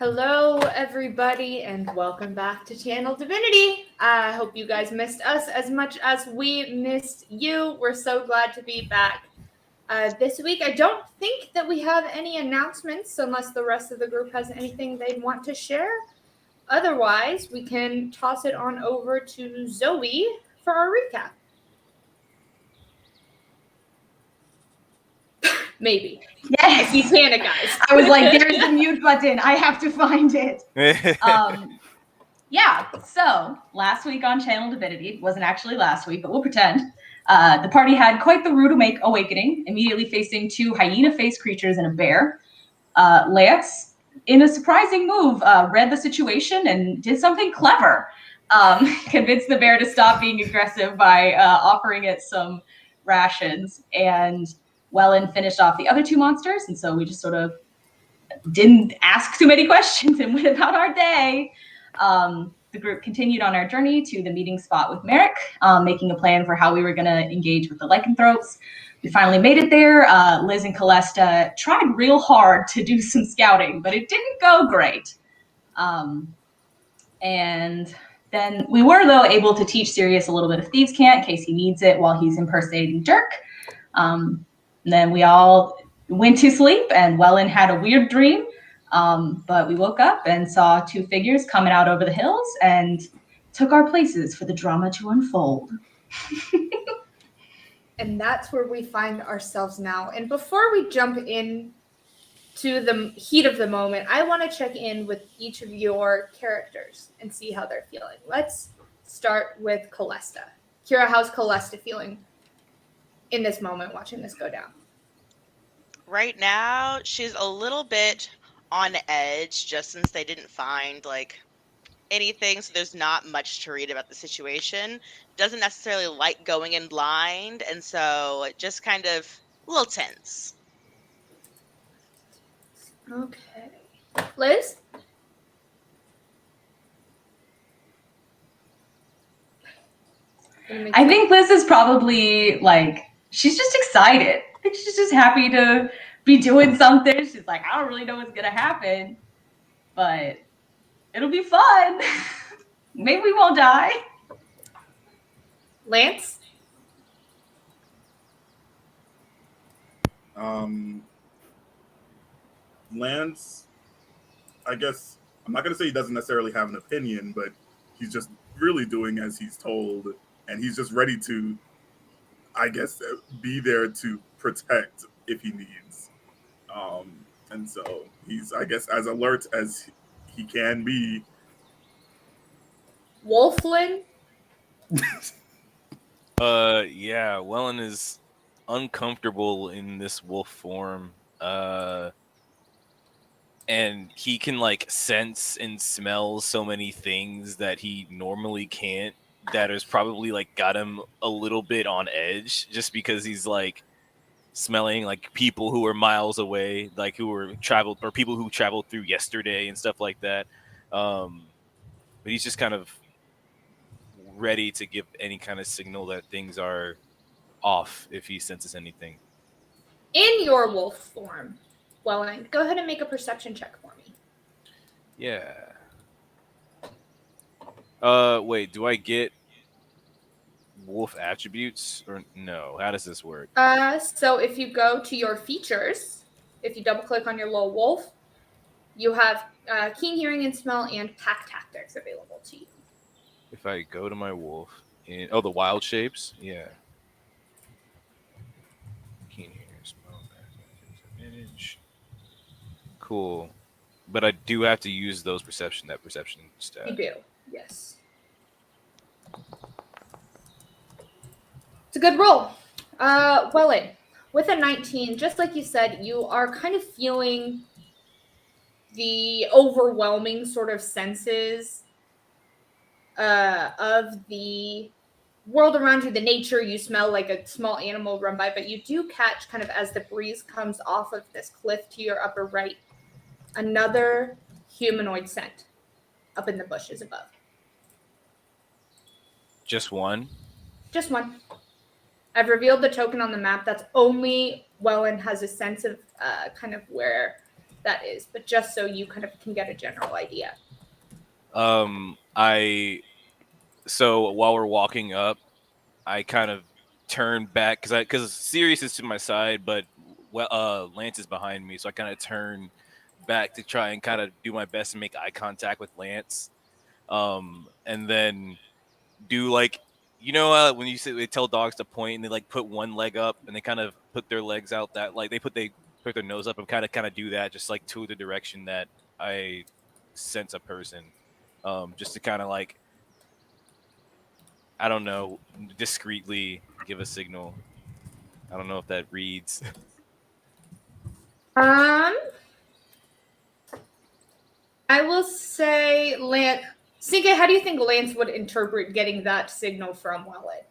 Hello, everybody, and welcome back to Channel Divinity. I hope you guys missed us as much as we missed you. We're so glad to be back. This week, I don't think that we have any announcements unless the rest of the group has anything they'd want to share. Otherwise, we can toss it on over to Zoe for our recap. Maybe. Yes. You panic, guys. I was like, there's the mute button. I have to find it. Yeah, so last week on Channel Divinity, wasn't actually last week, but we'll pretend. The party had quite the rude awakening, immediately facing two hyena-faced creatures and a bear. Lance, in a surprising move, read the situation and did something clever. Convinced the bear to stop being aggressive by offering it some rations, and Wellen finished off the other two monsters, and so we just sort of didn't ask too many questions and went about our day. The group continued on our journey to the meeting spot with Merrick, making a plan for how we were going to engage with the lycanthropes. We finally made it there. Liz and Calesta tried real hard to do some scouting, but it didn't go great. And then we were, though, able to teach Sirius a little bit of Thieves' Cant in case he needs it while he's impersonating Dirk. And then we all went to sleep, and Wellen had a weird dream. But we woke up and saw two figures coming out over the hills and took our places for the drama to unfold. And that's where we find ourselves now. And before we jump in to the heat of the moment, I want to check in with each of your characters and see how they're feeling. Let's start with Calesta. Kyra, how's Calesta feeling in this moment, watching this go down? Right now, she's a little bit on edge just since they didn't find anything, so there's not much to read about the situation. Doesn't necessarily like going in blind, and so just kind of a little tense. Okay. Liz? I think Liz is probably she's just excited. I think she's just happy to be doing something. She's like, I don't really know what's gonna happen, but it'll be fun. Maybe we won't die. Lance? Lance, I guess, I'm not going to say he doesn't necessarily have an opinion, but he's just really doing as he's told, and he's just ready to, I guess, be there to protect if he needs. And so he's, I guess, as alert as he can be. Wolflin? Yeah, Wellen is uncomfortable in this wolf form. And he can sense and smell so many things that he normally can't, that has probably got him a little bit on edge, just because he's smelling people who are miles away, who were traveled, or people who traveled through yesterday and stuff like that. But he's just kind of ready to give any kind of signal that things are off if he senses anything. In your wolf form, Wellen, go ahead and make a perception check for me. Yeah. Wait, do I get wolf attributes or no? How does this work? So if you go to your features, if you double click on your little wolf, you have keen hearing and smell and pack tactics available to you. If I go to my wolf in the wild shapes, yeah. Keen hearing, smell, pack tactics, advantage. Cool. But I do have to use that perception stat. You do, yes. It's a good roll. Wellen, with a 19, just like you said, you are kind of feeling the overwhelming sort of senses of the world around you, the nature. You smell like a small animal run by, but you do catch, kind of as the breeze comes off of this cliff to your upper right, another humanoid scent up in the bushes above. Just one? Just one. I've revealed the token on the map. That's only Wellen has a sense of kind of where that is, but just so you kind of can get a general idea. So while we're walking up, I kind of turn back because Sirius is to my side, but Lance is behind me, so I kind of turn back to try and kind of do my best to make eye contact with Lance, and then do like when you say they tell dogs to point and they like put one leg up and they kind of put their legs out that like they put their nose up and kind of do that just like to the direction that I sense a person, just to kind of like, I don't know, discreetly give a signal. I don't know if that reads. I will say Lance. Cinque, how do you think Lance would interpret getting that signal from Wellen?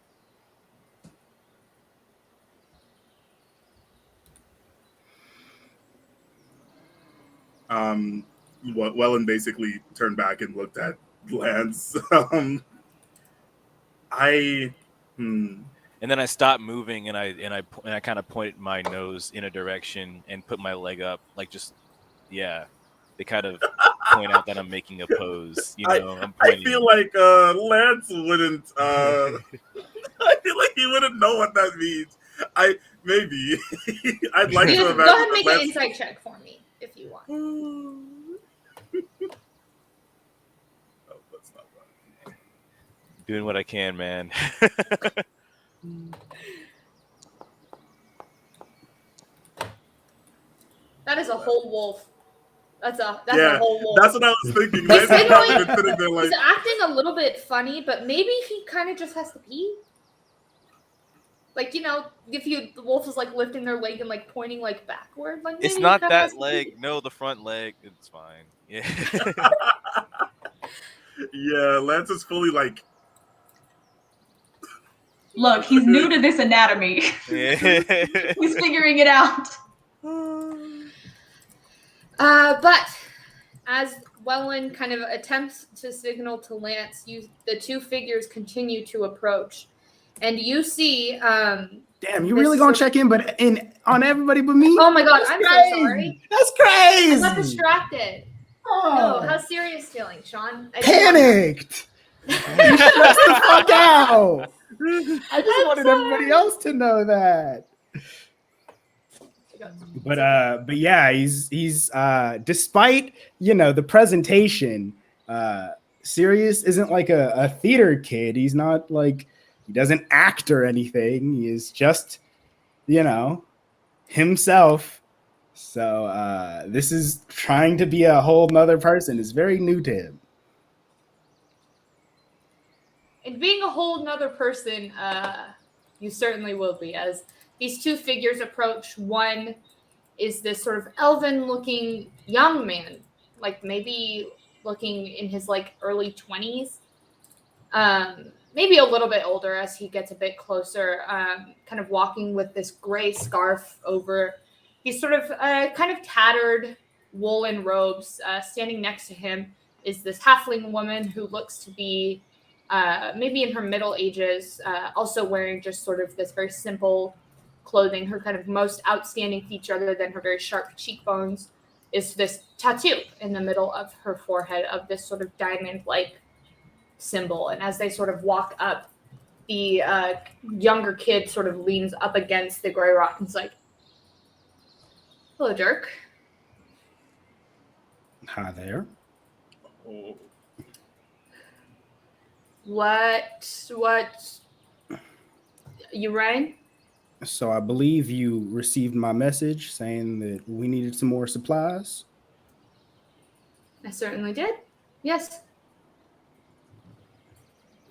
Wellen basically turned back and looked at Lance. And then I stopped moving and I kind of pointed my nose in a direction and put my leg up, like just they kind of point out that I'm making a pose. I'm I pointing. feel like Lance wouldn't. I feel like he wouldn't know what that means. Maybe I'd like to imagine. Go ahead and make an insight check for me if you want. Oh, that's not bad. Doing what I can, man. That is a whole wolf. That's a whole wolf. That's what I was thinking. He's Lance is probably signaling- been sitting there like, He's acting a little bit funny, but maybe he kind of just has to pee. Like, if the wolf is like lifting their leg and like pointing like backward, like maybe It's not he kinda has that to leg. pee. No, the front leg. It's fine. Yeah. yeah, Lance is fully like. Look, he's new to this anatomy. Yeah. He's figuring it out. But as Wellen kind of attempts to signal to Lance, the two figures continue to approach, and you see. Damn, you really gonna check in, but on everybody but me? Oh my god, That's I'm crazy. so sorry. That's crazy. I got distracted. Oh. No, how's Sirius feeling, Sean? Panicked. You stressed the fuck out. I just wanted everybody else to know that. But yeah, he's despite the presentation, Sirius isn't like a theater kid. He's not like, he doesn't act or anything. He is just himself. So this is trying to be a whole nother person. Is very new to him. And being a whole nother person, you certainly will be, as these two figures approach. One is this sort of elven-looking young man, like maybe looking in his like early 20s, maybe a little bit older as he gets a bit closer, kind of walking with this gray scarf over. He's sort of kind of tattered woolen robes. Standing next to him is this halfling woman who looks to be maybe in her middle ages, also wearing just sort of this very simple clothing. Her kind of most outstanding feature, other than her very sharp cheekbones, is this tattoo in the middle of her forehead of this sort of diamond-like symbol. And as they sort of walk up, the younger kid sort of leans up against the gray rock and is like, "Hello, Dirk." Hi there. Oh. What you rang? So I believe you received my message saying that we needed some more supplies. I certainly did. Yes.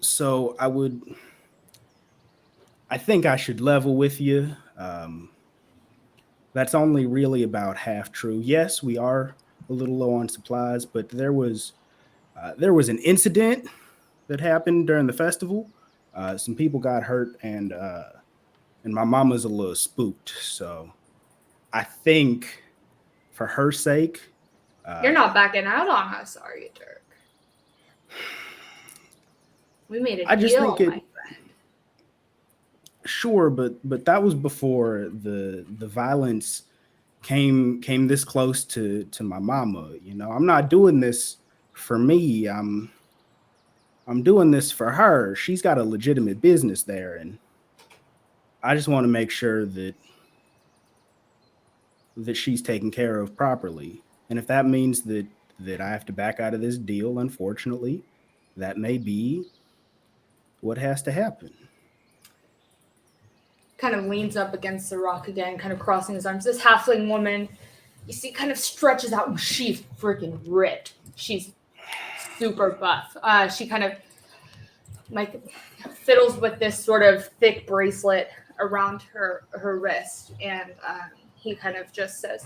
So I think I should level with you. That's only really about half true. Yes, we are a little low on supplies, but there was an incident that happened during the festival. Some people got hurt, and my mama's a little spooked. So I think for her sake, You're not backing out on us, are you, Dirk? We made a I just deal, think my friend. Sure, but that was before the violence came this close to my mama. You know, I'm not doing this for me. I'm doing this for her. She's got a legitimate business there, and I just want to make sure that she's taken care of properly. And if that means that I have to back out of this deal, unfortunately, that may be what has to happen. Kind of leans up against the rock again, kind of crossing his arms. This halfling woman, you see, kind of stretches out, and she's freaking ripped. She's super buff. She kind of like fiddles with this sort of thick bracelet around her wrist, and he kind of just says,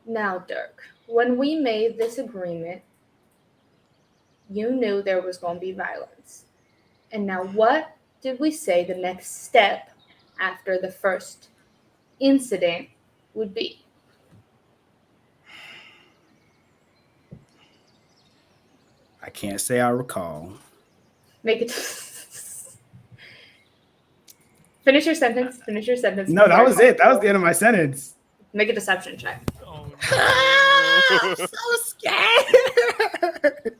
"Now, Dirk, when we made this agreement, you knew there was going to be violence. And now what did we say the next step after the first incident would be?" I can't say I recall. Make it. Finish your sentence. Finish your sentence. No, that was it. That was the end of my sentence. Make a deception check. Oh, I'm so scared.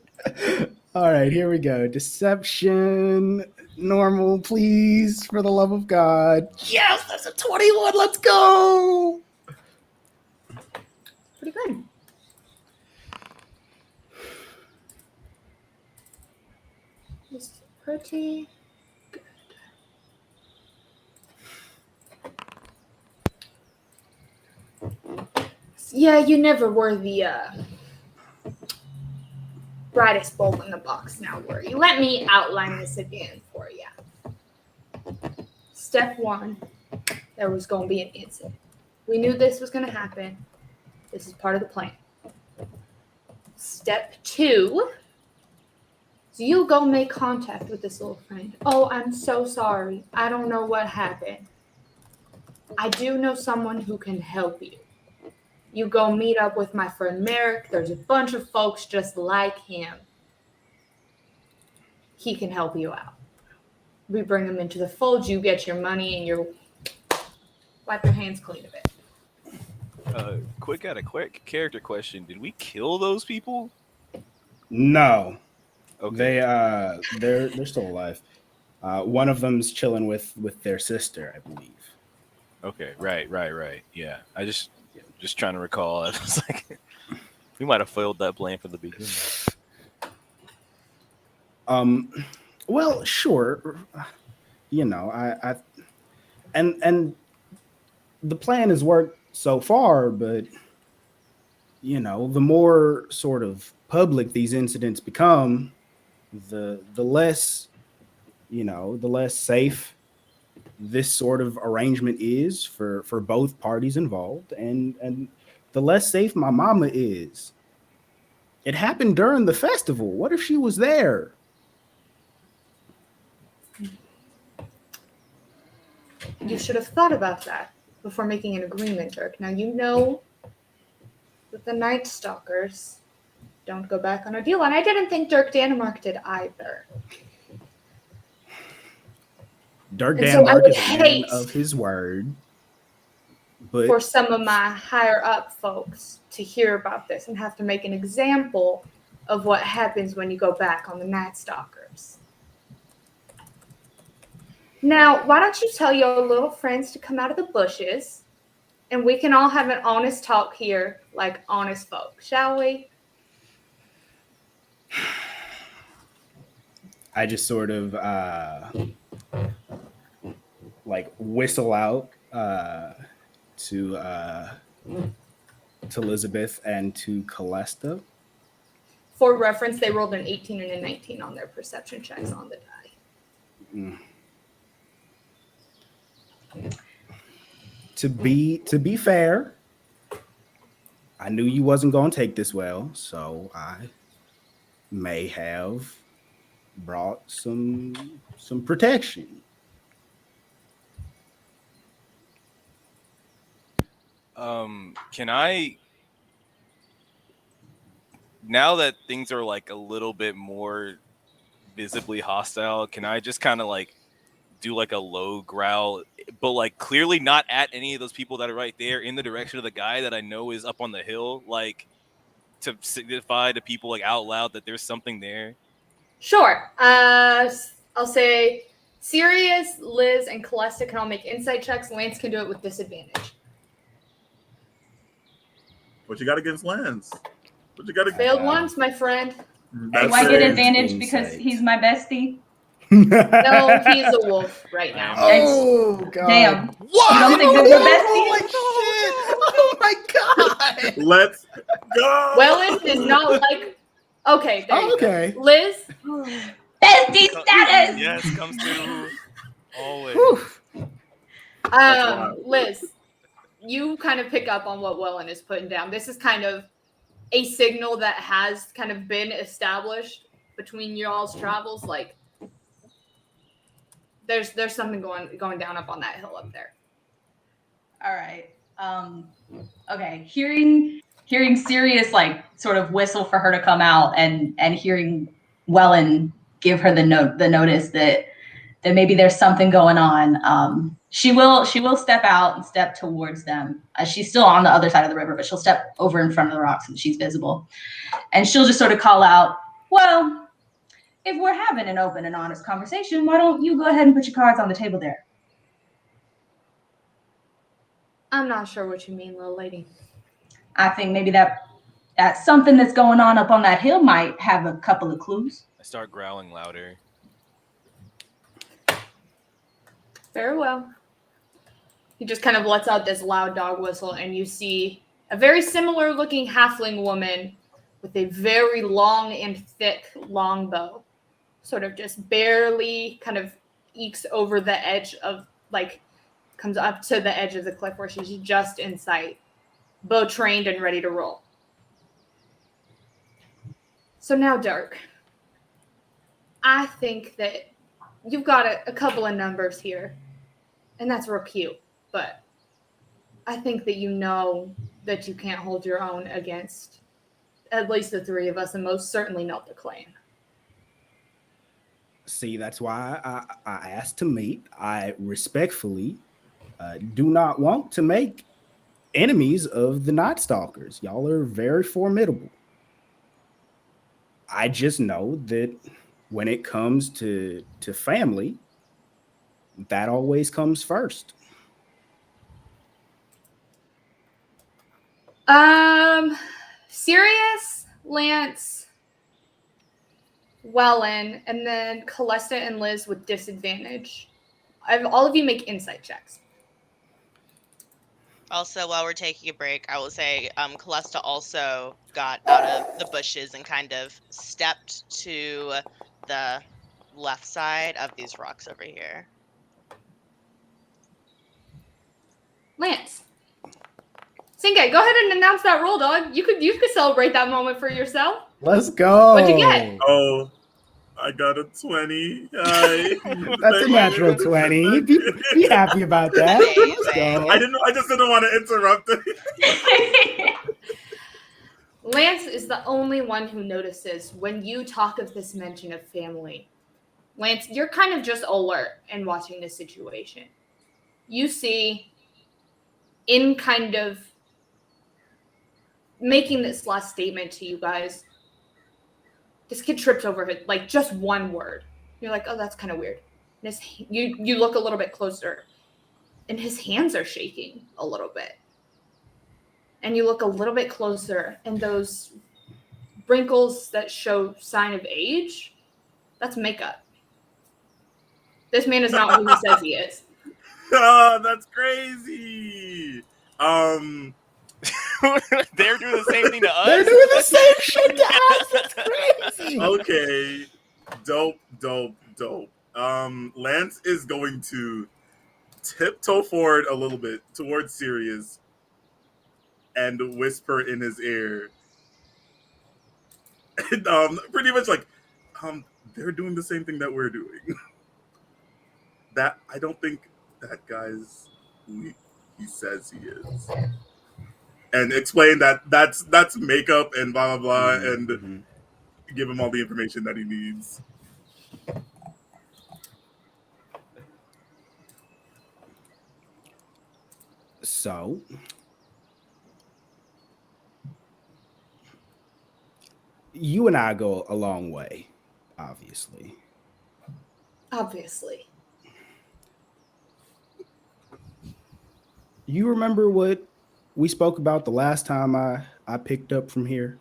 All right, here we go. Deception, normal, please, for the love of God. Yes, that's a 21. Let's go. Pretty good. It's pretty good. Yeah, you never were the brightest bulb in the box, now were you? Let me outline this again for you. Step 1, there was going to be an incident. We knew this was going to happen. This is part of the plan. Step 2, so you go make contact with this little friend. "Oh, I'm so sorry. I don't know what happened. I do know someone who can help you." You go meet up with my friend Merrick. There's a bunch of folks just like him. He can help you out. We bring him into the fold. You get your money and you wipe your hands clean of it. Quick character question. Did we kill those people? No. Okay. They're still alive. One of them's chilling with their sister, I believe. Okay, right. Yeah. I just trying to recall. I was like, we might have foiled that plan from the beginning. Well, sure. You know, I and the plan has worked so far, but you know, the more sort of public these incidents become, the less, you know, the less safe this sort of arrangement is for both parties involved, and the less safe my mama is. It happened during the festival. What if she was there? You should have thought about that before making an agreement, Dirk. Now you know that the Night Stalkers don't go back on a deal, and I didn't think Dirk Danemark did either. Dirk And so I Danemark would is a man hate of his word, but for some of my higher up folks to hear about this and have to make an example of what happens when you go back on the Night Stalkers. Now, why don't you tell your little friends to come out of the bushes and we can all have an honest talk here like honest folk, shall we? I just sort of like whistle out to Lizabeth and to Calesta. For reference, they rolled an 18 and a 19 on their perception checks on the die. To be fair, I knew you wasn't going to take this well, so I may have brought some protection. Can I, now that things are like a little bit more visibly hostile, can I just kind of like do like a low growl, but like clearly not at any of those people that are right there, in the direction of the guy that I know is up on the hill, like to signify to people like out loud that there's something there. Sure. I'll say Sirius, Liz, and Calesta can all make insight checks. Lance can do it with disadvantage. What you got against Lance? What you got against? Failed once, my friend. Do I get advantage because he's my bestie? No, he's a wolf right now. Oh god! Damn. What? You don't think this is the best Holy shit! Oh my god! Let's go. Wellen is not like. Okay. There you Okay. go. Liz. Bestie status. Yes, comes through always. Liz, you kind of pick up on what Wellen is putting down. This is kind of a signal that has kind of been established between y'all's travels. Like, there's something going down up on that hill up there. All right. Okay. Hearing Sirius like sort of whistle for her to come out, and hearing Wellen give her the notice that maybe there's something going on. She will step out and step towards them. She's still on the other side of the river, but she'll step over in front of the rocks so that she's visible, and she'll just sort of call out, "Well, if we're having an open and honest conversation, why don't you go ahead and put your cards on the table there?" I'm not sure what you mean, little lady. I think maybe that something that's going on up on that hill might have a couple of clues. I start growling louder. Very well. He just kind of lets out this loud dog whistle, and you see a very similar looking halfling woman with a very long and thick longbow, sort of just barely kind of ekes over the edge of, like, comes up to the edge of the cliff where she's just in sight, bow trained and ready to roll. So now, Dirk, I think that you've got a couple of numbers here, and that's real cute, but I think that you know that you can't hold your own against at least the three of us, and most certainly not the clan. See, that's why I asked to meet. I respectfully do not want to make enemies of the Night Stalkers. Y'all are very formidable. I just know that when it comes to family, that always comes first. Sirius, Lance, Wellen, and then Calesta and Liz with disadvantage. All of you make insight checks. Also, while we're taking a break, I will say Calesta also got out of the bushes and kind of stepped to the left side of these rocks over here. Lance. Cinque, go ahead and announce that roll, dog. You could celebrate that moment for yourself. Let's go. What'd you get? Oh, I got a 20. That's a natural 20. Be happy about that. Let's go. I just didn't want to interrupt it. Lance is the only one who notices when you talk of this mention of family. Lance, you're kind of just alert and watching the situation. You see, in kind of making this last statement to you guys, this kid trips over it, like just one word. You're like, oh, that's kind of weird. And you look a little bit closer, and his hands are shaking a little bit. And you look a little bit closer, and those wrinkles that show sign of age, that's makeup. This man is not who he says he is. Oh, that's crazy. They're doing the same thing to us. They're doing the same shit to us. That's crazy. Okay. Dope. Lance is going to tiptoe forward a little bit towards Sirius and whisper in his ear. And, pretty much like, they're doing the same thing that we're doing. That I don't think that guy's who he says he is. And explain that's makeup and blah blah blah, and give him all the information that he needs. So, you and I go a long way, obviously. Obviously. You remember what we spoke about the last time I picked up from here?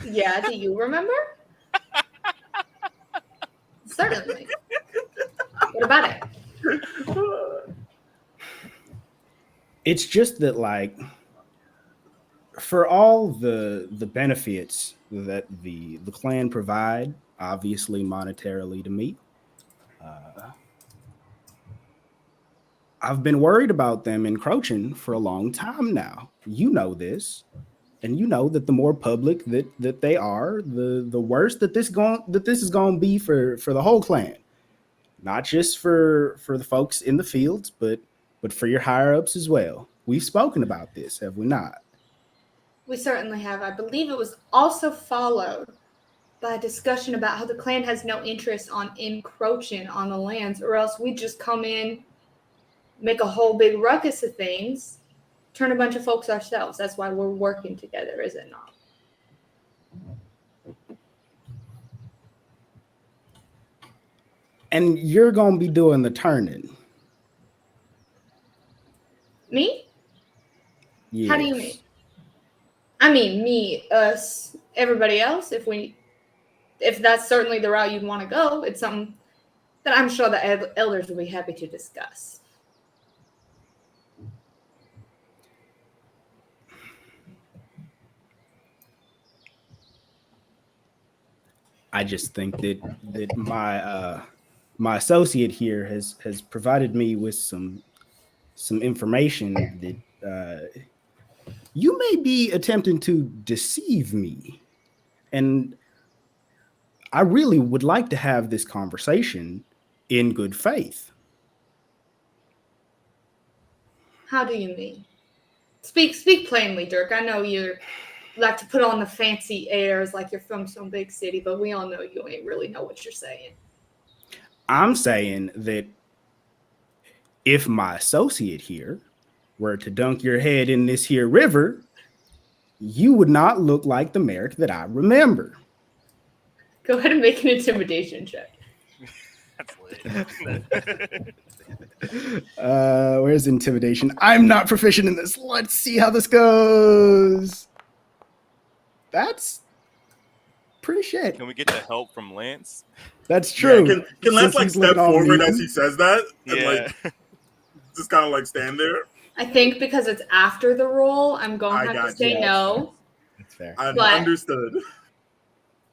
Yeah, do you remember? Certainly. What about it? It's just that, like, for all the benefits that the clan provide, obviously monetarily to me, I've been worried about them encroaching for a long time now. You know this, and you know that the more public that they are, the worse that this is going to be for the whole clan, not just for the folks in the fields, but for your higher ups as well. We've spoken about this, have we not? We certainly have. I believe it was also followed by a discussion about how the clan has no interest on encroaching on the lands, or else we just come in, make a whole big ruckus of things, turn a bunch of folks ourselves. That's why we're working together, is it not? And you're going to be doing the turning. Me? Yes. How do you mean? I mean, me, us, everybody else. If that's certainly the route you'd want to go, it's something that I'm sure the elders will be happy to discuss. I just think that my associate here has provided me with some information that you may be attempting to deceive me, and I really would like to have this conversation in good faith. How do you mean? Speak plainly, Dirk. I know you like to put on the fancy airs like you're from some big city, but we all know you ain't really know what you're saying. I'm saying that if my associate here were to dunk your head in this here river, you would not look like the Merrick that I remember. Go ahead and make an intimidation check. That's lit. Where's intimidation? I'm not proficient in this. Let's see how this goes. That's pretty shit. Can we get the help from Lance? That's true. Yeah, can Lance like step forward as he says that and Yeah. like just kind of like stand there? I think because it's after the roll, I'm going to have to say no. That's fair. Understood.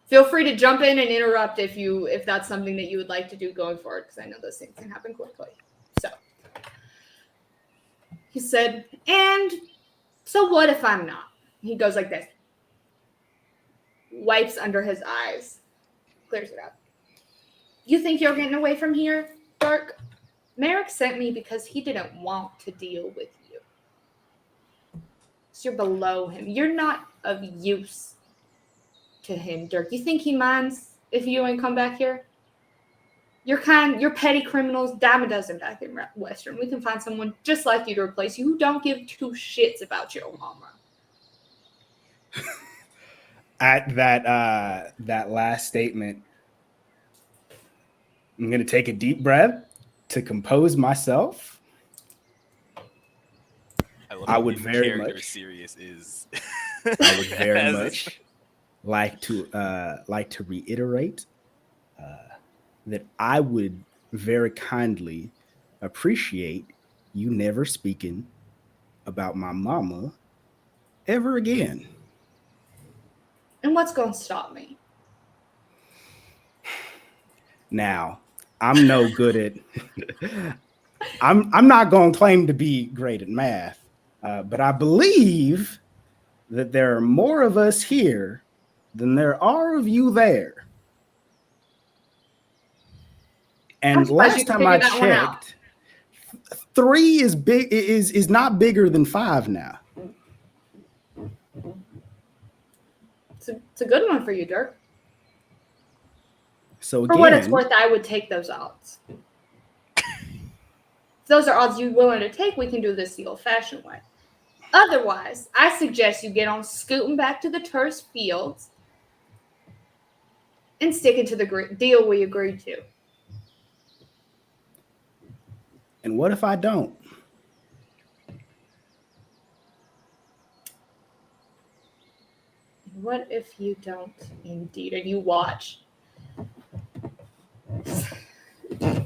Feel free to jump in and interrupt if that's something that you would like to do going forward, because I know those things can happen quickly. So he said, and so what if I'm not? He goes like this. Wipes under his eyes. Clears it up. You think you're getting away from here, Dark? Merrick sent me because he didn't want to deal with you. So you're below him. You're not of use to him, Dirk. You think he minds if you ain't come back here? You're petty criminals, dime a dozen back in Western. We can find someone just like you to replace you who don't give two shits about your mama. At that last statement, I'm going to take a deep breath to compose myself. I would very much. Sirius is. I would very much like to reiterate that I would very kindly appreciate you never speaking about my mama ever again. And what's going to stop me? Now, I'm no good at. I'm not going to claim to be great at math, but I believe that there are more of us here than there are of you there. And last time I checked, 3 is big is not bigger than 5 now. It's a good one for you, Dirk. So for what it's worth, I would take those odds. If those are odds you're willing to take, we can do this the old-fashioned way. Otherwise, I suggest you get on scooting back to the tourist fields and sticking to the deal we agreed to. And what if I don't? What if you don't, indeed? And you watch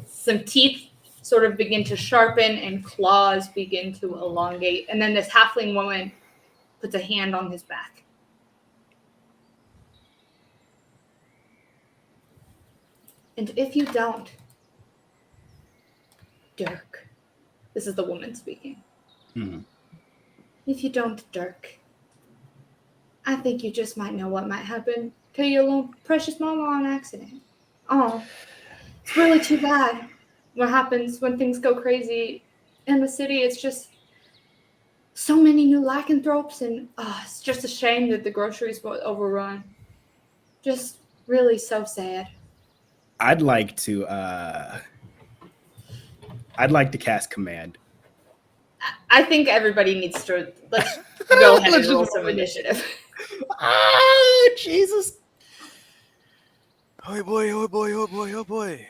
some teeth sort of begin to sharpen and claws begin to elongate. And then this halfling woman puts a hand on his back. And if you don't, Dirk, this is the woman speaking. Hmm. If you don't, Dirk, I think you just might know what might happen to your little precious mama on accident. Oh, it's really too bad. What happens when things go crazy in the city? It's just so many new lycanthropes, and it's just a shame that the groceries were overrun. Just really so sad. I'd like to cast command. I think everybody needs to let's go ahead and Let's roll just some roll it. initiative. Ah, Jesus. Oh boy, oh boy, oh boy, oh boy.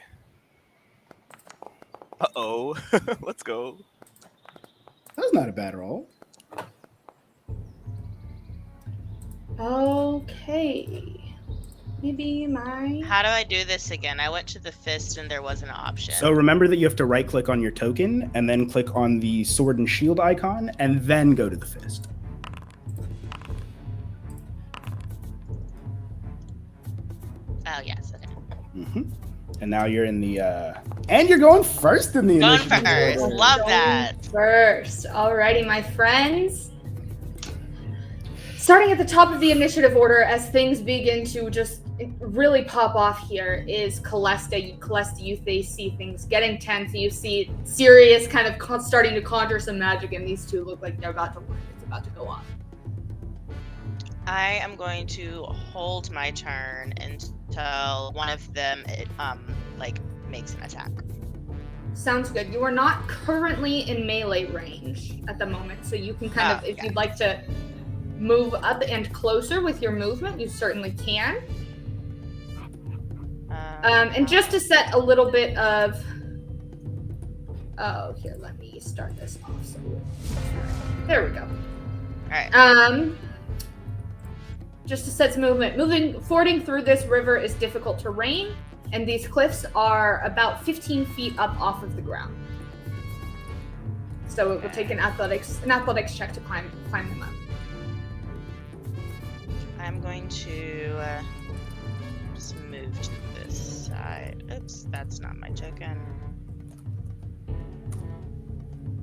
Uh-oh. Let's go. That's not a bad roll. Okay. Maybe my... How do I do this again? I went to the fist and there was an option. So remember that you have to right click on your token and then click on the sword and shield icon and then go to the fist. Oh, yes. Okay. Mm-hmm. And now you're in the and you're going first in the Going initiative first. order. Love that. First. Alrighty, my friends. Starting at the top of the initiative order as things begin to just really pop off here is Calesta. Calesta, you see things getting tense. You see Sirius kind of starting to conjure some magic, and these two look like they're about to work. It's about to go off. I am going to hold my turn until one of them makes an attack. Sounds good. You are not currently in melee range at the moment, so you can kind of, if you'd like to move up and closer with your movement, you certainly can. And just to set a little bit of... Oh, here, let me start this off. So there we go. All right. Just to set some movement. Fording through this river is difficult terrain, and these cliffs are about 15 feet up off of the ground. So it will take an athletics check to climb them up. I'm going to just move to this side. Oops, that's not my token.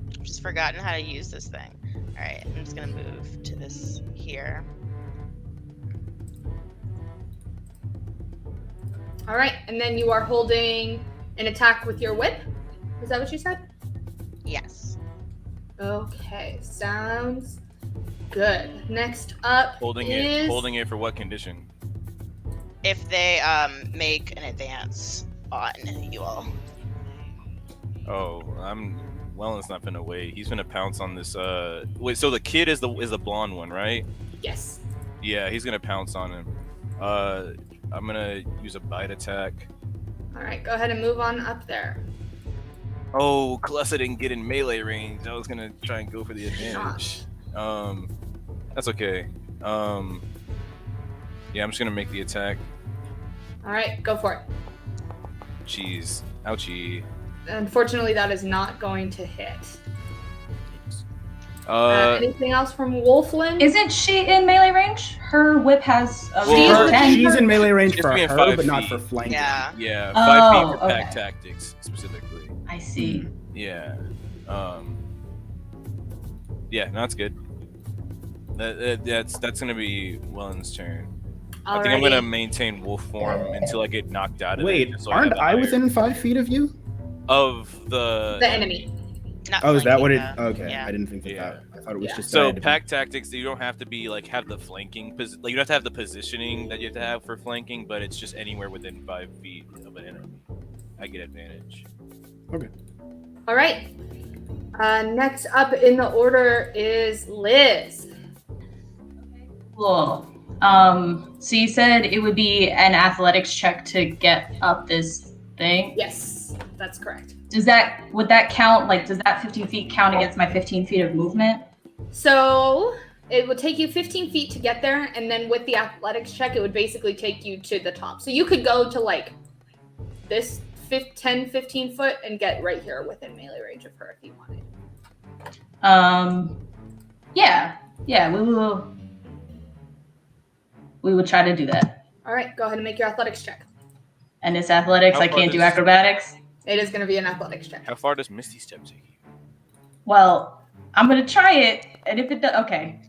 I've just forgotten how to use this thing. All right, I'm just gonna move to this here. All right, and then you are holding an attack with your whip. Is that what you said? Yes. Okay, sounds good. Next up Holding it for what condition? If they make an advance on you all. Oh, Wellen's not gonna wait. He's gonna pounce on this. Wait, so the kid is the blonde one, right? Yes. Yeah, he's gonna pounce on him. I'm gonna use a bite attack. All right, go ahead and move on up there. Oh, Calesta didn't get in melee range. I was gonna try and go for the advantage. That's okay. Yeah, I'm just gonna make the attack. All right, go for it. Jeez, ouchie. Unfortunately, that is not going to hit. Anything else from Wolflin? Isn't she in melee range? Her whip has a Well, range of 10. She's in melee range Just for being her, 5 but not feet. for flanking. Yeah. 5 feet for okay. pack tactics specifically. I see. Yeah. Yeah, no, that's good. That's gonna be Wellen's turn. I think I'm Alrighty. gonna maintain wolf form until I get knocked out of it. Wait, just so aren't have a I higher- within 5 feet of you? of the enemy? Not Oh, is that what it? flanking, though. Okay, Yeah. I didn't think that. Yeah. I thought it was Yeah. just. So pack tactics, you don't have to be have the flanking you don't have to have the positioning that you have to have for flanking, but it's just anywhere within 5 feet of an enemy. I get advantage. Okay. All right. Next up in the order is Liz. Cool. So you said it would be an athletics check to get up this thing? Yes, that's correct. Would that count, like, does that 15 feet count against my 15 feet of movement? So it would take you 15 feet to get there, and then with the athletics check, it would basically take you to the top. So you could go to like this 10, 15 foot and get right here within melee range of her if you wanted. Yeah, we will try to do that. All right, go ahead and make your athletics check. And it's athletics, I can't do acrobatics? It is going to be an athletics check. How far does Misty Step take you? Well, I'm going to try it, and if it does, okay.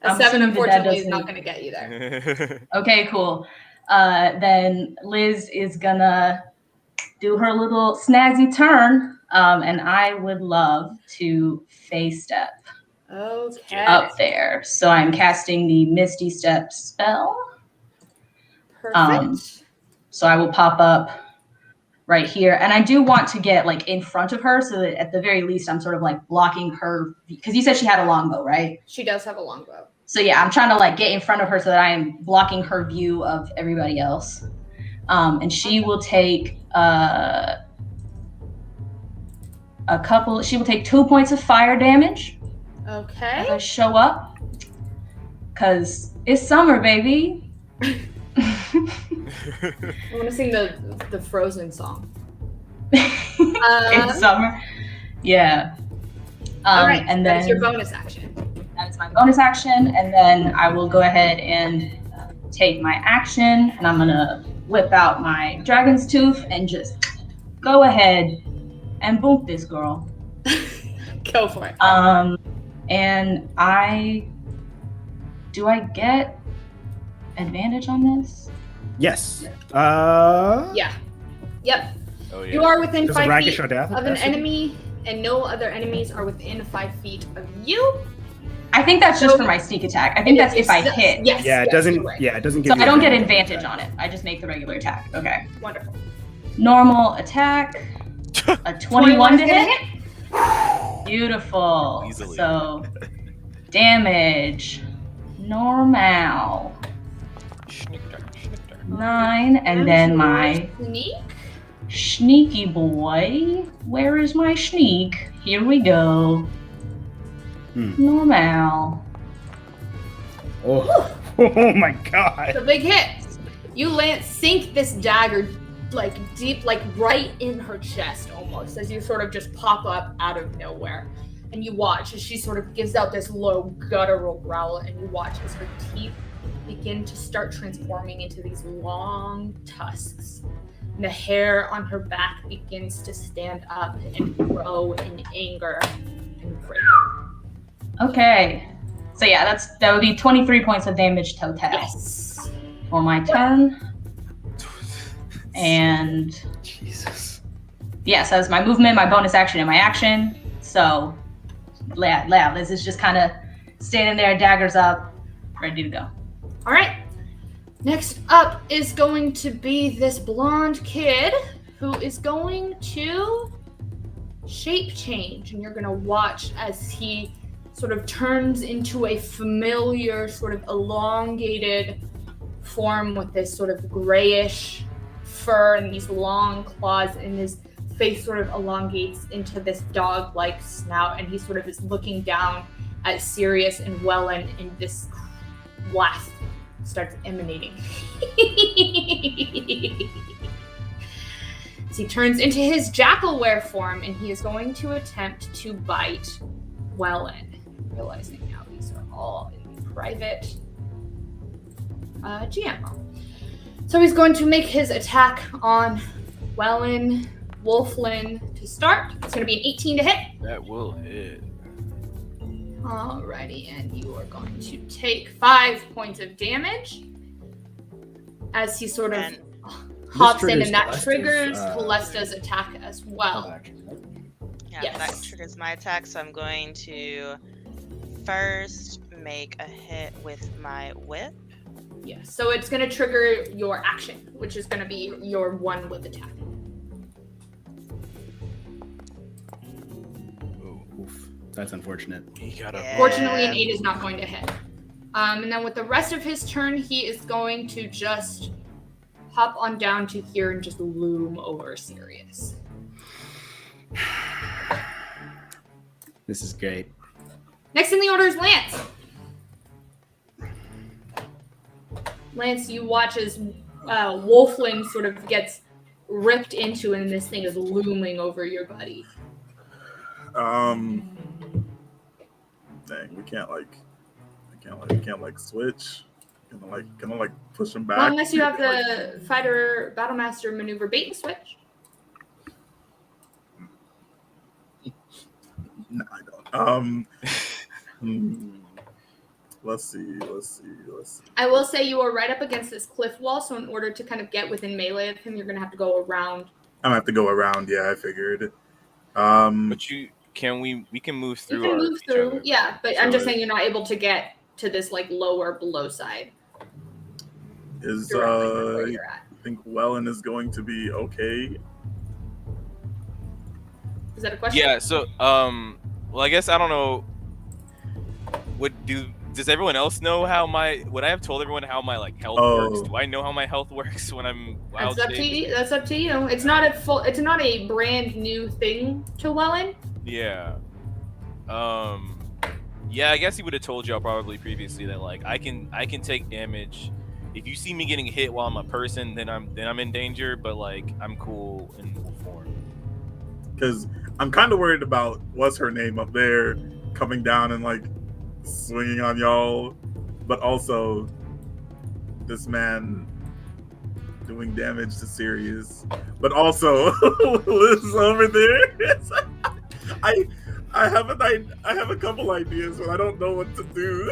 A 7, unfortunately, is not going to get you there. Okay, cool. Then Liz is going to do her little snazzy turn, and I would love to phase step up there. So I'm casting the Misty Step spell. Perfect. So I will pop up right here. And I do want to get like in front of her so that at the very least I'm sort of like blocking her, because you said she had a longbow, right? She does have a longbow. So yeah, I'm trying to like get in front of her so that I am blocking her view of everybody else. And she will take she will take 2 points of fire damage. Okay. As I show up. Because it's summer, baby. I want to sing the Frozen song. It's summer. Yeah. All right, and that's then your bonus action. That is my bonus action, and then I will go ahead and take my action, and I'm gonna whip out my dragon's tooth and just go ahead and boop this girl. Go for it. And do I get advantage on this? Yes. Yeah. Yep. Oh, yeah. You are within Does 5 rakish feet or death of an capacity? enemy, and no other enemies are within 5 feet of you. I think that's just for my sneak attack. I think that's if I hit. Yes. Yeah, it yes, doesn't. you're right. Yeah, it doesn't give. So you I don't get advantage advantage on it. I just make the regular attack. Okay. Wonderful. Normal attack. A 21 to hit. Beautiful. Easily. So damage. Normal. 9, and then my Sneak. sneaky boy. Where is my sneak? Here we go. Normal. Oh. Oh my god. The big hit. You sink this dagger like deep, like right in her chest almost, as you sort of just pop up out of nowhere. And you watch as she sort of gives out this low guttural growl, and you watch as her teeth begin to start transforming into these long tusks. And the hair on her back begins to stand up and grow in anger and rage. Okay. So yeah, that would be 23 points of damage total. Yes. For my turn. And Jesus. yes, that's my movement, my bonus action, and my action. So Liz is just kind of standing there, daggers up, ready to go. All right. Next up is going to be this blonde kid who is going to shape change, and you're going to watch as he sort of turns into a familiar sort of elongated form with this sort of grayish fur and these long claws, and his face sort of elongates into this dog-like snout, and he sort of is looking down at Sirius and Wellen, and this blast starts emanating. As he turns into his jackal-were form, and he is going to attempt to bite Wellen. Realizing now these are all in the private GM. So he's going to make his attack on Wellen Wolflin to start. It's going to be an 18 to hit. That will hit. Alrighty, and you are going to take 5 points of damage as he sort of hops in, and that triggers Calesta's attack as well. Yeah, Yes. that triggers my attack, so I'm going to first make a hit with my whip. Yeah, so it's going to trigger your action, which is going to be your one whip attack. That's unfortunate. He got a Yeah. Fortunately, an 8 is not going to hit. And then with the rest of his turn, he is going to just hop on down to here and just loom over Sirius. This is great. Next in the order is Lance. Lance, you watch as Wolfling sort of gets ripped into, and this thing is looming over your buddy. Dang, we can't switch. Can I push him back? Well, unless you have the fighter battlemaster maneuver bait and switch. No, I don't. Let's see. I will say you are right up against this cliff wall, so in order to kind of get within melee of him, you're going to have to go around. I'm gonna have to go around. Yeah, I figured. But we can move through. You can move each through, other. yeah, but I'm just saying you're not able to get to this lower below side. Is Directly from where you're at. I think Wellen is going to be okay. Is that a question? Yeah. So well, I guess I don't know. Does everyone else know how would I have told everyone how my health works? Do I know how my health works when I'm wild That's up to you. That's up to you. It's not a brand new thing to Wellen. Yeah. Yeah, I guess he would have told y'all probably previously that I can take damage. If you see me getting hit while I'm a person, then I'm in danger, but I'm cool in wolf form. Because I'm kind of worried about what's her name up there coming down and swinging on y'all, but also this man doing damage to Sirius, but also Liz over there. I have a couple ideas, but I don't know what to do.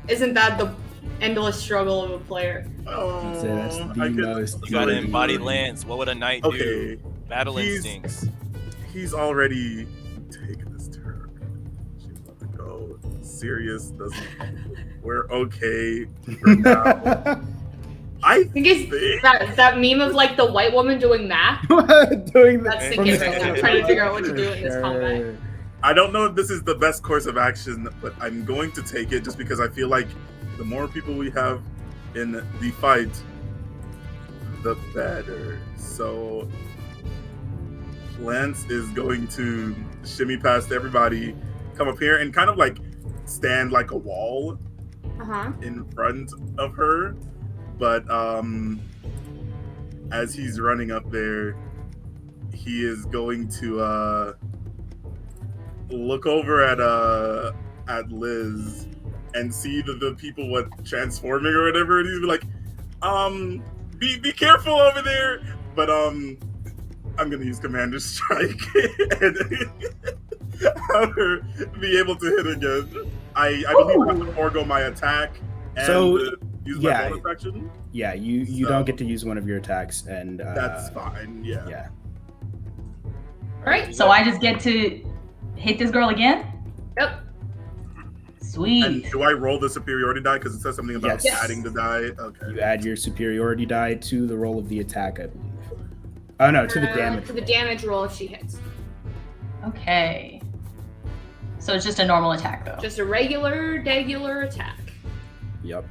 Isn't that the endless struggle of a player? Oh, So that's the most. You gotta embody Lance. What would a knight do? Battle instincts. He's already taken this turn. She's about to go. Sirius doesn't. We're okay for now. I think it's that meme of the white woman doing math. Doing That's Cinque right now. I'm trying to figure out what to do in this combat. I don't know if this is the best course of action, but I'm going to take it just because I feel like the more people we have in the fight, the better. So Lance is going to shimmy past everybody, come up here, and kind of stand like a wall in front of her. But as he's running up there, he is going to look over at Liz and see the people transforming or whatever, and he's like, be careful over there. But I'm gonna use Commander Strike and have her be able to hit again. I believe I have to forego my attack and use my bonus action. Yeah, you don't get to use one of your attacks, and that's fine. Yeah. All right. So I just get to hit this girl again? Yep. Sweet. And do I roll the superiority die because it says something about adding the die? Okay. You add your superiority die to the roll of the attack, I believe. Oh no, to the damage. To the damage roll if she hits. Okay. So it's just a normal attack, though. Just a regular attack. Yep.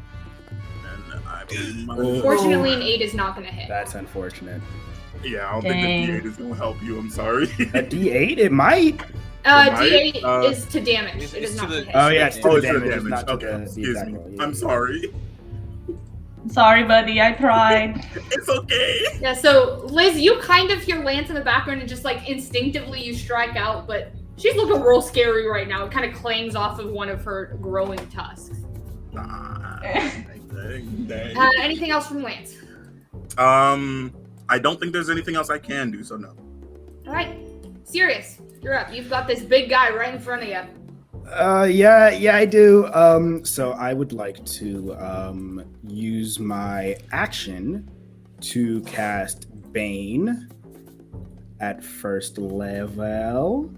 And Fortunately, an 8 is not going to hit. That's unfortunate. Yeah, I don't think the D8 is going to help you. I'm sorry. A D8? It might. D8 is to damage. It is not to hit. Oh yeah, it's to the damage. damage. It's not to Okay, the excuse attack me. roll. I'm sorry. Sorry, buddy. I tried. It's okay. Yeah, so Liz, you kind of hear Lance in the background and just instinctively you strike out, but she's looking real scary right now. It kind of clangs off of one of her growing tusks. Dang. Anything else from Lance? I don't think there's anything else I can do, so no. All right. Sirius, you're up. You've got this big guy right in front of you. Yeah, I do. So I would like to use my action to cast Bane at first level.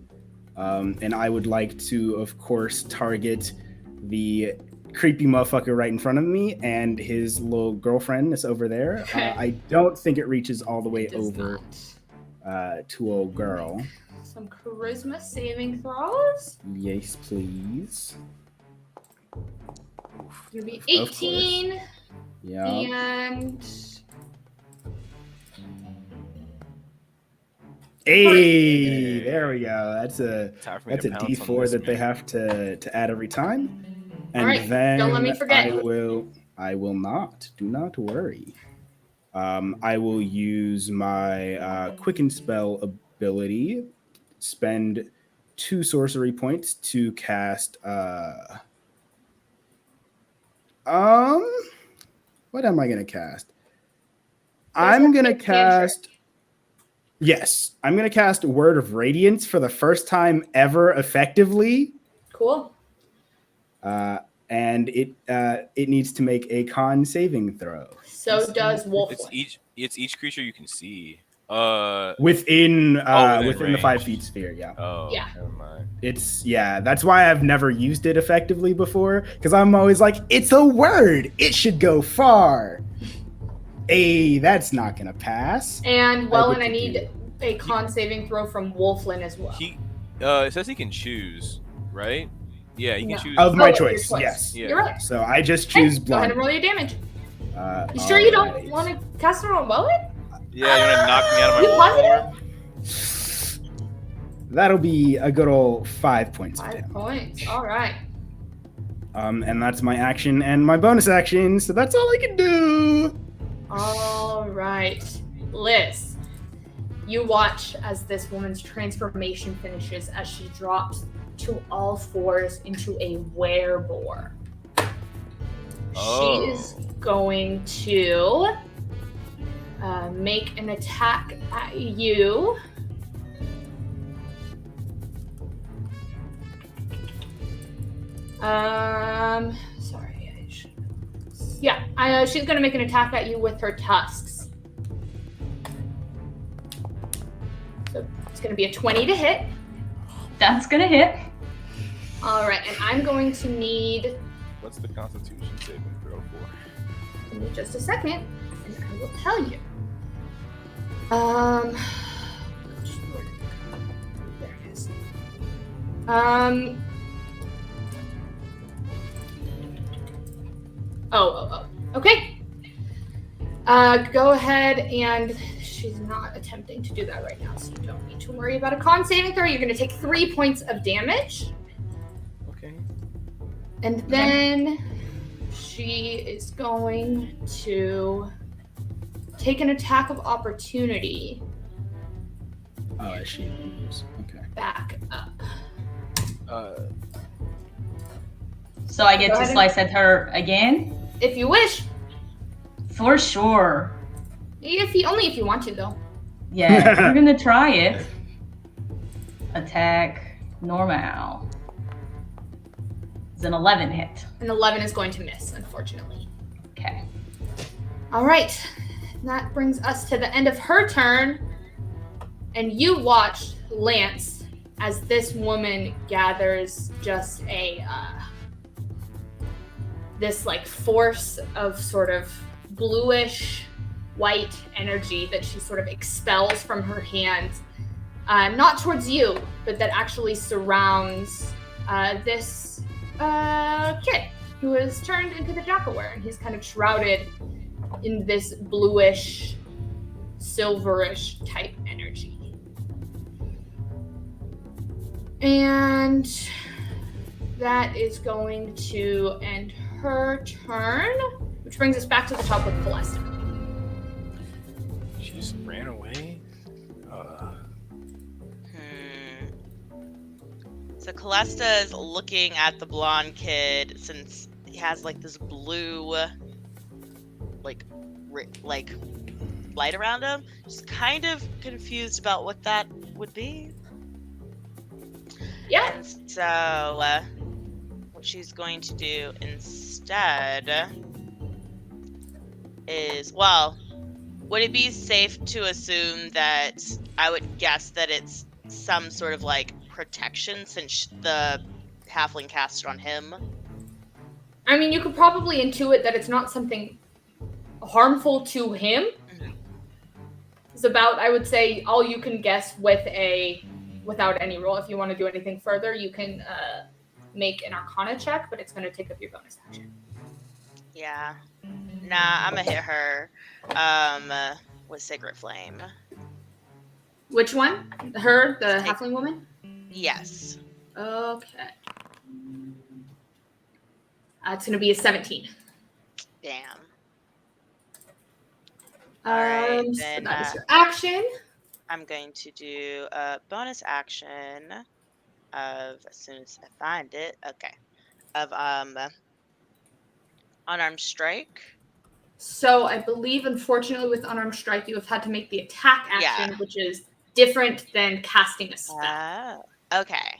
And I would like to, of course, target the creepy motherfucker right in front of me and his little girlfriend that's over there. I don't think it reaches all the way over to old girl. some charisma saving throws. Yes, please. It's gonna be Of course. 18 Yeah. and Hey, there we go. That's a Time for me to pounce on D4 this that they man. have to add every time. And All right, then don't let me forget. I will not. Do not worry. I will use my Quicken Spell ability, spend 2 sorcery points to cast what am I gonna cast? I'm gonna cast. Yes, I'm gonna cast Word of Radiance for the first time ever effectively. Cool. And it needs to make a con saving throw. So does Wolf. It's each creature you can see. Within the range. 5 feet sphere, yeah. Oh, Yeah. never mind. That's why I've never used it effectively before, because I'm always like, it's a word, it should go far. Hey, that's not gonna pass. And Wellen, I need a con saving throw from Wolflin as well. It says he can choose, right? Yeah, he can choose. Of my your choice, yes. Yeah. You're right. So I just choose Go ahead blind. and roll your damage. You sure you don't Alright. want to cast it on Wellen? Yeah, you want to knock me out of You my positive? form? That'll be a good old 5 points of 5 damage. points. All right. And that's my action and my bonus action, so that's all I can do. All right. Liz, you watch as this woman's transformation finishes as she drops to all fours into a wereboar. She is going to make an attack at you. Sorry, I should. Yeah, she's going to make an attack at you with her tusks. So it's going to be a 20 to hit. That's gonna hit. All right, and I'm going to need. What's the Constitution saving throw for? Give me just a second, and I will tell you. There it is. Okay. Go ahead, and she's not attempting to do that right now, so you don't need to worry about a con saving throw. You're going to take 3 points of damage. Okay. And then she is going to take an attack of opportunity. Oh, I see. Okay. Back up. So I get Go to ahead slice at her again? If you wish. For sure. Only if you want to, though. Yeah, we're gonna try it. Attack normal. It's an 11 hit. An 11 is going to miss, unfortunately. Okay. All right. That brings us to the end of her turn. And you watch, Lance, as this woman gathers just this like force of sort of bluish white energy that she sort of expels from her hands, not towards you, but that actually surrounds this kid who is turned into the Jackaware, and he's kind of shrouded in this bluish, silverish type energy. And that is going to end her turn, which brings us back to the top with Calesta. She just ran away? So Calesta is looking at the blonde kid since he has like this blue, like light around him. Just kind of confused about what that would be. Yeah. And so what she's going to do instead is, well, would it be safe to assume that I would guess that it's some sort of like protection since the halfling cast it on him? I mean, you could probably intuit that it's not something harmful to him. Mm-hmm. It's about, I would say, all you can guess with a without any roll. If you want to do anything further, you can make an Arcana check, but it's going to take up your bonus action. Yeah. Nah, I'm gonna hit her with Sacred Flame. Which one? Her, the halfling woman? Yes. Okay. It's going to be a 17. Damn. Alright, So then that is your action. I'm going to do a bonus action of, as soon as I find it, okay, of Unarmed Strike. So I believe, unfortunately, with Unarmed Strike, you have had to make the attack action, Yeah. which is different than casting a spell. Oh, okay.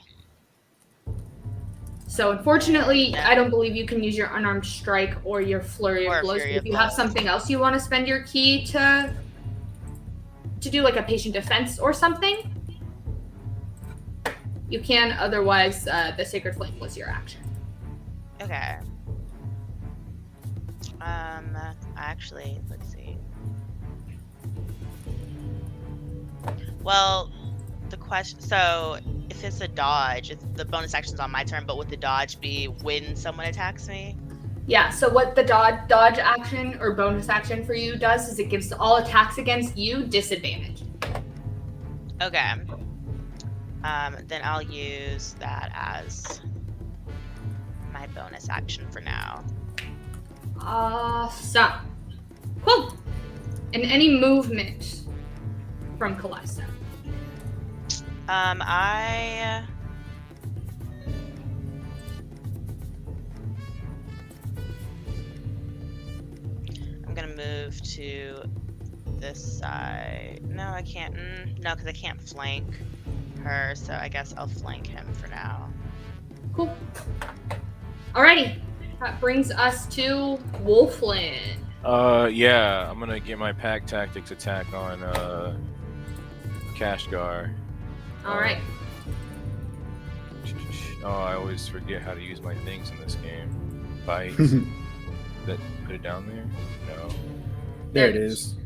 So unfortunately, I don't believe you can use your Unarmed Strike or your Flurry of Blows. But if you have something else you want to spend your key to do, like a patient defense or something, you can. Otherwise, the Sacred Flame was your action. Okay. Actually, let's see. Well, the question. So, if it's a dodge, the bonus action's on my turn, but would the dodge be when someone attacks me? Yeah. So what the dodge action or bonus action for you does is it gives all attacks against you disadvantage. Okay. Then I'll use that as my bonus action for now. Awesome. Cool. And any movement from Calesta? I'm gonna move to this side. No, I can't. No, because I can't flank her, so I guess I'll flank him for now. Cool. Alrighty. That brings us to Wolfland. Yeah, I'm gonna get my pack tactics attack on Kashgar. Alright. Oh, I always forget how to use my things in this game. Bite. That put it down there? No. There it is.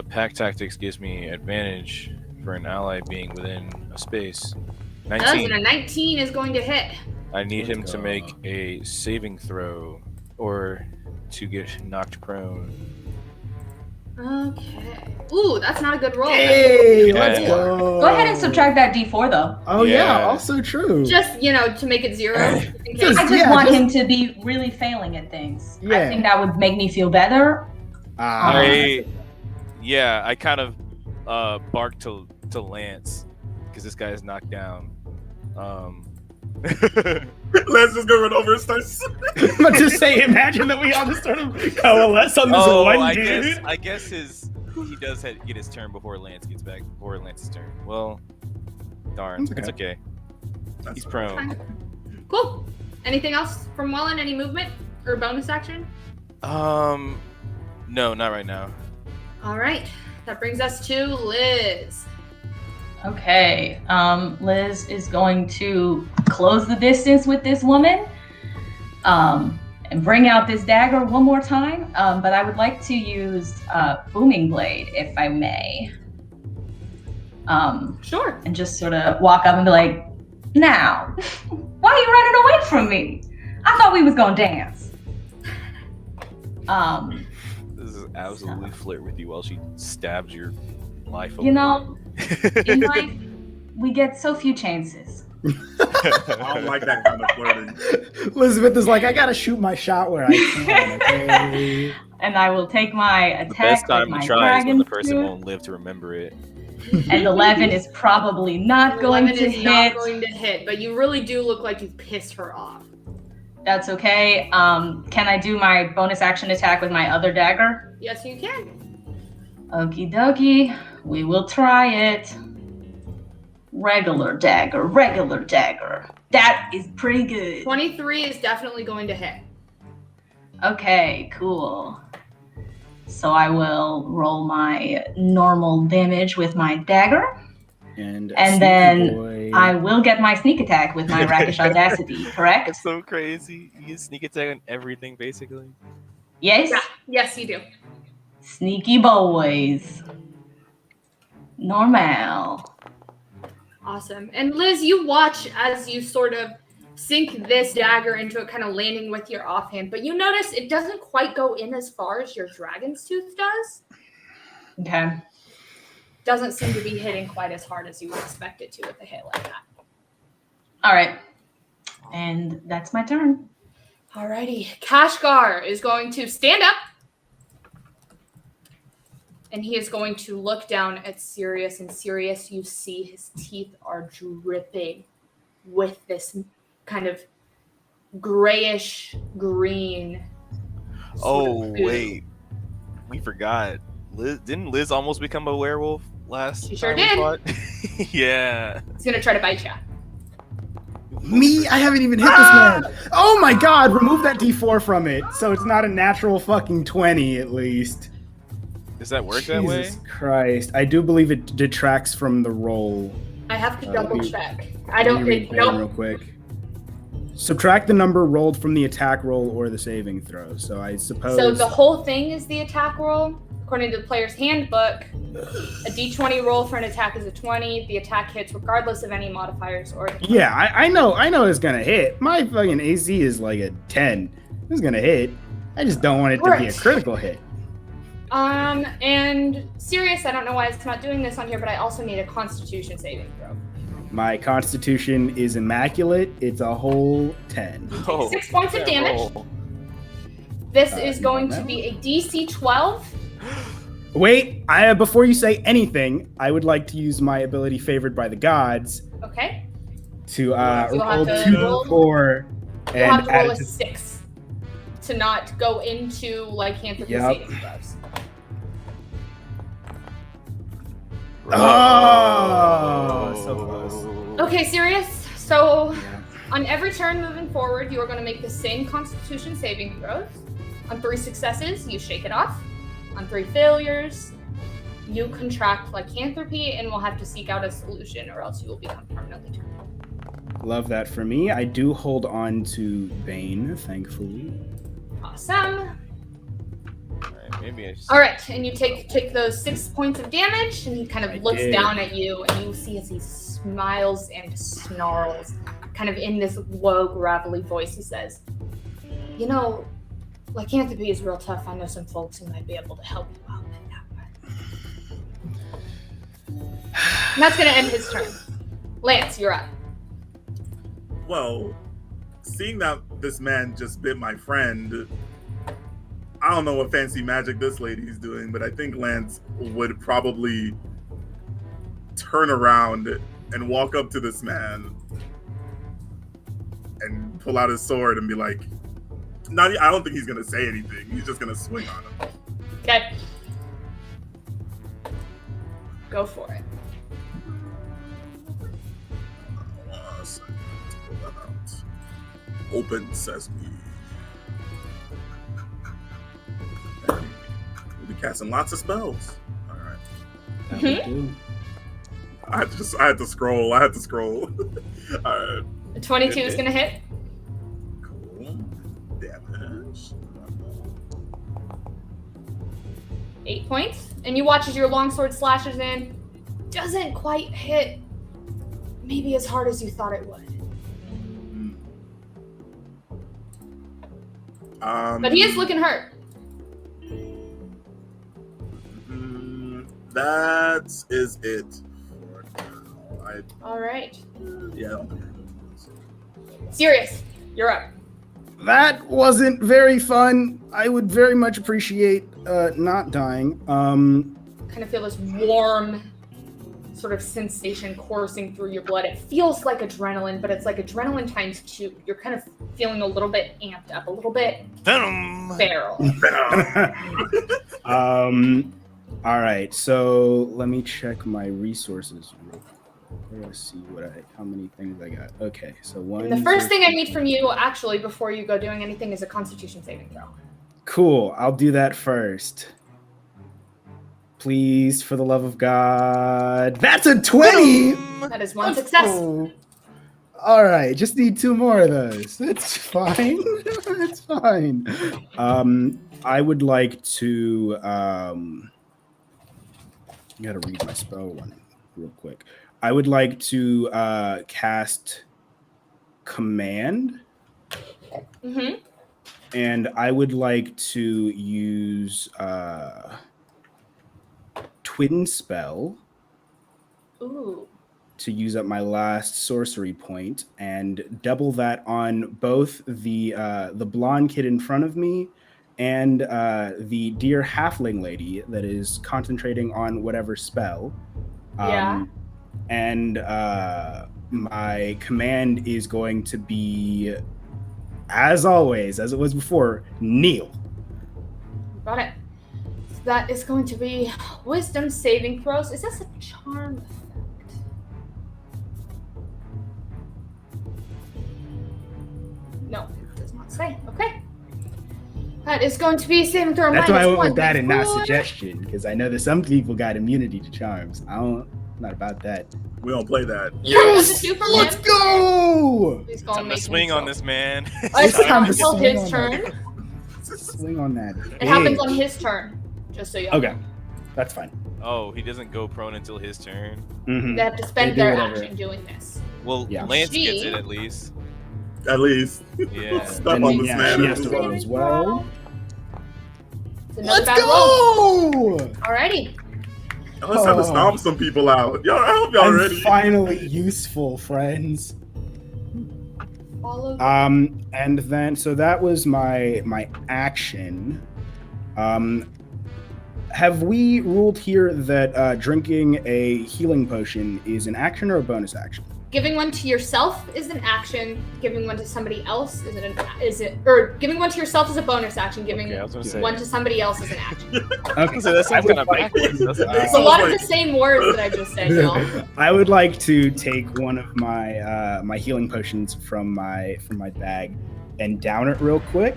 Pack tactics gives me advantage for an ally being within a space. Does, 19. and a 19 is going to hit. I need Let's him to go. make a saving throw or to get knocked prone. Okay. Ooh, that's not a good roll. Hey, Yeah. let's go. Go ahead and subtract that D4 though. Oh yeah, Yeah. also true. Just, to make it 0. In case. Just- I just Yeah, want just- him to be really failing at things. I Yeah. think that would make me feel better. I kind of barked to Lance because this guy is knocked down. Let's just go run over and start. I'm about to say, imagine that we all just sort of coalesce on this one I dude. guess he does get his turn before Lance gets back. Before Lance's turn. Well, darn, It's it's okay. He's prone. Fine. Cool. Anything else from Wellen? Any movement or bonus action? No, not right now. Alright. That brings us to Liz. Okay, Liz is going to close the distance with this woman, and bring out this dagger one more time. But I would like to use Booming Blade, if I may. Sure. And just sort of walk up and be like, "Now, why are you running away from me? I thought we was gonna dance." This is absolutely flirt with you while she stabs your life away. You know, in life, we get so few chances. I don't like that kind of flirting. Elizabeth is like, I gotta shoot my shot where I can. Okay? And I will take my the attack best time with my to try is when the dragon person fruit. won't live to remember it. And 11 is probably not going 11 to is hit. not going to hit, but you really do look like you've pissed her off. That's okay. Can I do my bonus action attack with my other dagger? Yes, you can. Okie dokie. We will try it. Regular dagger, regular dagger. That is pretty good. 23 is definitely going to hit. Okay, cool. So I will roll my normal damage with my dagger. And And Sneaky then Boy- I will get my sneak attack with my rakish audacity, correct? That's so crazy. You get sneak attack on everything, basically. Yes? Yeah. Yes, you do. Sneaky boys. Normal. Awesome. And Liz, you watch as you sort of sink this dagger into it, kind of landing with your offhand, but you notice it doesn't quite go in as far as your dragon's tooth does. Okay. Doesn't seem to be hitting quite as hard as you would expect it to with a hit like that. All right. And that's my turn. Alrighty. Kashgar is going to stand up. And he is going to look down at Sirius. And Sirius, you see his teeth are dripping with this kind of grayish green. Oh, wait. We forgot. Didn't Liz almost become a werewolf last She sure time we did. fought? Yeah. He's going to try to bite you. Me? I haven't even hit this man. Oh my god, remove that D4 from it. So it's not a natural fucking 20 at least. Does that work that way? Jesus Christ. I do believe it detracts from the roll. I have to double check. I Let don't me read think. Bane real quick. Subtract the number rolled from the attack roll or the saving throw. So I suppose. So the whole thing is the attack roll. According to the player's handbook, a d20 roll for an attack is a 20. The attack hits regardless of any modifiers or. Yeah, I know it's gonna hit. My fucking AC is like a 10. It's gonna hit. I just don't want it to be a critical hit. And Sirius, I don't know why it's not doing this on here, but I also need a Constitution saving throw. My Constitution is immaculate. It's a whole 10. 6 points of damage. This is going to be a DC 12. Wait, before you say anything, I would like to use my ability favored by the gods. Okay. To you'll roll have to 2d4 and you'll have to roll a to 6 to not go into lycanthropy saving throws. Oh, so close. Okay, Sirius. So on every turn moving forward, you are going to make the same Constitution saving throws. On 3 successes, you shake it off. On 3 failures, you contract lycanthropy and will have to seek out a solution, or else you will become permanently terminal. Love that for me. I do hold on to Bane, thankfully. Awesome. Maybe All right, and you take those 6 points of damage, and he kind of looks down at you, and you see as he smiles and snarls, kind of in this low, gravelly voice, he says, "You know, lycanthropy is real tough. I know some folks who might be able to help you out with that one." And that's going to end his turn. Lance, you're up. Well, seeing that this man just bit my friend, I don't know what fancy magic this lady's doing, but I think Lance would probably turn around and walk up to this man and pull out his sword and be like, I don't think he's going to say anything. He's just going to swing on him. Okay. Go for it. Open sesame. We'll be casting lots of spells. All right. That would do. I had to scroll. All right. A 22 is going to hit. Cool. Damage. 8 points. And you watch as your longsword slashes in. Doesn't quite hit maybe as hard as you thought it would. But he is looking hurt. That is it for now. All right. Yeah. Sirius, you're up. That wasn't very fun. I would very much appreciate not dying. Kind of feel this warm sort of sensation coursing through your blood. It feels like adrenaline, but it's like adrenaline times 2. You're kind of feeling a little bit amped up, a little bit Venom. feral. All right, so let me check my resources real quick. Let's see how many things I got. Okay, so one. And the first thing I need from you, actually, before you go doing anything, is a Constitution saving throw. Cool, I'll do that first. Please, for the love of God. That's a 20! That is one success. Oh. All right, just need 2 more of those. That's fine. That's fine. I would like to... I gotta read my spell one real quick. I would like to cast Command. Mm-hmm. And I would like to use Twin Spell Ooh. to use up my last sorcery point and double that on both the blonde kid in front of me and the dear halfling lady that is concentrating on whatever spell. Yeah. And my command is going to be, as always, as it was before, kneel. Got it. So that is going to be wisdom saving throws. Is this a charm effect? No, it does not say. Okay. That is going to be saving throw. That's why I went -1 with that and not before. suggestion, because I know that some people got immunity to charms. Not about that. We don't play that. Yes! Let's go! He's Time going to to make swing on himself. this man. It's It's time not to until swing his on turn. Swing on that. It happens bitch. on his turn. Just so you know. Okay, that's fine. Oh, he doesn't go prone until his turn. Mhm. They have to spend They do their whatever. action doing this. Well, Yeah. Lance She- gets it at least. At least. Yeah. Step And on then, this yeah, man. she has to roll as well. It's another bad roll. Alrighty. Let's have to stomp some people out. Y'all, I hope y'all I'm ready. finally useful, friends. Follow. And then so that was my action. Have we ruled here that drinking a healing potion is an action or a bonus action? Giving one to yourself is an action. Giving one to somebody else or giving one to yourself is a bonus action. Giving Okay, I was gonna say. one to somebody else is an action. Okay, So that sounds I would kind of like- backwards, doesn't it? It's a lot of the same words that I just said, y'all. I would like to take one of my my healing potions from my bag and down it real quick.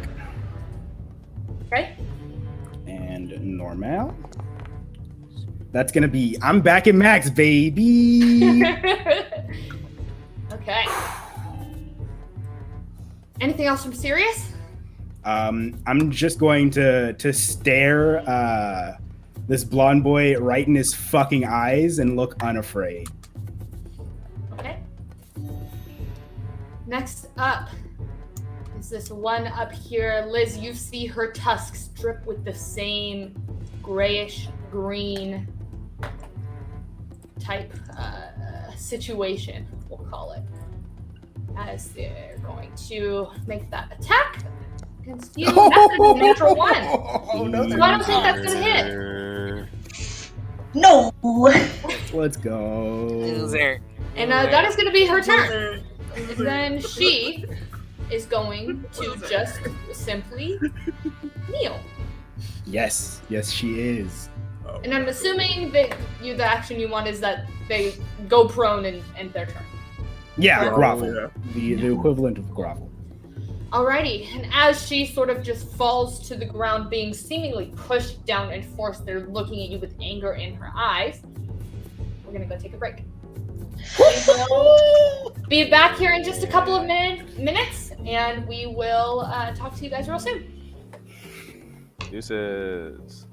Okay. And normal. That's gonna be I'm back at max, baby. Okay. Anything else from Sirius? I'm just going to stare this blonde boy right in his fucking eyes and look unafraid. Okay. Next up is this one up here. Liz, you see her tusks drip with the same grayish green type situation, we'll call it, as they're going to make that attack against you. That's a natural one. Oh, no, So I don't think that's going to hit. No. Let's go. And that is going to be her turn. And then she is going to just simply kneel. Yes, she is. And I'm assuming that the action you want is that they go prone and end their turn. Yeah, Oh, grovel. yeah. The equivalent of grovel. Alrighty, and as she sort of just falls to the ground, being seemingly pushed down and forced, they're looking at you with anger in her eyes. We're gonna go take a break. We will be back here in just a couple of minutes, and we will talk to you guys real soon. Deuces.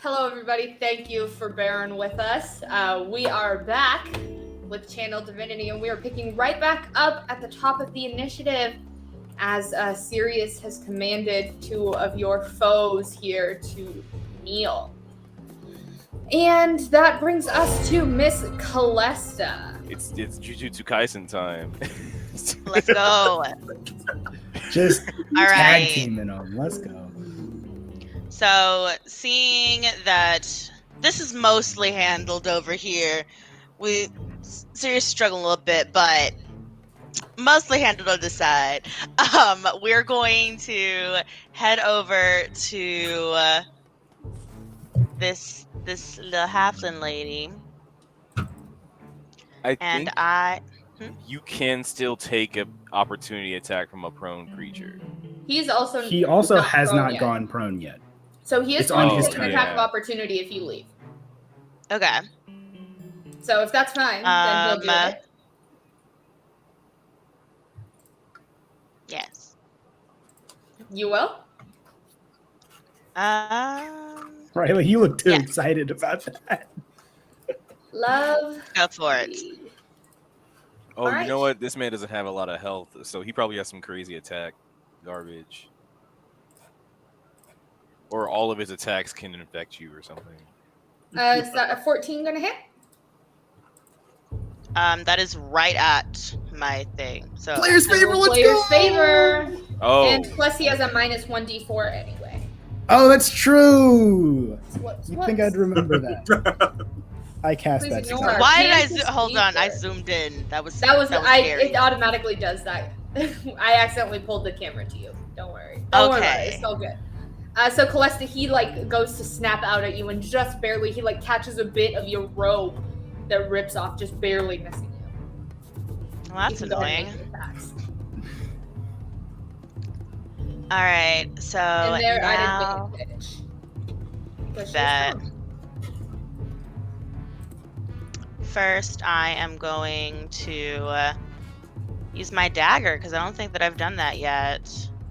Hello, everybody. Thank you for bearing with us. We are back with Channel Divinity, and we are picking right back up at the top of the initiative as Sirius has commanded 2 of your foes here to kneel. And that brings us to Miss Calesta. It's Jujutsu Kaisen time. Let's go. Just All tag right. teaming them. Let's go. So, seeing that this is mostly handled over here, Sirius struggling a little bit, but mostly handled on this side. We're going to head over to this little halfling lady, I and think you can still take an opportunity attack from a prone creature. He also has prone not yet. gone prone yet. So he is It's going on to his take an turn. attack of opportunity if you leave. Okay. So if that's fine, then he'll do it. Yes. You will? Riley, you look too Yeah. excited about that. Love. Go for it. Oh, Alright. you know what? This man doesn't have a lot of health, so he probably has some crazy attack garbage. Or all of his attacks can infect you or something. Is that a 14 gonna hit? That is right at my thing. So Player's favor, let's Player's go! favor. Oh, And plus he has a minus 1d4 anyway. Oh, that's true. What's You think I'd remember that? I cast Please that. ignore successfully. it. why did I Kansas hold on? I Speaker. zoomed in. That was it scary. automatically does that. I accidentally pulled the camera to you. Don't worry. Don't worry about it. Okay. It's all good. So Calesta, he goes to snap out at you and just barely he catches a bit of your robe that rips off, just barely missing you. Well, that's You can go ahead annoying. and make your attacks. All right. So And they're at now advantage. Because she's that prone. first I am going to use my dagger because I don't think that I've done that yet.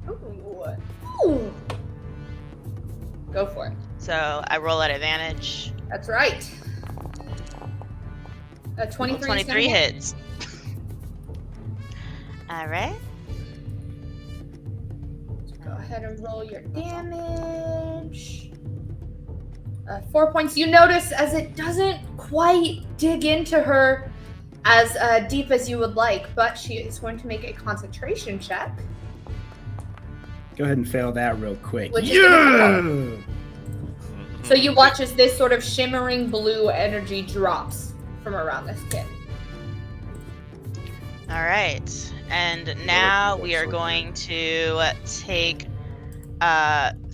Ooh. Go for it. So I roll at advantage. That's right. 23 is 23 gonna hit. hits. All right. Go ahead and roll your damage. 4 points. You notice as it doesn't quite dig into her as deep as you would like, but she is going to make a concentration check. Go ahead and fail that real quick. Which is gonna So you watch as this sort of shimmering blue energy drops from around this kid. All right. And now we are going to take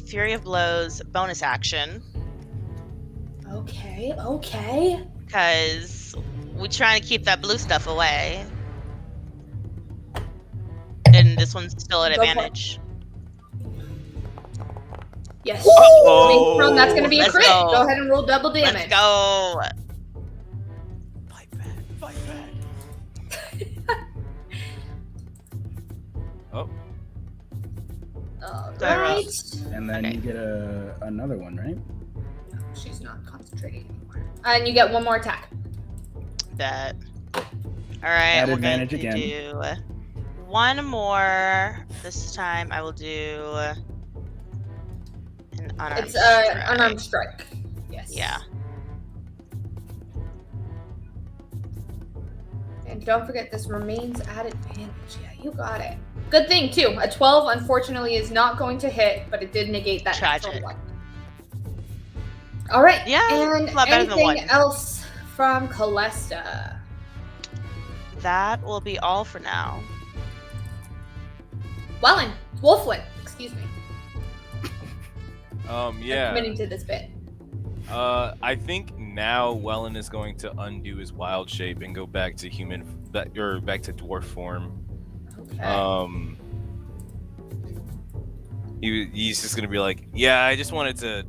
Fury of Blows bonus action Okay. because we're trying to keep that blue stuff away. And this one's still at Go for it. advantage. Yes. Uh-oh. Prone, that's going to be a Let's crit. go. Go ahead and roll double damage. Let's go. Fight back. Oh, All Sorry, right. And then Okay. you get another one, right? She's not concentrating anymore. And you get one more attack. That. All right. At we're going advantage to again. do one more. This time I will do an unarmed It's strike. unarmed strike. Yes. Yeah. And don't forget, this remains at advantage. Yeah, you got it. Good thing, too. A 12, unfortunately, is not going to hit, but it did negate that natural Tragic. one. All right. Yeah, And a lot better than anything one. else from Calesta? That will be all for now. Wellen. Wolflin. Excuse me. I'm yeah. committing to this bit. I think now Wellen is going to undo his wild shape and go back to back to dwarf form. Okay. He's just gonna be like, yeah, I just wanted to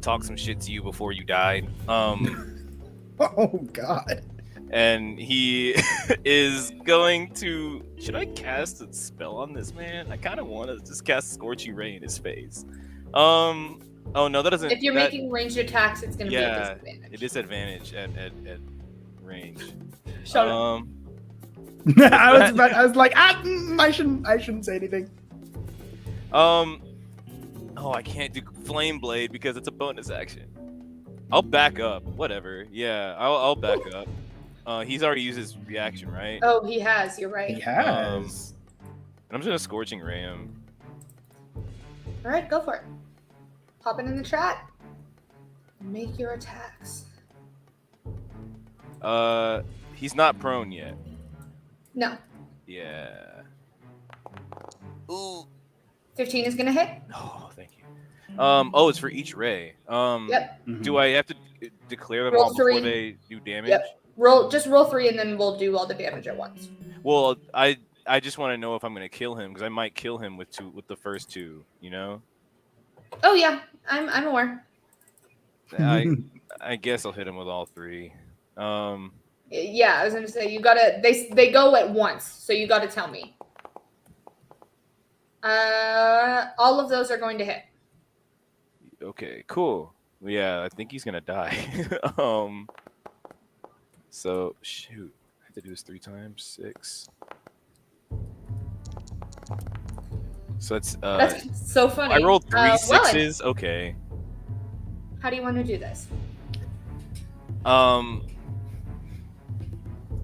talk some shit to you before you died. Oh God. And he is going to. Should I cast a spell on this man? I kind of want to just cast Scorching Ray in his face. Oh no, that doesn't. If you're making ranged attacks, it's going to be a disadvantage. It is advantage at range. Shut up. I was like, I shouldn't say anything. Oh, I can't do Flame Blade because it's a bonus action. I'll back up. Whatever. Yeah, I'll back up. He's already used his reaction, right? Oh, he has. You're right. He has. I'm just gonna Scorching Ray him. All right, go for it. Pop it in the chat. Make your attacks. He's not prone yet. No. Yeah. Ooh. 15 is going to hit. Oh, thank you. Oh, it's for each ray. Yep. Do I have to declare them Roll all before 3. they do damage? Yep. Just roll 3 and then we'll do all the damage at once. Well, I just want to know if I'm gonna kill him because I might kill him with the first 2. You know. Oh yeah, I'm aware. I guess I'll hit him with all 3. Yeah, I was gonna say you gotta. They go at once, so you gotta tell me. All of those are going to hit. Okay, cool. Yeah, I think he's gonna die. So shoot, I have to do this 3 times. 6. So that's so funny. I rolled 3 Wellen, 6s. Okay. how do you want to do this?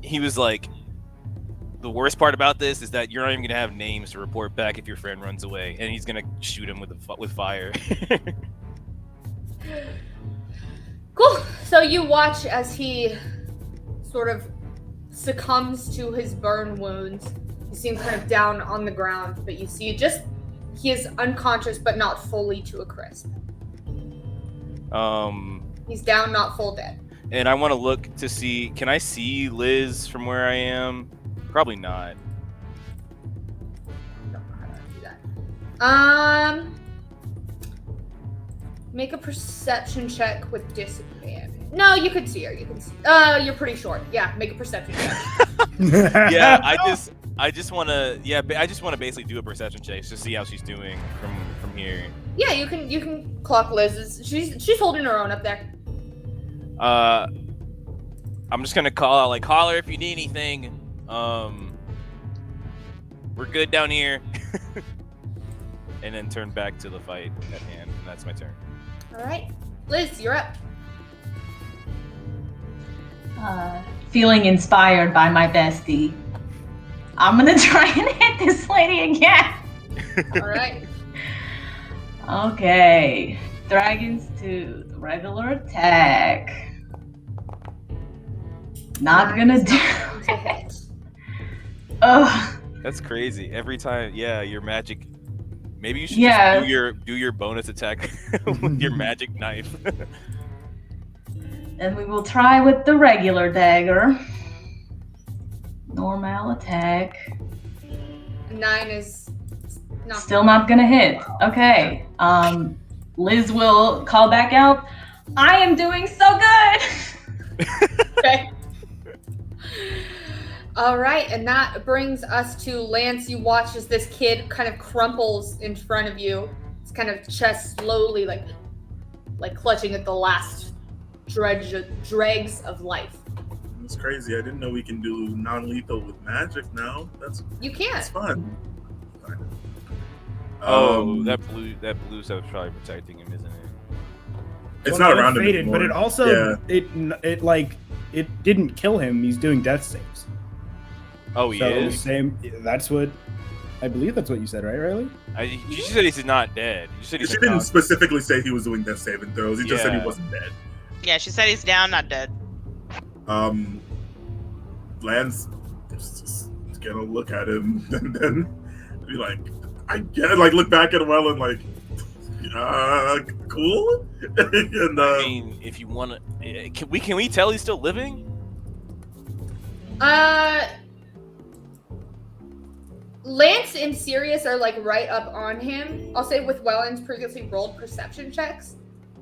He was like, the worst part about this is that you're not even gonna have names to report back if your friend runs away, and he's gonna shoot him with fire. Cool. So you watch as he sort of succumbs to his burn wounds. He seems kind of down on the ground, but you see he is unconscious, but not fully to a crisp. He's down, not full dead. And I want to look to see, can I see Liz from where I am? Probably not. Don't know how to do that. Make a perception check with disadvantage. No, you could see her. You can see. You're pretty short. Yeah, make a perception check. Yeah, I just want to. Yeah, I just want to basically do a perception check to see how she's doing from here. Yeah, you can clock Liz's. She's holding her own up there. I'm just gonna call out like, holler if you need anything. We're good down here. And then turn back to the fight at hand, and that's my turn. All right, Liz, you're up. Feeling inspired by my bestie, I'm gonna try and hit this lady again. All right. Okay, Dragons to the regular attack. Not gonna do it. Ugh. That's crazy. Every time, yeah, your magic. Maybe you should Yeah. just do your bonus attack with your magic knife. And we will try with the regular dagger. Normal attack. 9 is not Still not gonna hit. Okay. Liz will call back out. I am doing so good. Okay. All right, and that brings us to Lance. You watch as this kid kind of crumples in front of you. His kind of chest slowly, like clutching at the last dregs of life. It's crazy. I didn't know we can do non-lethal with magic now. You can't. That's fun. That blue stuff's probably protecting him, isn't it? It's not around him faded, anymore. but it also it didn't kill him. He's doing death saves. Oh, he So is. same. That's what I believe. That's what you said, right, Riley? You said he's not dead. You said he's She didn't unconscious. specifically say he was doing death saving throws. He just said he Yeah. wasn't dead. Yeah, she said he's down, not dead. Lance just gonna look at him and then be like, I get it. Like, look back at Wellen like, cool. And I mean, if you want to, can we tell he's still living? Lance and Sirius are like right up on him. I'll say with Wellen's previously rolled perception checks,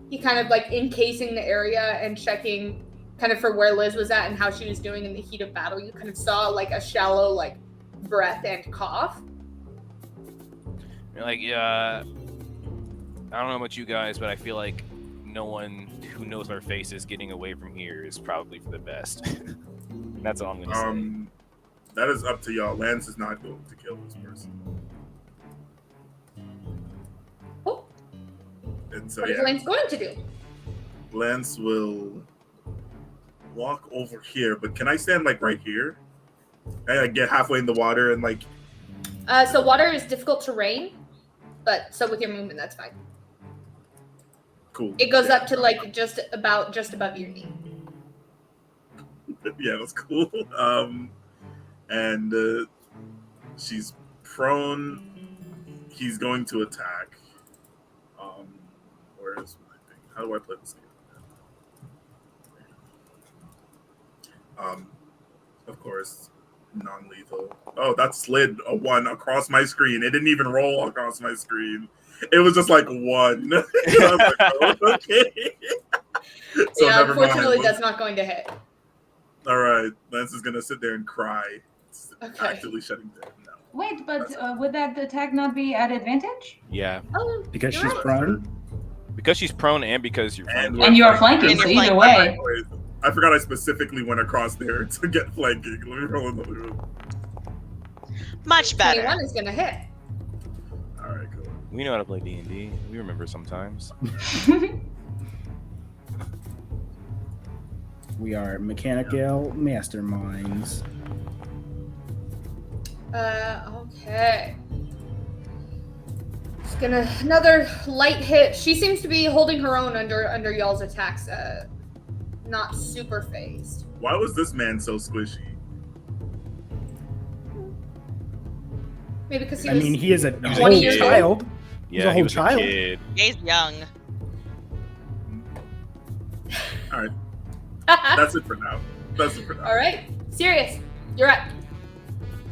he kind of like encasing the area and checking kind of for where Liz was at and how she was doing in the heat of battle. You kind of saw like a shallow like breath and cough. You're like, yeah. I don't know about you guys, but I feel like no one who knows our faces getting away from here is probably for the best. That's all I'm gonna say. That is up to y'all. Lance is not going to kill this person. Oh. And so What is yeah, Lance going to do? Lance will walk over here, but can I stand like right here? Can I like, get halfway in the water and like? So water is difficult terrain, but so with your movement, that's fine. Cool. It goes up to like just above your knee. Yeah, that's cool. And she's prone. He's going to attack. Where's my thing? How do I play this game? Of course, non-lethal. Oh, that slid a 1 across my screen. It didn't even roll across my screen. It was just like 1. I was like, oh, okay. So yeah, never unfortunately, mind. that's not going to hit. All right, Lance is gonna sit there and cry. It's Okay. actively shutting down. No. Wait, but would that attack not be at advantage? Yeah, Oh, Because you're she's right. prone. because she's prone and because you're flanking. And you are flanking, And so you're either flanking. way. Wait, I forgot I specifically went across there to get flanking. Let me roll another one. Much better. 21 is going to hit. All right, cool. We know how to play D&D. We remember sometimes. We are mechanical masterminds. Okay. Just gonna another light hit. She seems to be holding her own under y'all's attacks. Not super phased. Why was this man so squishy? Maybe because he I was. mean, he is a 20 whole years old. child. He's Yeah, a he whole was child. a kid. He's young. All right, that's it for now. All right, Sirius, you're up.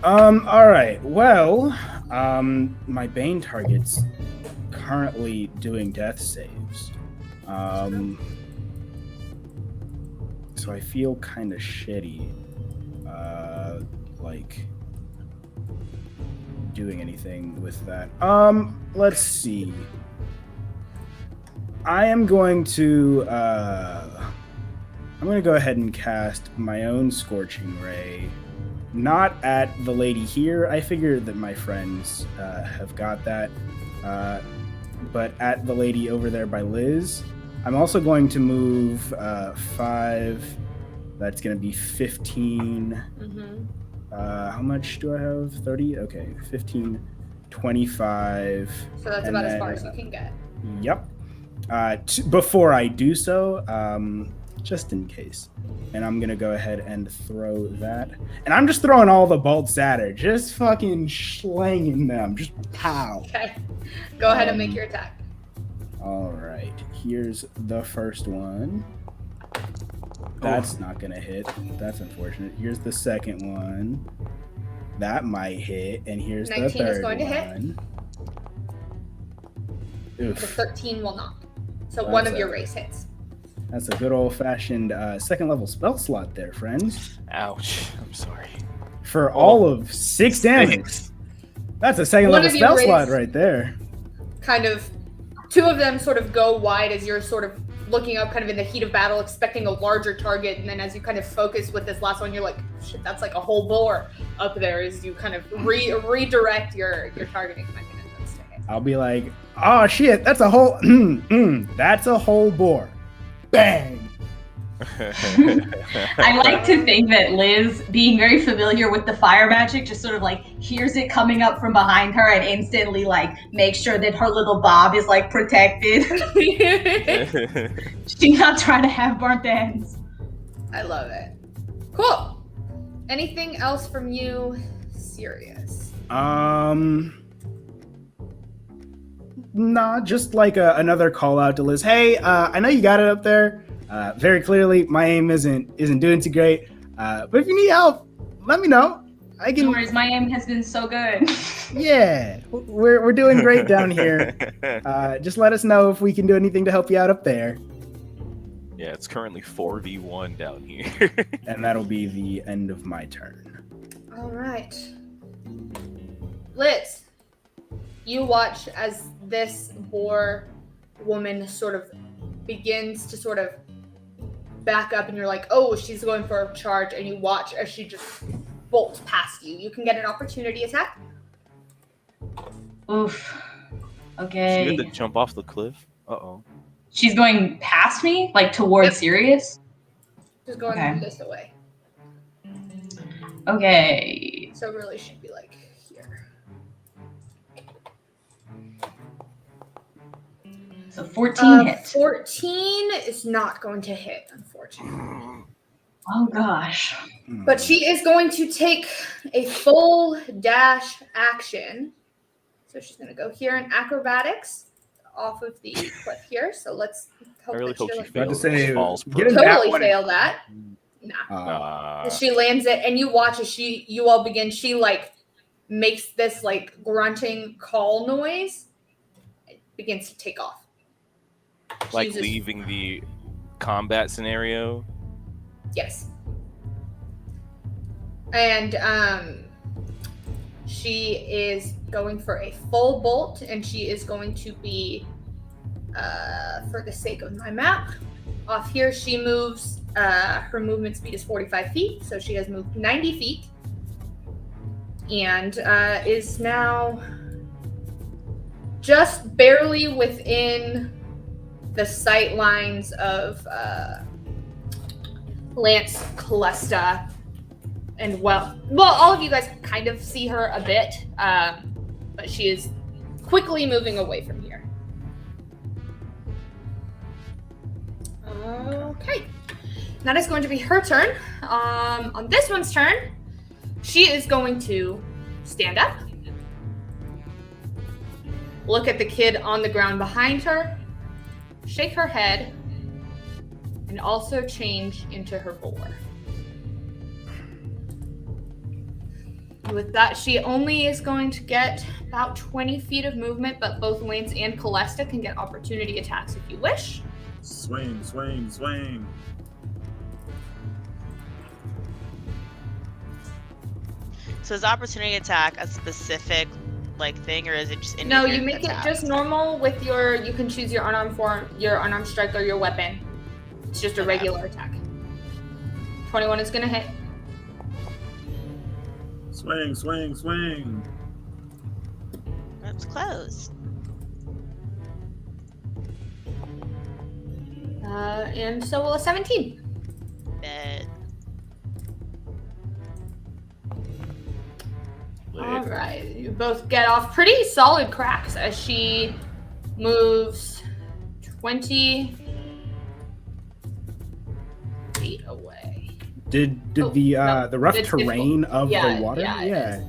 All right. Well, my Bane target's currently doing death saves. So I feel kind of shitty. Like doing anything with that. Let's see. I'm going to go ahead and cast my own Scorching Ray. Not at the lady here. I figure that my friends have got that. But at the lady over there by Liz. I'm also going to move 5. That's going to be 15. Mm-hmm. How much do I have? 30? Okay, 15, 25. So that's and about as then, far as you can get. Yep. Before I do so, just in case. And I'm going to go ahead and throw that. And I'm just throwing all the bolts at her. Just fucking slanging them. Just pow. Okay. Go ahead and make your attack. All right. Here's the first one. That's not going to hit. That's unfortunate. Here's the second one. That might hit. And here's the 19 third is going to hit. one. The Oof. 13 will not. So That's one of a- your race hits. That's a good old-fashioned second level spell slot there, friends. Ouch. I'm sorry. For all of 6 damage. That's a second One level of your spell slot rays- right there. Kind of, 2 of them sort of go wide as you're sort of looking up kind of in the heat of battle, expecting a larger target. And then as you kind of focus with this last one, you're like, shit, that's like a whole boar up there as you kind of redirect your targeting mechanisms to hit. I'll be like, oh shit, that's a whole, that's a whole boar. Bang. I like to think that Liz, being very familiar with the fire magic, just sort of like hears it coming up from behind her and instantly like makes sure that her little bob is like protected. She's not trying to have burnt ends. I love it. Cool. Anything else from you, Sirius? Nah, just like another call out to Liz. Hey, I know you got it up there. Very clearly, my aim isn't doing too great. But if you need help, let me know. I No can. worries, my aim has been so good. Yeah, we're doing great down here. Just let us know if we can do anything to help you out up there. Yeah, it's currently 4v1 down here. And that'll be the end of my turn. All right. Liz, you watch as this boar woman sort of begins to sort of back up, and you're like, oh, she's going for a charge, and you watch as she just bolts past you. You can get an opportunity attack. Oof. She Okay. had to jump off the cliff. Uh-oh. She's going past me, like towards Yep. Sirius? Just going Okay. this away. Okay. So really she'd be like here. So 14 hit. 14 is not going to hit, unfortunately. Oh gosh. But she is going to take a full dash action. So she's going to go here in acrobatics off of the cliff here. So let's hope I really that hope she doesn't About to fails. say, Falls get in pro. that totally one. fail that. Nah. She lands it, and you watch as you all begin. She like makes this like grunting call noise. It begins to take off. She Like uses- leaving the combat scenario. Yes. And she is going for a full bolt, and she is going to be, for the sake of my map, off here. She moves. Her movement speed is 45 feet, so she has moved 90 feet, and is now just barely within the sight lines of Lance, Calesta, and well, all of you guys kind of see her a bit, but she is quickly moving away from here. Okay. That is going to be her turn. On this one's turn, she is going to stand up, look at the kid on the ground behind her, shake her head, and also change into her boar. With that, she only is going to get about 20 feet of movement, but both Lance and Calesta can get opportunity attacks if you wish. Swing, swing, swing. So is opportunity attack a specific like thing, or is it just any No, of your you make attacks? it just normal with your, you can choose your unarmed form, your unarmed strike, or your weapon. It's just a Okay. regular attack. 21 is gonna hit. Swing, swing, swing. That's close. And so will a 17. Bet. All right, you both get off pretty solid cracks as she moves 20 feet away. Did Oh, the no, the rough it's terrain difficult. of Yeah, the water? yeah, it Yeah.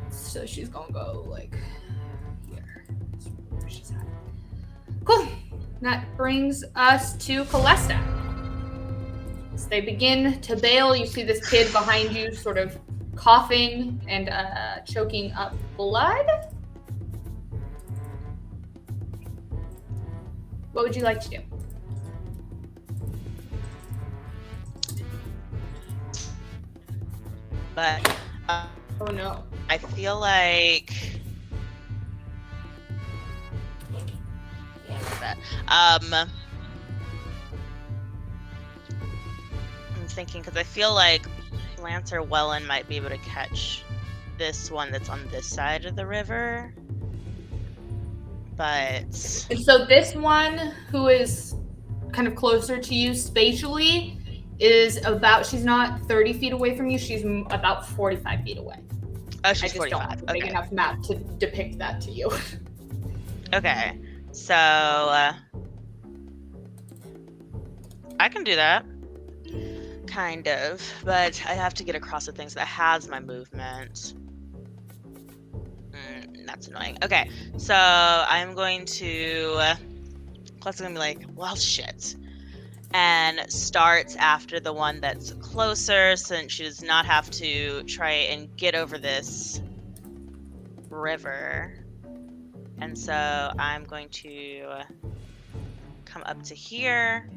So she's gonna go like here. That's where she's at. Cool. That brings us to Calesta. As they begin to bail, you see this kid behind you sort of coughing and choking up blood. What would you like to do? But Oh no. I feel like I'm thinking because I feel like Lance or Wellen might be able to catch this one that's on this side of the river. But And so this one, who is kind of closer to you spatially, is about, she's not 30 feet away from you, she's about 45 feet away. oh, I she's just 45. don't have a big Okay. enough map to depict that to you. Okay. So I can do that. Kind of, but I have to get across the things that has my movement. That's annoying. Okay, so I'm going to. Claire's gonna be like, well, shit, and starts after the one that's closer, since she does not have to try and get over this river. And so I'm going to come up to here.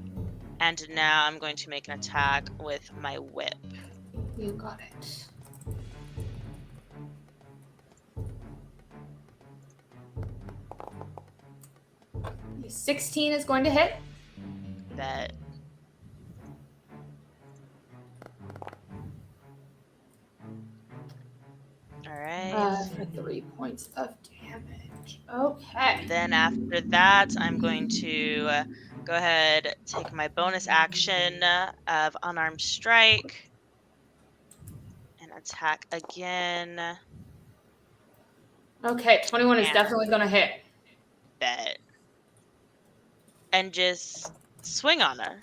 And now I'm going to make an attack with my whip. You got it. 16 is going to hit. Bet. All right. For 3 points of damage. Okay. Then after that, I'm going to go ahead, take my bonus action of unarmed strike, and attack again. Okay, 21 is Yeah. definitely going to hit. Bet. And just swing on her.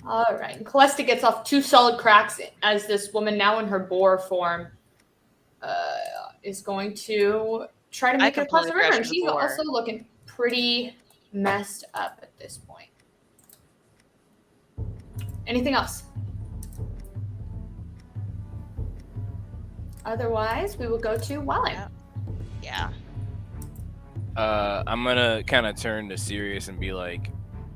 All right. And Calesta gets off 2 solid cracks as this woman, now in her boar form, is going to try to make it across the completely river. forgot And she was she's a boar. also looking pretty messed up at this point. Anything else? Otherwise, we will go to Wellen. Yeah. I'm gonna kind of turn to Sirius and be like,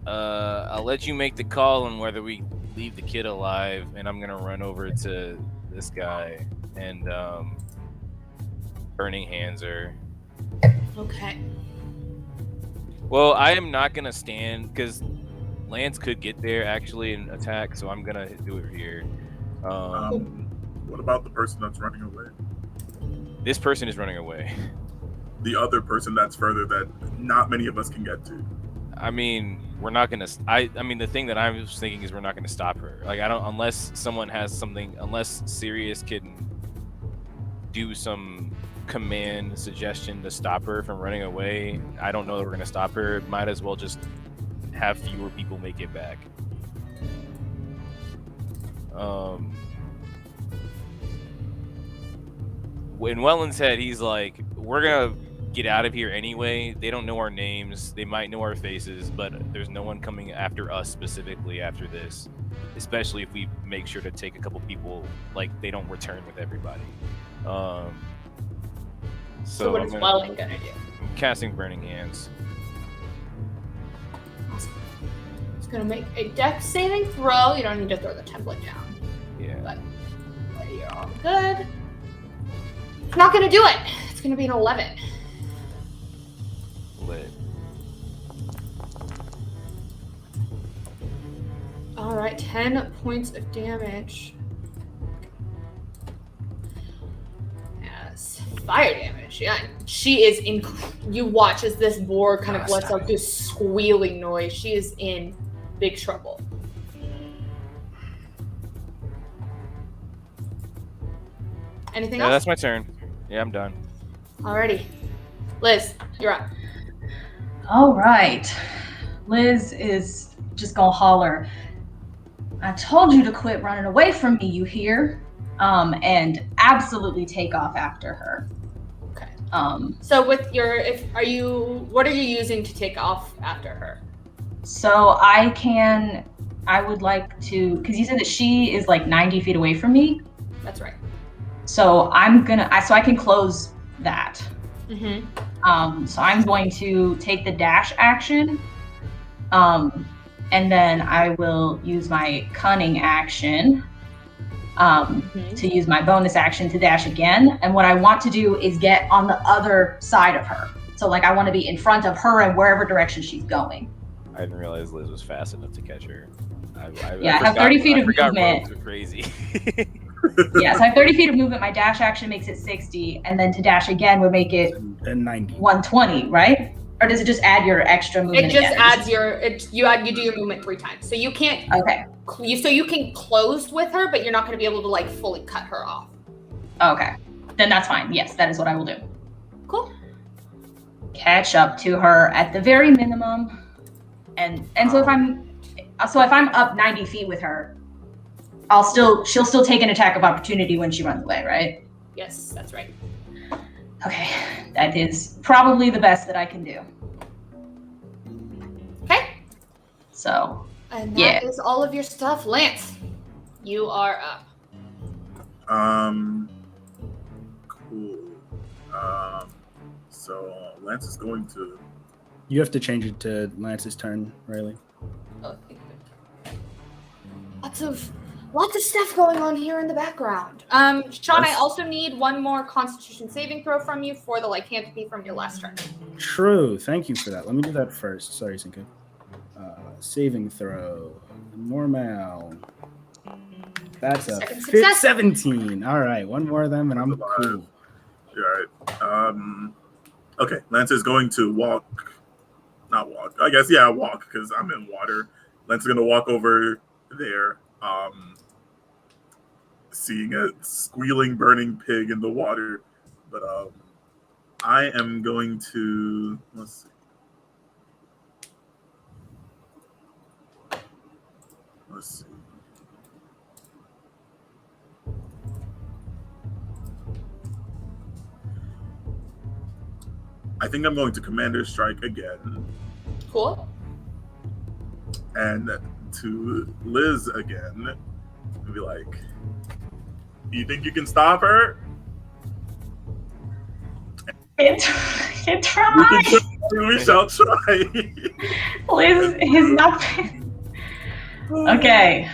I'll let you make the call on whether we leave the kid alive, and I'm gonna run over to this guy and burning hands her. Okay. Well, I am not gonna stand because Lance could get there actually and attack, so I'm gonna do it here. What about the person that's running away? This person is running away. The other person that's further that not many of us can get to. I mean, we're not gonna. I mean, the thing that I was thinking is we're not gonna stop her. Like, I don't, unless someone has something, unless Sirius can do some command suggestion to stop her from running away. I don't know that we're gonna stop her. Might as well just have fewer people make it back. In Wellen's head, he's like, we're gonna get out of here anyway. They don't know our names. They might know our faces, but there's no one coming after us specifically after this, especially if we make sure to take a couple people, like they don't return with everybody. So what is Wellen gonna do? I'm casting Burning Hands. Awesome. It's gonna make a dex saving throw. You don't need to throw the template down. Yeah. But you're all good. It's not gonna do it. It's gonna be an 11. Lit. All right, 10 points of damage. Yes, fire damage. Yeah, she is in. You watch as this boar kind of lets out this squealing noise. She is in big trouble. Anything else? That's my turn. Yeah, I'm done. Alrighty, Liz, you're up. All right. Liz is just gonna holler, I told you to quit running away from me, you hear? And absolutely take off after her. Okay. So with your, what are you using to take off after her? So I would like to, because you said that she is like 90 feet away from me. That's right. So so I can close that. Mm-hmm. So I'm going to take the dash action. And then I will use my cunning action to use my bonus action to dash again. And what I want to do is get on the other side of her. So like I want to be in front of her and wherever direction she's going. I didn't realize Liz was fast enough to catch her. I have 30 feet of movement. Rogues are crazy. Yeah, so I have 30 feet of movement. My dash action makes it 60, and then to dash again would make it 90. 120, right? Or does it just add your extra movement? It just again? adds you do your movement 3 times. So you can't. Okay. So you can close with her, but you're not going to be able to like fully cut her off. Okay. Then that's fine. Yes, that is what I will do. Cool. Catch up to her at the very minimum, and so if I'm up 90 feet with her, she'll still take an attack of opportunity when she runs away, right? Yes, that's right. Okay, that is probably the best that I can do. Okay. So, And that is all of your stuff. Lance, you are up. Cool. So Lance is going to. You have to change it to Lance's turn, Riley. Oh, Lots of stuff going on here in the background. Sean, I Yes. also need one more Constitution saving throw from you for the lycanthropy from your last turn. True. Thank you for that. Let me do that first. Sorry, Cinque. Saving throw. Normal. That's a Second success. 17. All right, one more of them, and I'm That's a lot. cool. You're right. Okay, Lance is going to walk. Not walk. I guess, yeah, walk, because I'm in water. Lance is going to walk over there, seeing a squealing, burning pig in the water. But I am going to... Let's see. I think I'm going to Commander Strike again. Cool. And to Liz again. And be like, do you think you can stop her? It tried. We shall try. Liz is not. Okay.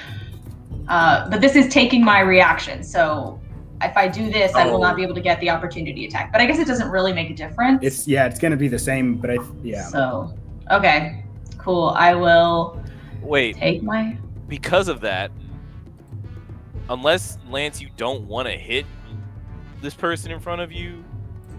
But this is taking my reaction, so if I do this, I will not be able to get the opportunity attack. But I guess it doesn't really make a difference. It's going to be the same, but yeah. So, okay, cool. I will take my. Because of that, unless Lance, you don't want to hit this person in front of you,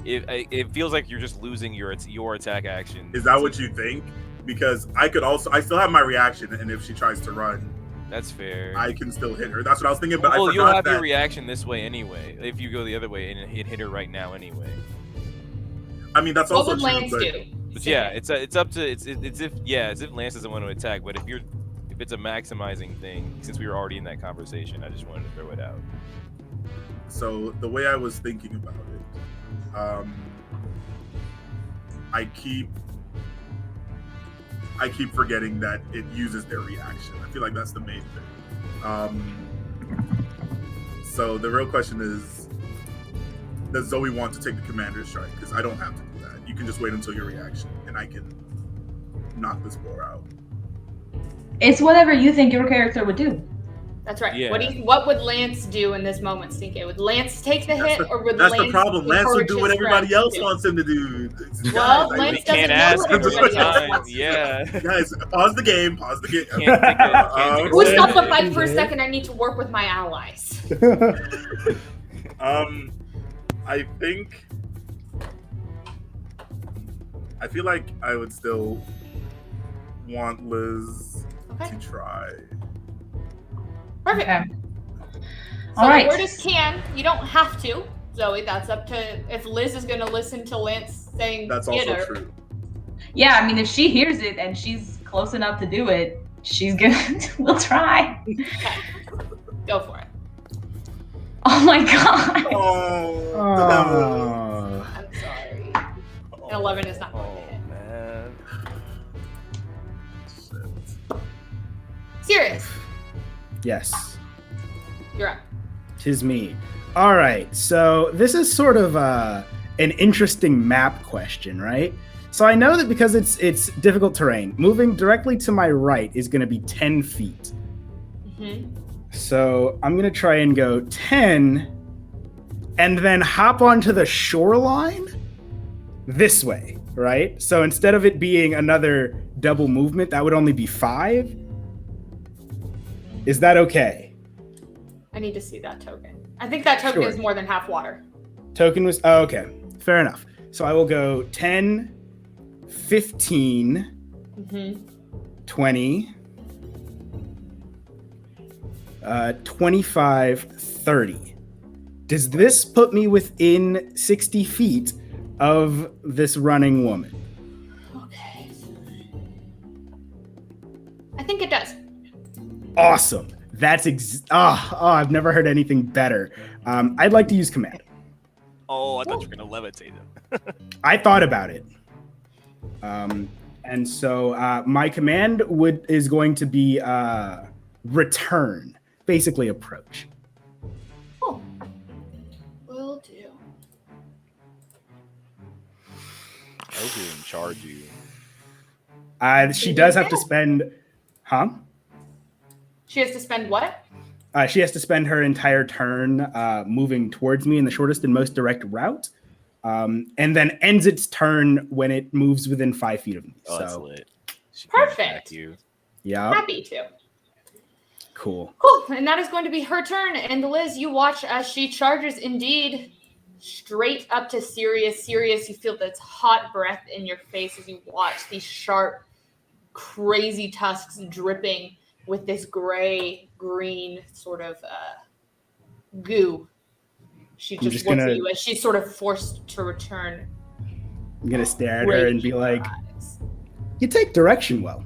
it feels like you're just losing your attack action. Is that what you think? Because I still have my reaction, and if she tries to run, that's fair. I can still hit her. That's what I was thinking, but I forgot you'll have that your reaction this way anyway. If you go the other way and hit her right now anyway. I mean, that's What also would true. Lance do? But yeah, it's up to it's if Lance doesn't want to attack. But if it's a maximizing thing, since we were already in that conversation, I just wanted to throw it out. So the way I was thinking about it, I keep forgetting that it uses their reaction. I feel like that's the main thing. So the real question is, does Zoe want to take the commander strike? Because I don't have to do that. You can just wait until your reaction, and I can knock this boar out. It's whatever you think your character would do. That's right. Yeah. What would Lance do in this moment, Cinque? Would Lance take the hit, or would That's Lance the problem. Lance would do what encourage his everybody else friends to? wants him to do. Well, Guys, Lance We can't doesn't know ask what him everybody else time. wants to do. Yeah. Guys, pause the game. Pause the game. Can't take a Can we stop the stand. fight for a second? I need to work with my allies. I feel like I would still want Liz Okay. to try. Perfect. Okay. So All right. the word is can. You don't have to, Zoe. That's up to if Liz is going to listen to Lance saying That's get also her. true. Yeah, I mean, if she hears it and she's close enough to do it, she's gonna. We'll try. Okay. Go for it. Oh my god. Oh, I'm sorry. An 11 is not going to hit. Man. shit. Sirius, Yes. you're up. 'Tis me. All right, so this is sort of an interesting map question, right? So I know that because it's difficult terrain, moving directly to my right is going to be 10 feet. Mm-hmm. So I'm going to try and go 10 and then hop onto the shoreline this way, right? So instead of it being another double movement, that would only be 5. Is that okay? I need to see that token. I think that token Sure. is more than half water. Token was, oh, okay, fair enough. So I will go 10, 15, Mm-hmm. 20, 25, 30. Does this put me within 60 feet of this running woman? Okay. I think it does. Awesome. That's I've never heard anything better. I'd like to use command. Oh, I thought you were gonna levitate him. I thought about it. And so my command is going to be return, basically approach. Oh. Will do. I hope he didn't charge you. She does have to spend, huh? She has to spend what? She has to spend her entire turn moving towards me in the shortest and most direct route, and then ends its turn when it moves within 5 feet of me. Oh, that's so lit. She can Perfect. attack you. yeah, Happy to. cool. Cool. And that is going to be her turn. And Liz, you watch as she charges indeed straight up to Sirius. Sirius, you feel this hot breath in your face as you watch these sharp, crazy tusks dripping with this gray-green sort of goo. She just looks at you as she's sort of forced to return. I'm gonna stare at her and be like, "You take direction well."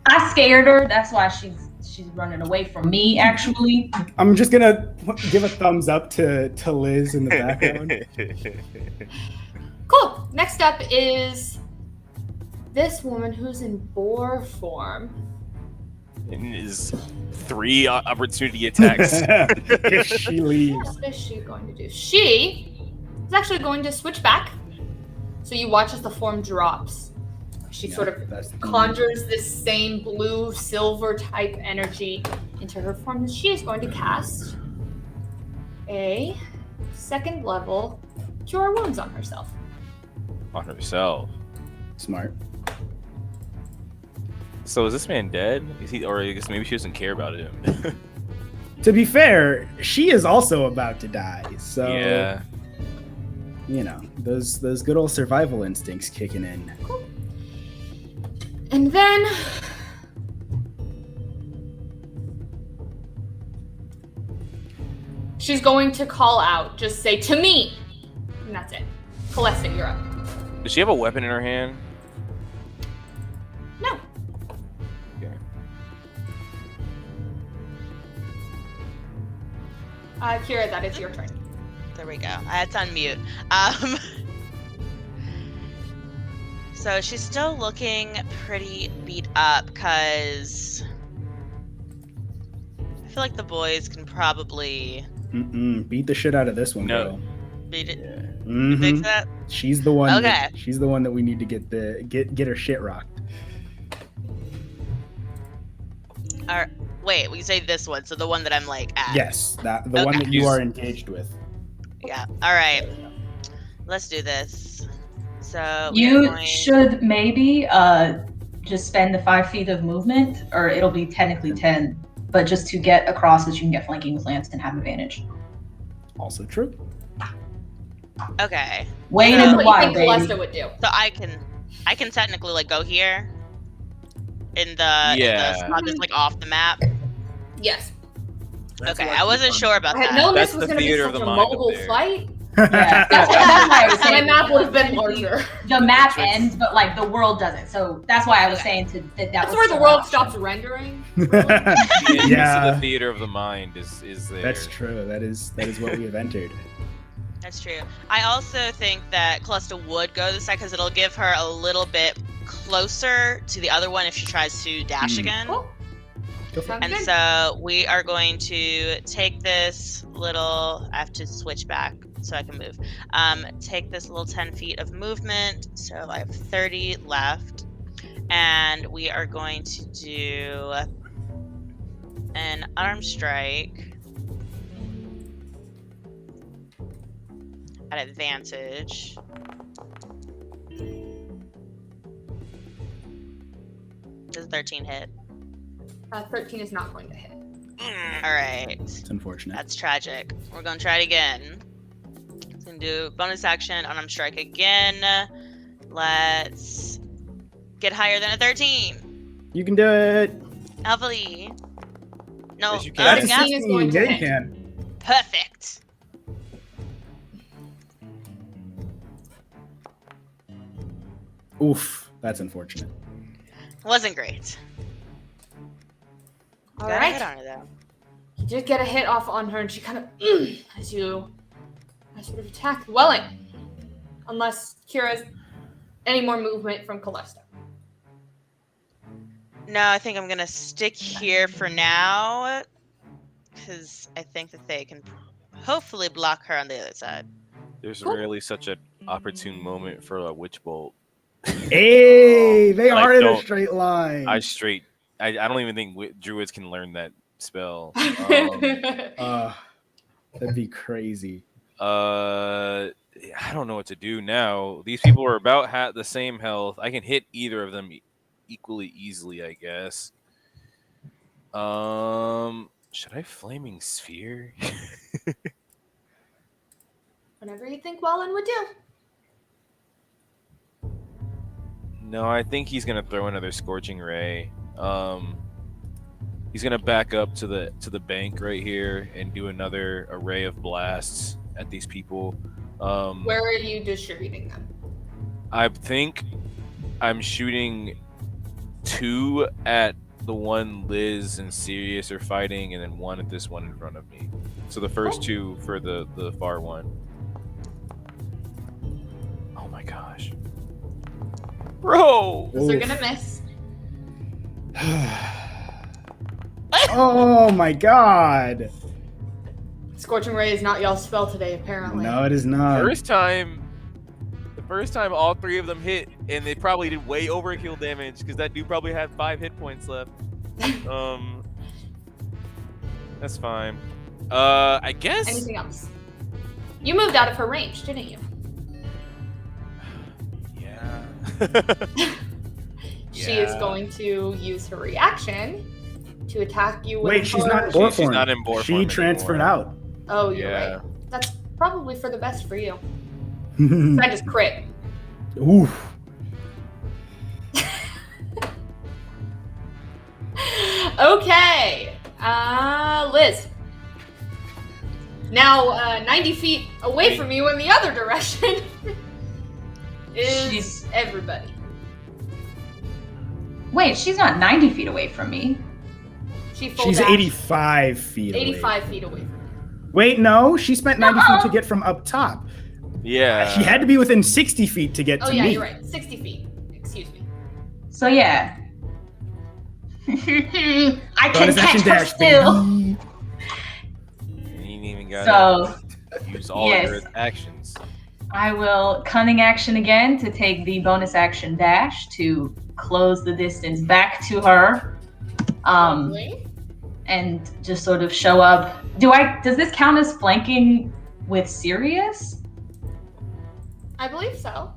I scared her. That's why she's running away from me, actually. I'm just gonna give a thumbs up to Liz in the background. Cool. Next up is this woman who's in boar form. And is 3 opportunity attacks. If she leaves. What is she going to do? She is actually going to switch back. So you watch as the form drops. She sort of conjures this same blue silver type energy into her form. She is going to cast a 2nd level Cure Wounds on herself. On herself. Smart. So is this man dead? Is he, or I guess maybe she doesn't care about him. To be fair, she is also about to die. So Yeah. you know, those good old survival instincts kicking in. Cool. And then she's going to call out, just say, "To me!" And that's it. Calesta, you're up. Does she have a weapon in her hand? No. Okay. Kyra, that is your turn. There we go. I had to unmute. So she's still looking pretty beat up because I feel like the boys can probably Beat the shit out of this one, No. girl. beat it. Mhm. Fix that. She's the one. Okay. She's the one that we need to get her shit rocked. Wait, we say this one, so the one that I'm like at. Yes, the one Okay. that you are engaged with. Yeah. All right. Let's do this. So You should maybe just spend the 5 feet of movement, or it'll be technically 10, but just to get across so you can get flanking with Lance and have advantage. Also true. Okay. Wade So- in the What water, you think Calesta baby. would do? So I can technically like go here in the spot that's like off the map. Yes. That's Okay, what I wasn't keep sure about I had that. known That's this was the going to be theater such of a the mind up mobile there. fight. Yeah, that's why I was My saying map would have been larger. the map ends, but like the world doesn't. So that's why I was saying that That's was where the still world an option. stops rendering. The entrance to Yeah. the theater of the mind is there. That's true. That is what we have entered. That's true. I also think that Calesta would go this side because it'll give her a little bit closer to the other one if she tries to dash again. Cool. Go for it. Sounds And good. so we are going to take this little. I have to switch back so I can move. Take this little 10 feet of movement. So I have 30 left. And we are going to do an arm strike at advantage. Does 13 hit? 13 is not going to hit. All right. It's unfortunate. That's tragic. We're gonna try it again. It's gonna do bonus action, unarmed strike again. Let's get higher than a 13. You can do it. Hopefully. No, Yes, you can. That's a yeah. 16. Is going to Yeah, you hit. can. perfect. Oof, that's unfortunate. Wasn't great. All Got a right. hit on her though. You did get a hit off on her, and she kind of, as you sort of attack Wellen. Unless Kira's any more movement from Calesta. No, I think I'm gonna stick here for now, because I think that they can hopefully block her on the other side. There's Cool. rarely such an opportune moment for a witch bolt. Hey, they I are in a don't- straight line. I don't even think druids can learn that spell. That'd be crazy. I don't know what to do now. These people are about the same health. I can hit either of them equally easily, I guess. Should I flaming sphere? Whatever you think Wellen would do. No, I think he's gonna throw another scorching ray. He's gonna back up to the bank right here and do another array of blasts at these people. Where are you distributing them? I think I'm shooting 2 at the one Liz and Sirius are fighting, and then 1 at this one in front of me. So the first 2 for the far one. Oh my gosh. Bro! Those are gonna miss. Oh my god. Scorching Ray is not y'all's spell today, apparently. No, it is not. The first time all 3 of them hit, and they probably did way overkill damage because that dude probably had 5 hit points left. That's fine. I guess. Anything else? You moved out of her range, didn't you? Yeah. She is going to use her reaction to attack you with Wait, she's not in her- boar She's form. not in boar She form transferred anymore. out. Oh, you're Yeah. right. That's probably for the best for you. I just crit. Oof. Okay. Liz. Now, 90 feet away from you in the other direction is everybody. Wait, she's not 90 feet away from me. She's 85 feet away. 85 feet away from you. Wait, no. She spent 90 feet to get from up top. Yeah. She had to be within 60 feet to get Oh, to yeah, me. you're right. 60 feet. Excuse me. So yeah. I can Bonus catch action her dash, still. baby. You ain't even got So use all yes. your actions. I will cunning action again to take the bonus action dash to close the distance back to her. Lovely. And just sort of show up. Does this count as flanking with Sirius? I believe so.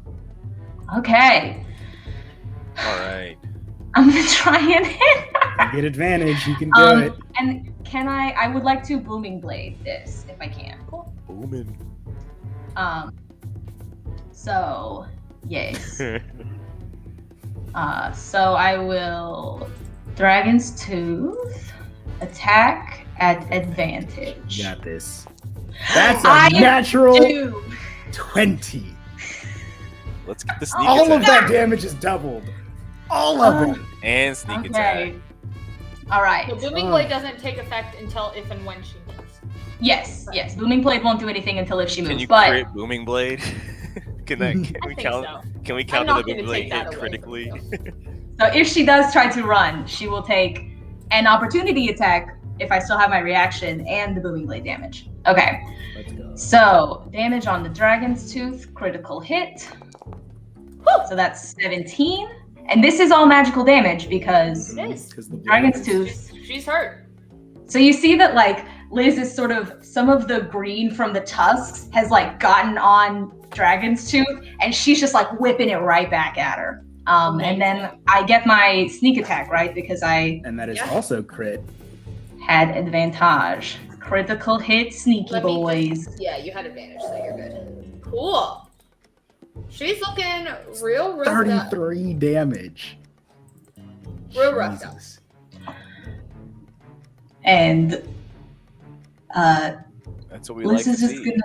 Okay. All right. I'm gonna try and hit her. You get advantage. You can do it. And can I would like to booming blade this if I can. Booming. So yes. So I will Dragon's Tooth attack at advantage. You got this. That's a I natural do. 20. Let's get the sneak All attack. of that damage is doubled. All of it. And sneak Okay. attack. All right. The booming blade doesn't take effect until if and when she moves. Yes. Booming blade won't do anything until if she moves. Can you but crit booming blade? Can I we think count? so. Can we I'm count not that the gonna booming take blade that hit away critically? from you. so if she does try to run, she will take an opportunity attack if I still have my reaction and the booming blade damage. Okay. Let's go. So damage on the Dragon's Tooth, critical hit. So that's 17. And this is all magical damage because It is. 'Cause the Dragon's blade- Tooth. She's hurt. So you see that like Liz is sort of some of the green from the tusks has like gotten on Dragon's Tooth and she's just like whipping it right back at her. And then I get my sneak attack, right? Because I And that is Yeah. also crit. had advantage. Critical hit, sneaky Let me boys. Yeah, you had advantage, so you're good. Cool. She's looking real roughed up. 33 damage. Real roughed up. Jesus. And That's what we like Liz to is just see. gonna.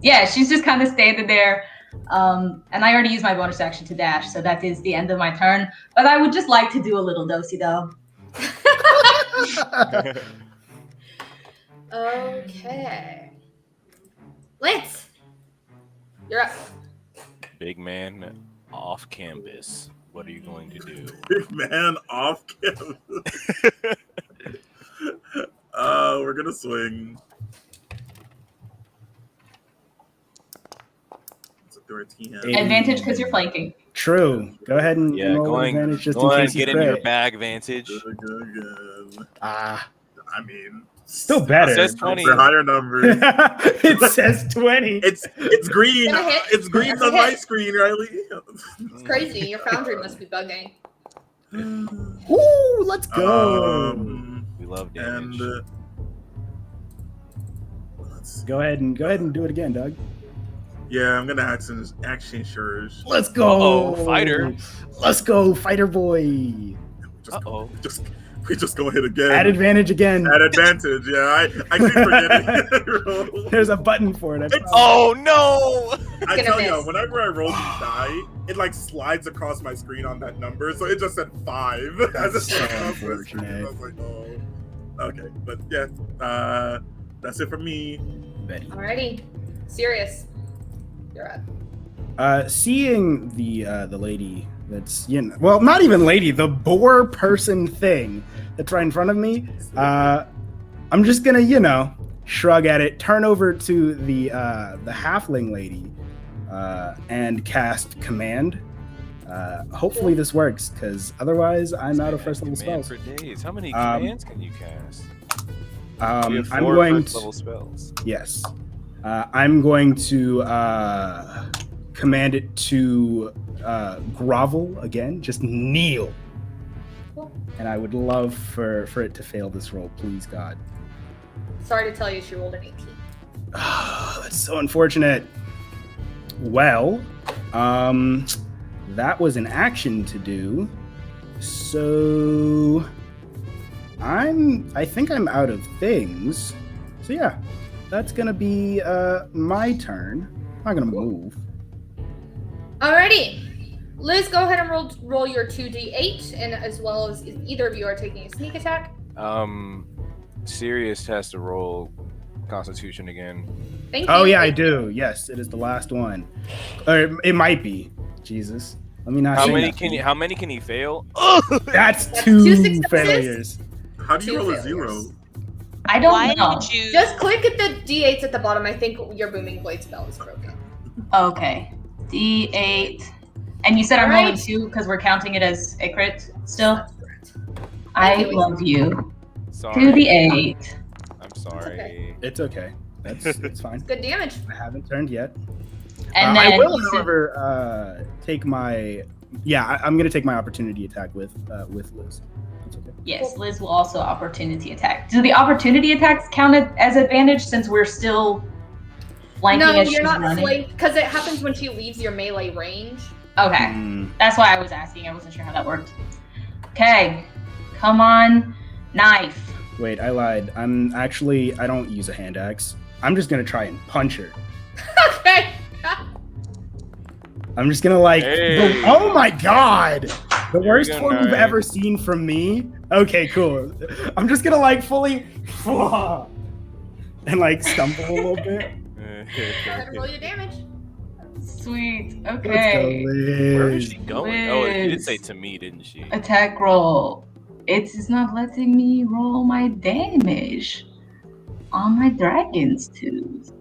Yeah, she's just kind of standing there. And I already used my bonus action to dash, so that is the end of my turn. But I would just like to do a little dosey do. Okay. Lance, you're up. Big man off canvas. What are you going to do? Big man off campus. We're gonna swing. It's a 13. Advantage because you're flanking. True. Go ahead and Yeah, roll going. advantage just Go in ahead case and you get in your crit. bag, Vantage. Good. Ah, I mean, Still better. It says 20. For higher numbers. It says 20. It's green. Gonna hit. It's green That's a on my hit. screen, Riley. It's crazy. Your foundry must be bugging. Ooh, let's go. We love damage. And Go ahead and do it again, Doug. yeah, I'm gonna action surge. Let's go. Uh-oh, fighter. Let's go, fighter boy. We just go hit again. Add advantage again. At advantage, yeah. I keep forgetting. There's a button for it. Oh no! I Gonna tell miss. you, whenever I roll these die, it like slides across my screen on that number, so it just said 5. As That's it so across my screen. unfortunate. I was like, oh, okay, but yeah, that's it for me. Alrighty. Sirius, you're up. Seeing the lady that's well, not even lady, the boar person thing that's right in front of me. I'm just gonna shrug at it, turn over to the halfling lady, and cast command. Hopefully this works, because otherwise I'm out of first level Command spells. for days. How many commands can you cast? We have 4 I'm going first level spells. Yes. I'm going to command it to grovel again, just kneel. Cool. And I would love for it to fail this roll, please, God. Sorry to tell you, she rolled an 18. That's so unfortunate. Well, that was an action to do. So I think I'm out of things. So yeah, that's gonna be my turn. I'm not gonna move. Alrighty. Liz, go ahead and roll your 2d8, and as well as if either of you are taking a sneak attack. Sirius has to roll Constitution again. Thank you. Oh yeah, I do. Yes, it is the last one. Or it might be. Jesus. Let me not. How say many nothing. how many can he fail? That's two two successes? failures. How do you 2 roll a failures. 0? I don't Why know. would you? Just click at the d8s at the bottom. I think your booming blade spell is broken. Okay. D8. And you said I'm rolling Alright. 2 because we're counting it as a crit still? That's correct. I Thank you. love you. Sorry. 2d8. I'm sorry. It's okay. It's fine. Good damage. I haven't turned yet. And I then will, you said- however, take my. Yeah, I'm gonna take my opportunity attack with Liz. That's okay. Yes, Liz will also opportunity attack. Do the opportunity attacks count as advantage since we're still flanking No, as you're she's not running? flanked because it happens when she leaves your melee range. Okay. Mm, That's why I was asking. I wasn't sure how that worked. Okay. Come on. Knife. wait, I lied. I don't use a hand axe. I'm just gonna try and punch her. Okay. I'm just gonna Hey. oh my god! The There worst we go, one you've knife. ever seen from me. Okay, cool. I'm just gonna fully and stumble a little bit. Go ahead and roll your damage. Sweet. Let's Okay. go, Where is Liz. she going? Oh, she did Liz. say to me, didn't she? Attack roll. It's not letting me roll my damage on my dragon's tooth.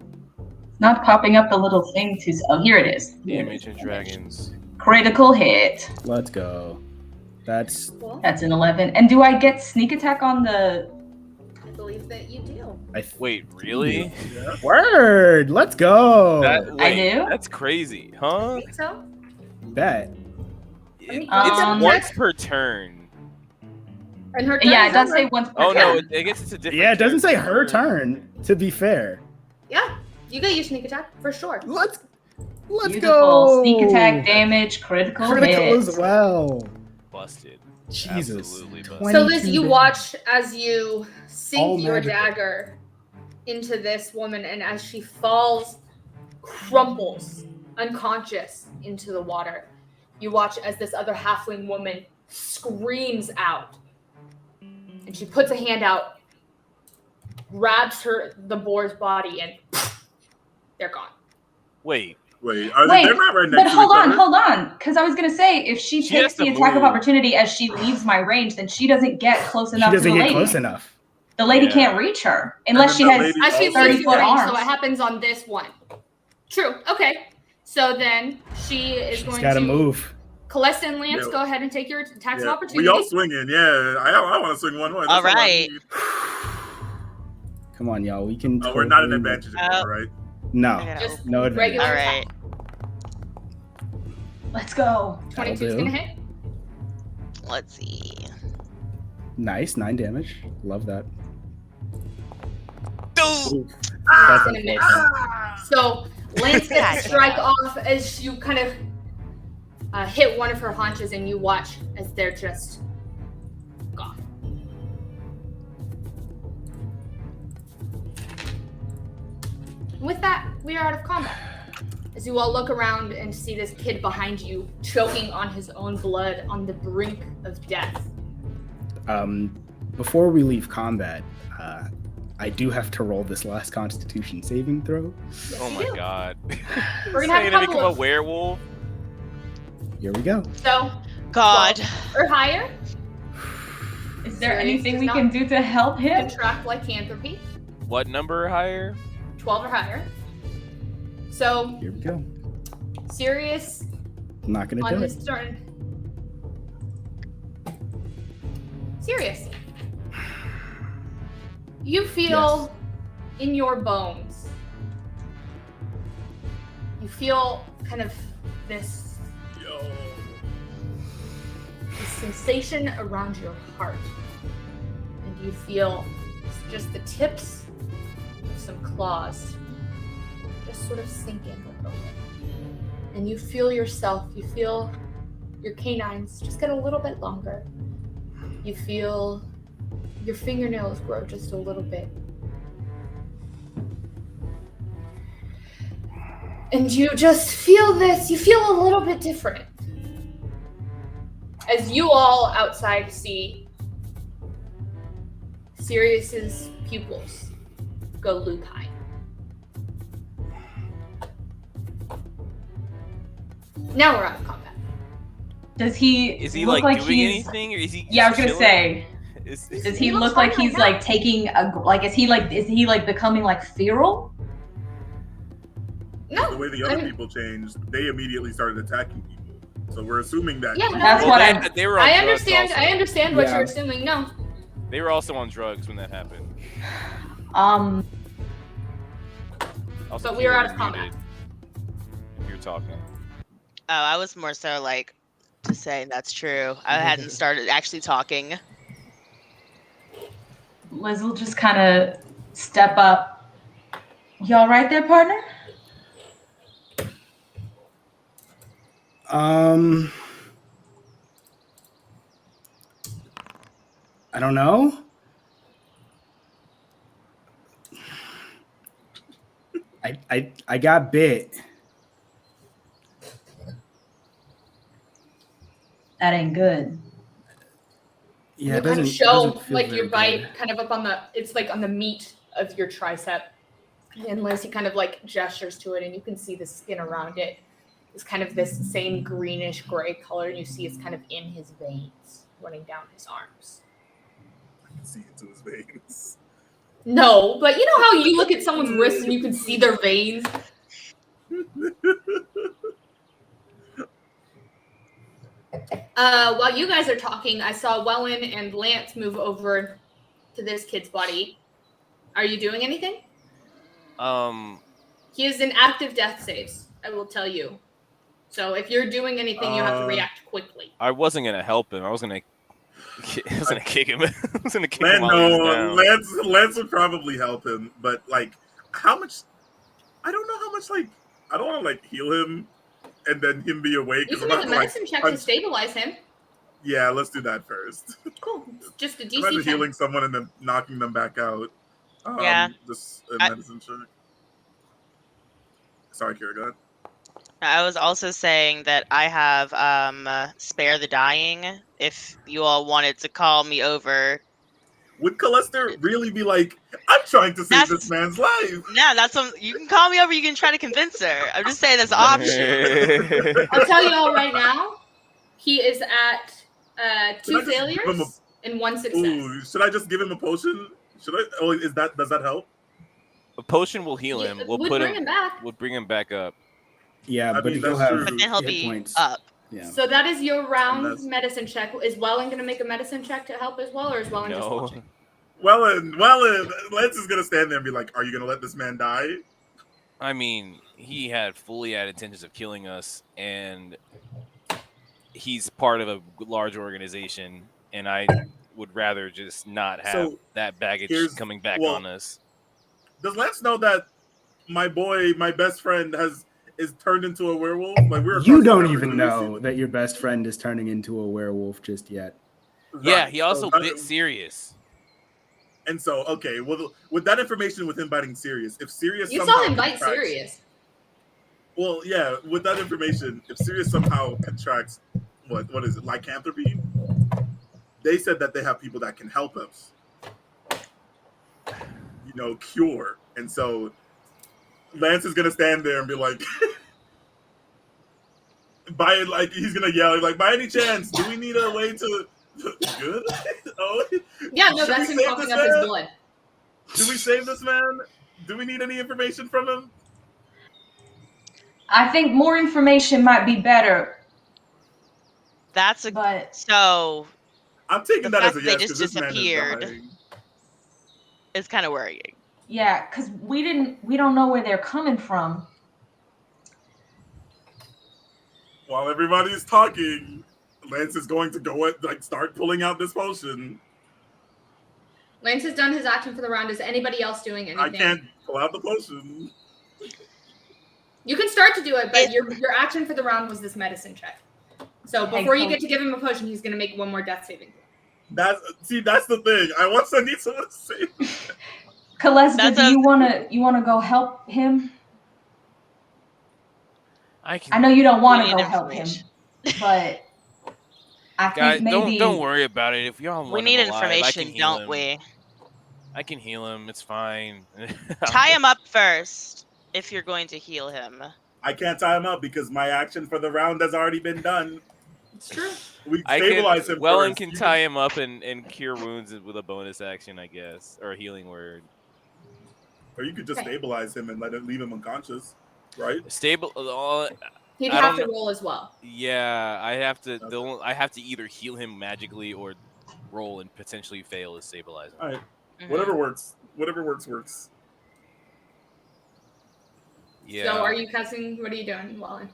Not popping up the little thing to. Oh, here it is. Damage and dragons. Critical hit. Let's go. That's Cool. That's an 11. And do I get sneak attack on the? I believe that you do. Wait, really? word. Let's go. I do? That's crazy, I huh? think so. Bet. It's Um, once per turn. And her turn Yeah, is it does over. say once per Oh no, turn. I guess it's a different. Yeah, it doesn't say her character. turn. To be fair, Yeah, you get your sneak attack for sure. let's Beautiful. go. Sneak attack, damage, critical Critical hit. as well. Busted. Jesus. Absolutely busted. 20. So Liz, 22 you damage. watch as you sink All your magical. dagger into this woman, and as she falls, crumples unconscious into the water. You watch as this other halfling woman screams out, and she puts a hand out, grabs the boar's body, and they're gone. Wait, Wait, Wait, they're not right next but to hold each on, other? hold on. Because I was going to say, if she She has takes the to attack of move. opportunity as she leaves my range, then she doesn't get close She enough to doesn't the get lady. close enough. The lady Yeah. can't reach her unless she then the has. lady- As she Also- leaves 30-foot your range, so arms. it happens on this one. True. Okay. So then she is She's going got to to move. Calesta and Lance, Yeah. go ahead and take your attacks of Yeah, opportunity. we all swinging. Yeah, I want to swing one. That's All I right. need. Come on, y'all. We can. Oh, we're not an totally- advantage anymore, right? No, I gotta Just open- no advantage. regular All right. attack. Let's go. 22 is That'll gonna do. hit. Let's see. Nice, 9 damage. Love that. Dude! That's gonna miss. unfortunate. So Lance gets God a strike damn. off as you kind of hit one of her haunches, and you watch as they're just gone. With that, we are out of combat. As you all look around and see this kid behind you choking on his own blood on the brink of death. Before we leave combat, I do have to roll this last Constitution saving throw. Yes, Oh you my do. god. We're gonna have a Saying to couple become a of- werewolf? Here we go. So, God. or higher, Is there Sirius anything does we not can do to help him? contract lycanthropy, What number higher? 12 or higher. So, Here we go. Sirius I'm not gonna on do his it. turn. Sirius, you feel in your bones. You feel kind of this Yo. sensation around your heart, and you feel just the tips of some claws just sort of sink in a little bit. And you feel yourself, you feel your canines just get a little bit longer. You feel your fingernails grow just a little bit. And you just feel this, you feel a little bit different. As you all outside see Sirius's pupils go lupine. Now we're out of combat. Does he? Is he look like doing he's, anything, or is he? Yeah, I was just gonna chilling? say. Is Does He he looks look like fine he's right like taking a like? Is he like becoming like feral? The No, way the other people changed, they immediately started attacking people. So we're assuming that. Yeah, no, That's Well, what they, I'm. they were on I drugs understand. also. I understand what Yeah. you're assuming. No, They were also on drugs when that happened. Um. Also, But we were Kyra out of was combat. muted If you're talking. Oh, I was more so like to say that's true. I hadn't started actually talking. Liz will just kind of step up. You all right there, partner? I don't know. I got bit. That ain't good. Yeah, you it kind of doesn't show doesn't feel like very your bite good. kind of up on the. It's like on the meat of your tricep, and Liz, he kind of like gestures to it, and you can see the skin around it. It's kind of this same greenish gray color. You see it's kind of in his veins, running down his arms. I can see into his veins. No, but you know how you look at someone's wrist and you can see their veins. While you guys are talking, I saw Wellen and Lance move over to this kid's body. Are you doing anything? He is in active death saves, I will tell you. So if you're doing anything, you have to react quickly. I wasn't gonna help him. I was gonna kick him. I was gonna kick him while he No, was down. Lance would probably help him, but like, how much? I don't know how much. Like, I don't want to like heal him and then him be awake. You 'cause can I'm make a not, like, medicine check to stabilize him. Yeah, let's do that first. Cool. Just a DC Imagine 10. healing someone and then knocking them back out. Yeah. Just a medicine check. Sorry, Kyra, go ahead. I was also saying that I have spare the dying. If you all wanted to call me over. Would Calesta really be like, I'm trying to save this man's life? No, that's what you can call me over. You can try to convince her. I'm just saying that's an option. I'll tell you all right now. He is at Should I 2 just give him failures and 1 success. Ooh, should I just give him a potion? Should I? Oh, does that help? A potion will heal him. We'll would put bring him back. We'll bring him back up. Yeah, I but mean, he'll that's have true. But then he'll hit be points. up. Yeah. So that is your round That's- medicine check. Is Wellen going to make a medicine check to help as well, or is Wellen just No. watching? Wellen, Lance is gonna stand there and be like, "Are you gonna let this man die?" I mean, he had intentions of killing us, and he's part of a large organization, and I would rather just not have So that baggage here's coming back well, on us. does Lance know that my boy, my best friend, is turned into a werewolf? Like we're You across the don't river. even Do we see know that your best friend is turning into a werewolf just yet. Yeah, Right. he also So bit Sirius. and so, okay, well, with that information, with him biting Sirius, if Sirius You somehow saw him bite contracts, Sirius. well, yeah, with that information, if Sirius somehow contracts, what is it, lycanthropy? They said that they have people that can help us, cure. And so Lance is gonna stand there and be like, he's gonna yell like, by any chance, do we need a way to good? Oh, Yeah, no, should that's we him save coughing this up his man? blood. Do we save this man? Do we need any information from him? I think more information might be better, That's a but so I'm taking the that as fact a that they yes just because this man is disappeared dying. is kind of worrying. yeah, because we don't know where they're coming from. While everybody's talking, Lance is going to go start pulling out this potion. Lance has done his action for the round. Is anybody else doing anything? I can't pull out the potion. You can start to do it, but your action for the round was this medicine check. So before you get to give him a potion, he's going to make one more death saving throw. That's the thing. I need someone to save. Calesta, do you wanna go help him? I know you don't want to go help him, but I Guys, think maybe don't worry about it. If y'all We want need him alive, I can information, heal don't him. we? I can heal him. It's fine. Tie him up first if you're going to heal him. I can't tie him up because my action for the round has already been done. It's true. We stabilize him Wellen first. can tie him up and cure wounds with a bonus action, I guess, or a healing word. Or you could just stabilize him and leave him unconscious, right? He'd have to roll as well. Yeah, I have to. Okay. I have to either heal him magically or roll and potentially fail to stabilize him. All right. Mm-hmm. Whatever works. Whatever works. Yeah. So are you casting? What are you doing, Wellen?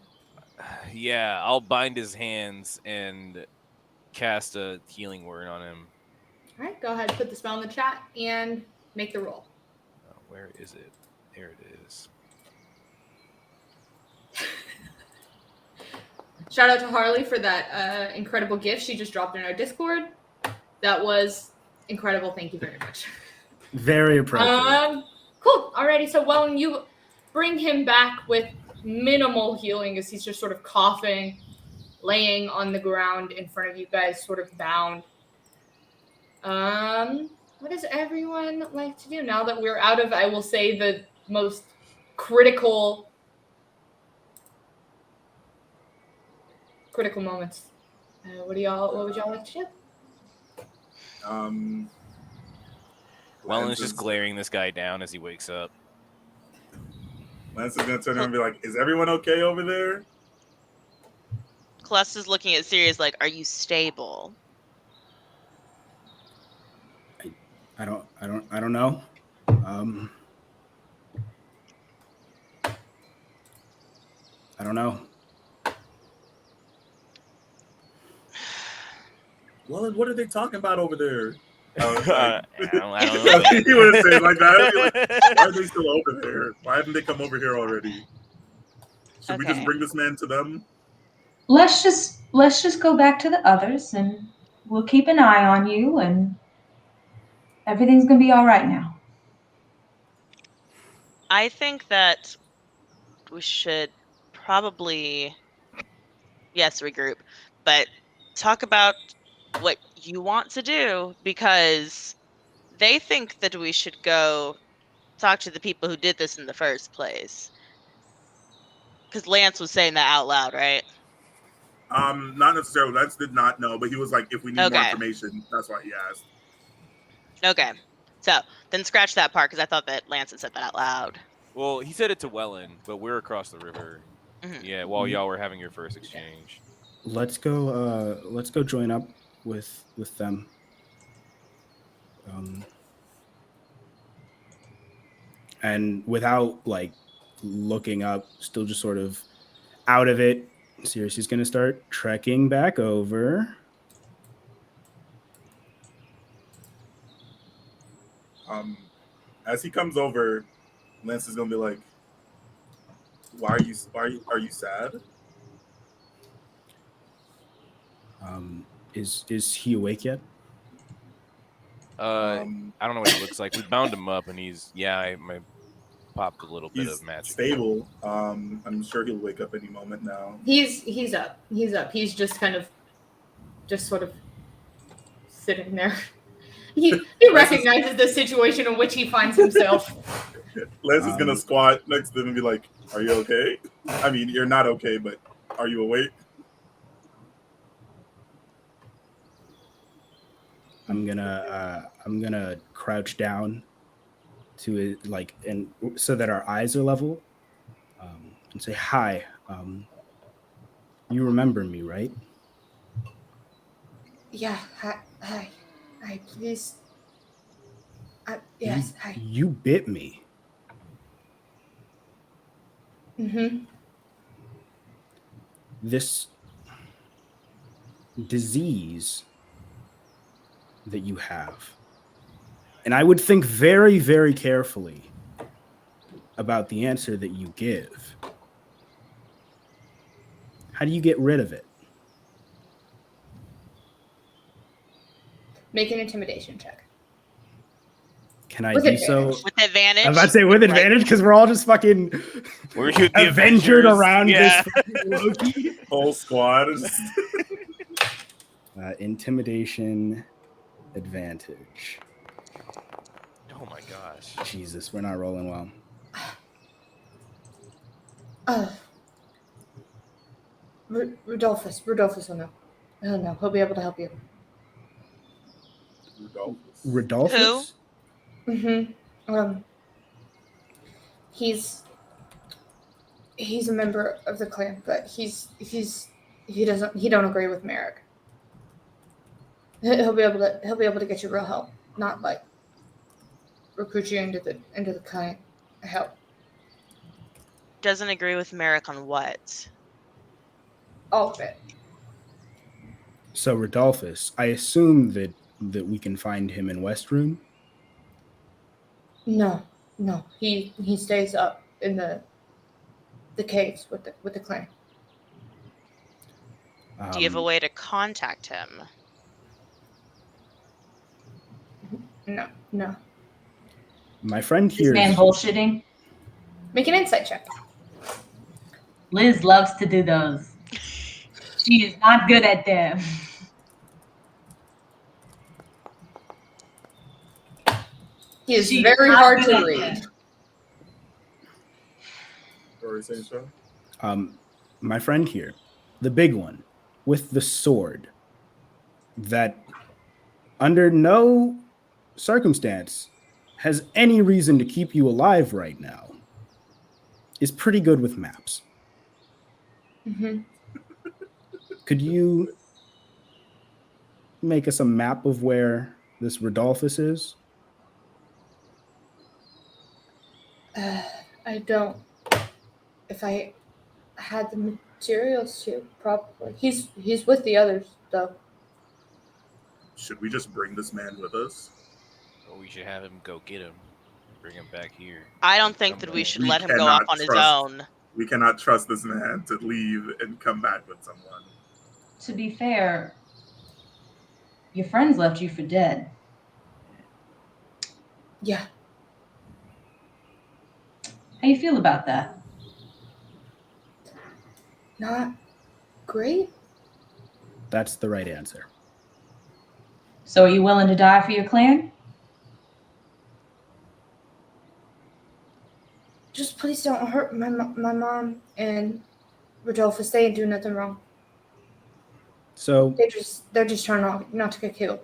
Yeah, I'll bind his hands and cast a healing word on him. All right, go ahead, put the spell in the chat and make the roll. Where is it? There it is. Shout out to Harley for that incredible gift she just dropped in our Discord. That was incredible. Thank you very much. Very appropriate. Cool. Alrighty, so Wellen, you bring him back with minimal healing as he's just sort of coughing, laying on the ground in front of you guys, sort of bound. What does everyone like to do now that we're out of, I will say, the most critical moments? What would y'all like to do? Wellen's just glaring this guy down as he wakes up. Lance is gonna turn around and be like, "Is everyone okay over there?" Calesta's looking at Sirius like, "Are you stable?" I don't know. I don't know. Well, what are they talking about over there? I don't know. He wouldn't say it like that. Like, why are they still over there? Why haven't they come over here already? Should we just bring this man to them? let's just go back to the others and we'll keep an eye on you and everything's gonna be all right now. I think that we should probably, yes, regroup, but talk about what you want to do, because they think that we should go talk to the people who did this in the first place. Because Lance was saying that out loud, right? Not necessarily. Lance did not know, but he was like, if we need more information, that's why he asked. Okay. So then scratch that part because I thought that Lance had said that out loud. Well, he said it to Wellen, but we're across the river. Mm-hmm. Yeah, while y'all were having your first exchange. Let's go join up with them. And without like looking up, still just sort of out of it, Sirius is going to start trekking back over. As he comes over, Lance is gonna be like, are you sad?" Is he awake yet? I don't know what he looks like. We bound him up, and I popped a little bit He's of magic. stable. I'm sure he'll wake up any moment now. He's up. He's just kind of, just sort of sitting there. He recognizes the situation in which he finds himself. Lance is gonna squat next to him and be like, "Are you okay? I mean, you're not okay, but are you awake?" I'm gonna crouch down to it, like, and so that our eyes are level, and say, "Hi, you remember me, right?" Yeah. Hi. Please. Yes. Hi. You bit me. Mm-hmm. This disease that you have, and I would think very, very carefully about the answer that you give. How do you get rid of it? Make an intimidation check. Can I With do advantage. so? With advantage. I'm about to say with advantage because we're all just fucking We're the Avengered Avengers. around Yeah. this fucking Loki. Whole squad is Intimidation advantage. Oh my gosh. Jesus, we're not rolling well. Rudolphus will know. He'll know. He'll be able to help you. Rodolphus? Mm-hmm. He's a member of the clan, but he don't agree with Merrick. He'll be able to get you real help, not like recruit you into the clan help. Doesn't agree with Merrick on what? All of it. So Rodolphus, I assume that we can find him in Westroom. No. He stays up in the caves with the clan. Do you have a way to contact him? No. My friend This here man is bullshitting. Make an insight check. Liz loves to do those. She is not good at them. He is She very not hard good to at read. them. What are you saying, Sean? my friend here, the big one with the sword, that under no circumstance has any reason to keep you alive right now, is pretty good with maps. Mm-hmm. Could you make us a map of where this Rodolphus is? I don't. If I had the materials to, probably. He's with the others, though. Should we just bring this man with us? Or we should have him go get him. Bring him back here. I don't think that we should We let him go off cannot on his trust- own. We cannot trust this man to leave and come back with someone. To be fair, your friends left you for dead. Yeah. How you feel about that? Not great. That's the right answer. So are you willing to die for your clan? Just please don't hurt my mom and Rodolphus. They ain't do nothing wrong. So, They're just trying not to get killed.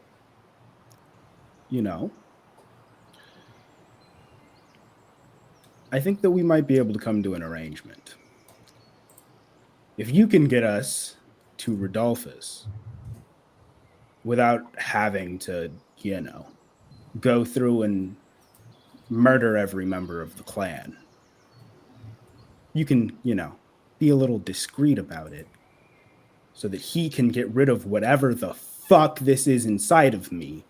I think that we might be able to come to an arrangement. If you can get us to Rodolphus without having to, go through and murder every member of the clan. You can, be a little discreet about it so that he can get rid of whatever the fuck this is inside of me.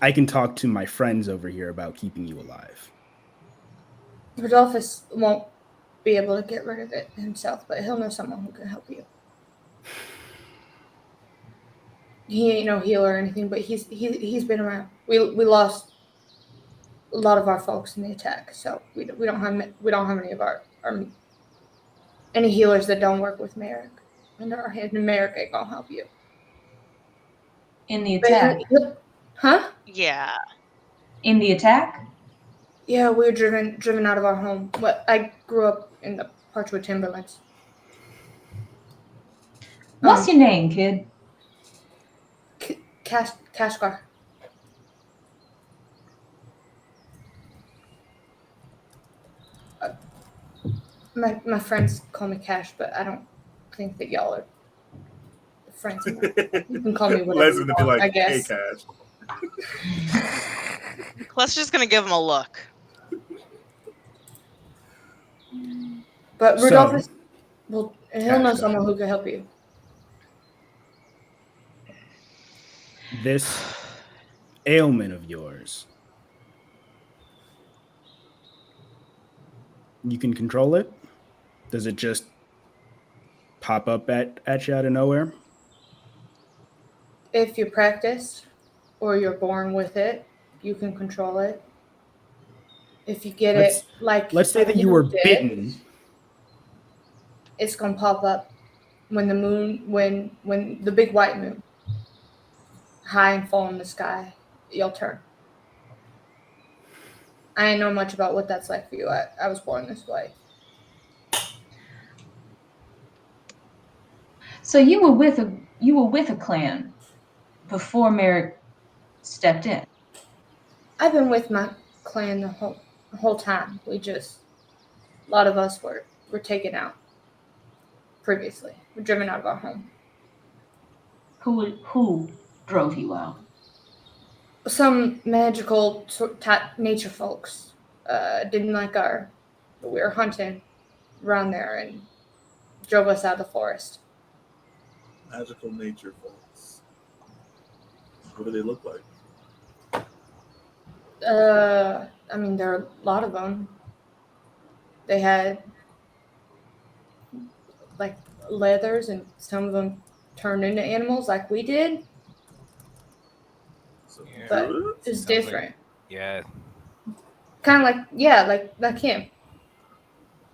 I can talk to my friends over here about keeping you alive. Rodolphus won't be able to get rid of it himself, but he'll know someone who can help you. He ain't no healer or anything, but he's been around. We lost a lot of our folks in the attack, so we don't have any of our any healers that don't work with Merrick. And Merrick ain't gonna help you. In the attack? Huh? Yeah. In the attack? Yeah, we were driven out of our home. I grew up in the Parchwood Timberlands. What's your name, kid? Kashgar. My friends call me Cash, but I don't think that y'all are friends. You can call me whatever Les's you gonna be want, like, I guess. hey, Cash. Clester's gonna give him a look. But Rudolphus, he'll know Cash someone who can help you. This ailment of yours, you can control it? Does it just pop up at you out of nowhere? If you practice or you're born with it, you can control it. If you get let's say that you were bitten. It's gonna pop up when the moon, when the big white moon, high and full in the sky, you'll turn. I didn't know much about what that's like for you. I was born this way. So you were with a clan before Merrick stepped in. I've been with my clan the whole time. A lot of us were taken out previously. We're driven out of our home. Who drove you out? Some magical nature folks didn't like we were hunting around there and drove us out of the forest. Magical nature folks. What do they look like? I mean, there are a lot of them. They had like leathers, and some of them turned into animals like we did. Yeah. But it's Sounds different. Yeah. Kind of like him.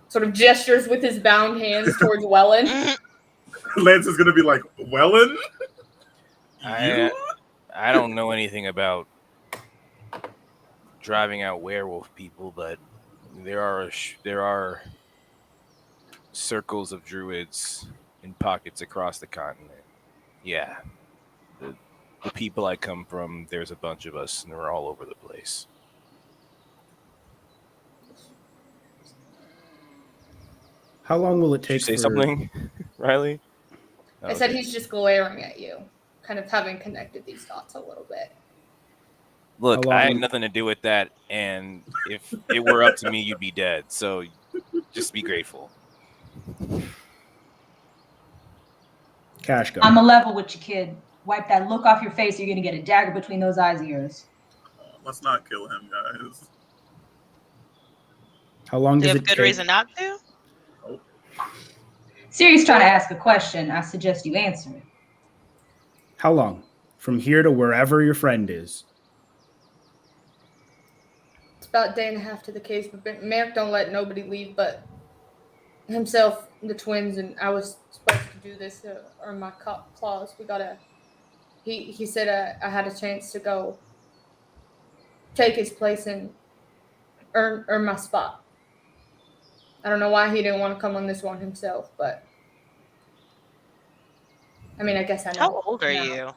Sort of gestures with his bound hands towards Wellen. Lance is gonna be like, Wellen? I don't know anything about driving out werewolf people, but there are circles of druids in pockets across the continent. Yeah. The people I come from, there's a bunch of us, and we're all over the place. How long will it Did you take say something, Riley? I said he's just glaring at you, kind of having connected these dots a little bit. Look, I had nothing to do with that, and if it were up to me, you'd be dead. So just be grateful. Cash go. I'm a level with you, kid. Wipe that look off your face, or you're gonna get a dagger between those eyes of yours. Let's not kill him, guys. How long Do you does have it good take? reason not to? Sirius trying to ask a question. I suggest you answer it. How long? From here to wherever your friend is. It's about a day and a half to the caves, but Merrick don't let nobody leave but himself, the twins, and I was supposed to do this to earn my claws. He said I had a chance to go take his place and earn my spot. I don't know why he didn't want to come on this one himself, but I mean, I guess I know. How old are you?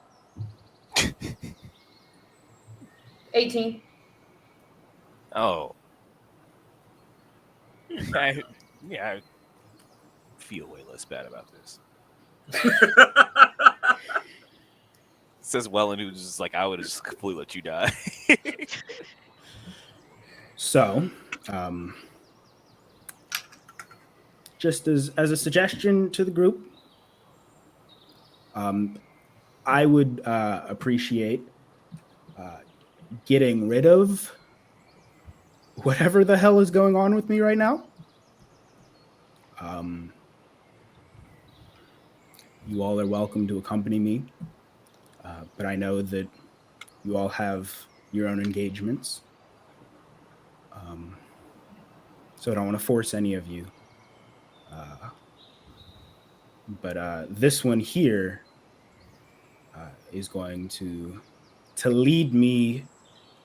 18. Oh. I feel way less bad about this. Says Wellen, who's just like, I would have just completely let you die. So, just as a suggestion to the group, I would appreciate getting rid of whatever the hell is going on with me right now. You all are welcome to accompany me, but I know that you all have your own engagements. So I don't want to force any of you. But this one here is going to lead me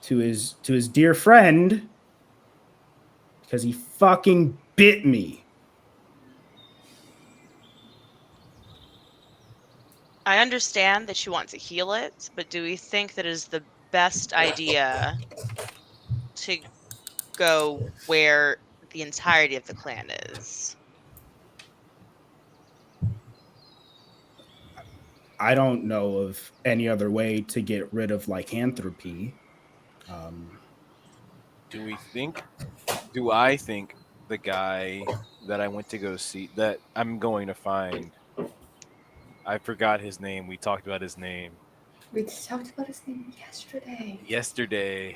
to his dear friend because he fucking bit me. I understand that you want to heal it, but do we think that is the best idea to go where the entirety of the clan is? I don't know of any other way to get rid of lycanthropy. Do I think the guy that I went to go see, that I'm going to find, I forgot his name. We talked about his name We just talked about his name yesterday. yesterday.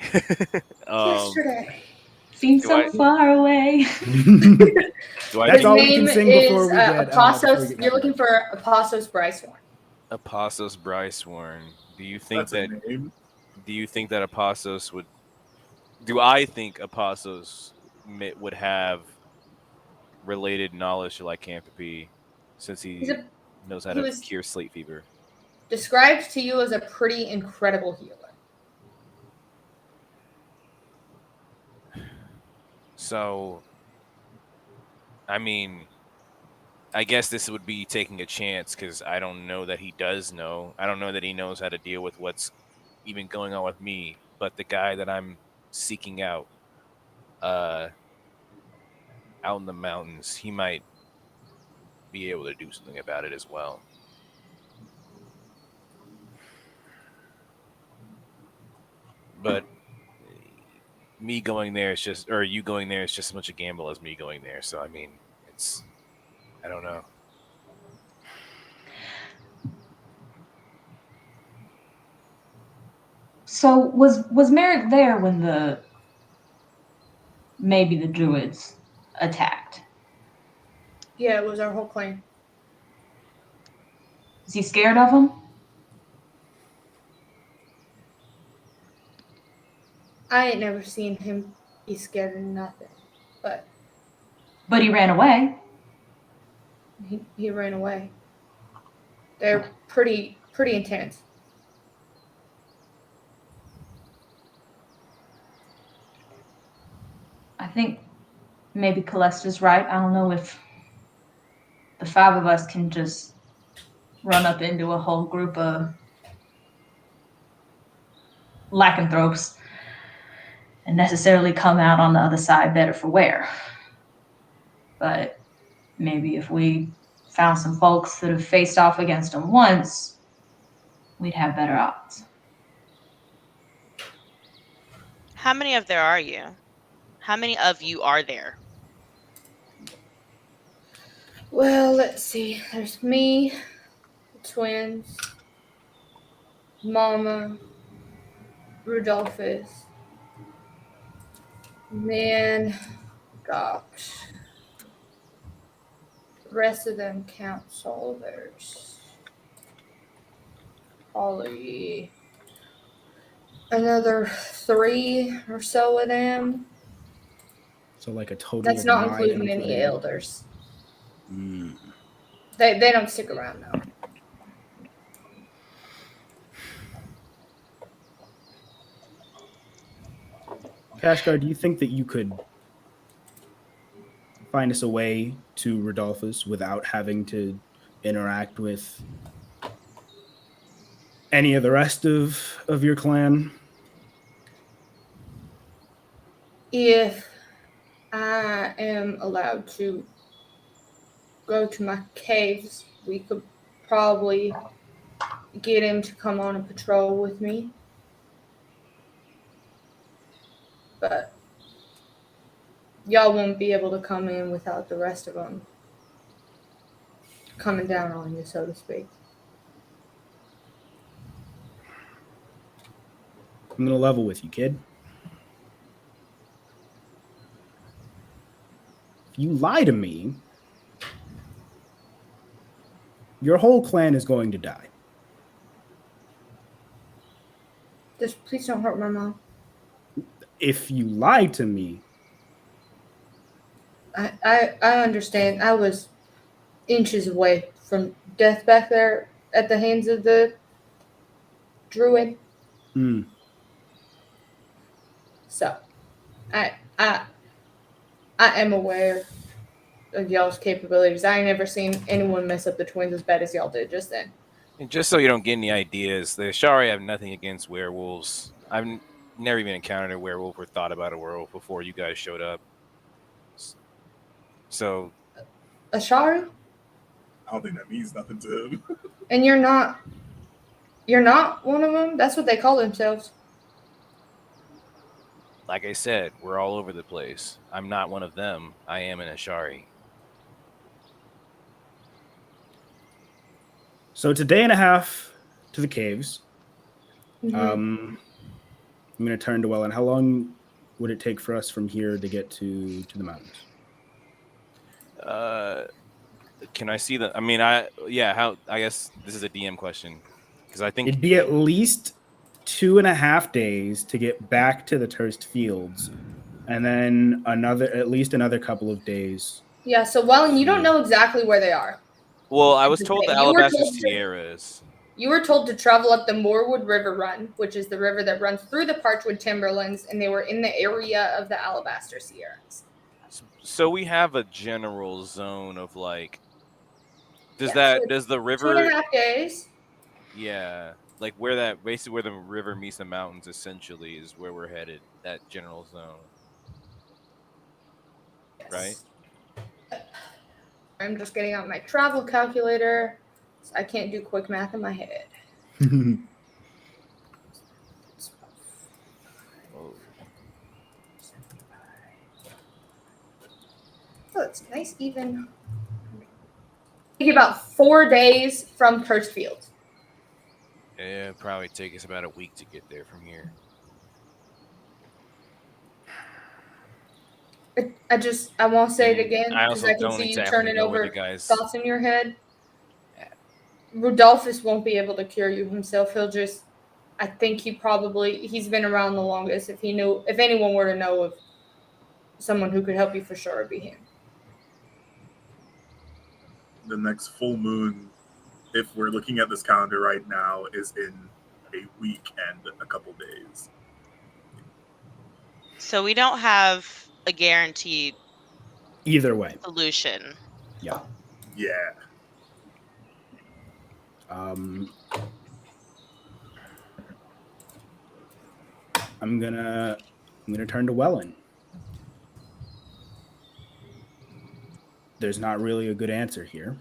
Yesterday. Seems Do so I- far away. Do I That's His all we name can sing is before we get Apassos. You're looking for Apassos Brycehorn. Apassos Brycehorn? Do you think That's a that? name. Do you think that Apassos would? Do I think Apassos would have related knowledge to lycanthropy, since He's he knows how he to was- cure slate fever? Described to you as a pretty incredible healer. So, I mean, I guess this would be taking a chance because I don't know that he does know. I don't know that he knows how to deal with what's even going on with me. But the guy that I'm seeking out, out in the mountains, he might be able to do something about it as well. But me going there is just, or you going there is just as much a gamble as me going there. So I mean, I don't know. So was Merrick there when maybe the druids attacked? Yeah, it was our whole clan. Is he scared of them? I ain't never seen him be scared of nothing, but But he ran away. he ran away. They're pretty intense. I think maybe Calesta's right. I don't know if the five of us can just run up into a whole group of lycanthropes and necessarily come out on the other side better for wear. But maybe if we found some folks that have faced off against them once, we'd have better odds. How many of there are you? How many of you are there? Well, let's see. There's me, the twins, Mama, Rudolphus. Man, gosh. The rest of them count soldiers. Probably another 3 or so of them. So like a total. That's of not 9 including any including- elders. Mm. They don't stick around though. Kashgar, do you think that you could find us a way to Rodolphus without having to interact with any of the rest of your clan? If I am allowed to go to my caves, we could probably get him to come on a patrol with me. But y'all won't be able to come in without the rest of them coming down on you, so to speak. I'm going to level with you, kid. If you lie to me, your whole clan is going to die. Just please don't hurt my mom. If you lie to me, I understand. I was inches away from death back there at the hands of the druid. So, I am aware of y'all's capabilities. I ain't never seen anyone mess up the twins as bad as y'all did just then. And just so you don't get any ideas, the Ashari have nothing against werewolves. I've never even encountered a werewolf or thought about a werewolf before you guys showed up. So, Ashari? I don't think that means nothing to him. And you're not one of them? That's what they call themselves. like I said, we're all over the place. I'm not one of them. I am an Ashari. So it's a day and a half to the caves. Mm-hmm. I'm going to turn to Wellen. How long would it take for us from here to get to the mountains? Can I see the? I mean, I guess this is a DM question because I think It'd be at least 2.5 days to get back to the Turst Fields, and then at least another couple of days. Yeah, so Wellen, you don't know exactly where they are. Well, I was told the You were Alabaster told to- Sierras. You were told to travel up the Moorwood River Run, which is the river that runs through the Parchwood Timberlands, and they were in the area of the Alabaster Sierras. So we have a general zone of like. Does the river 2.5 days? Yeah, like where the river meets the mountains essentially is where we're headed. That general zone, right? I'm just getting out my travel calculator. So I can't do quick math in my head. Oh, it's nice even. Take about 4 days from Kirstfield. Yeah, it'd probably take us about a week to get there from here. I won't say it again I because also I can don't see you exactly turning know where over the guys. thoughts in your head. Rudolphus won't be able to cure you himself. I think he's been around the longest. If anyone were to know of someone who could help you for sure, it'd be him. The next full moon, if we're looking at this calendar right now, is in a week and a couple days. So we don't have a guaranteed Either way. solution. Yeah. Yeah. I'm gonna turn to Wellen. There's not really a good answer here.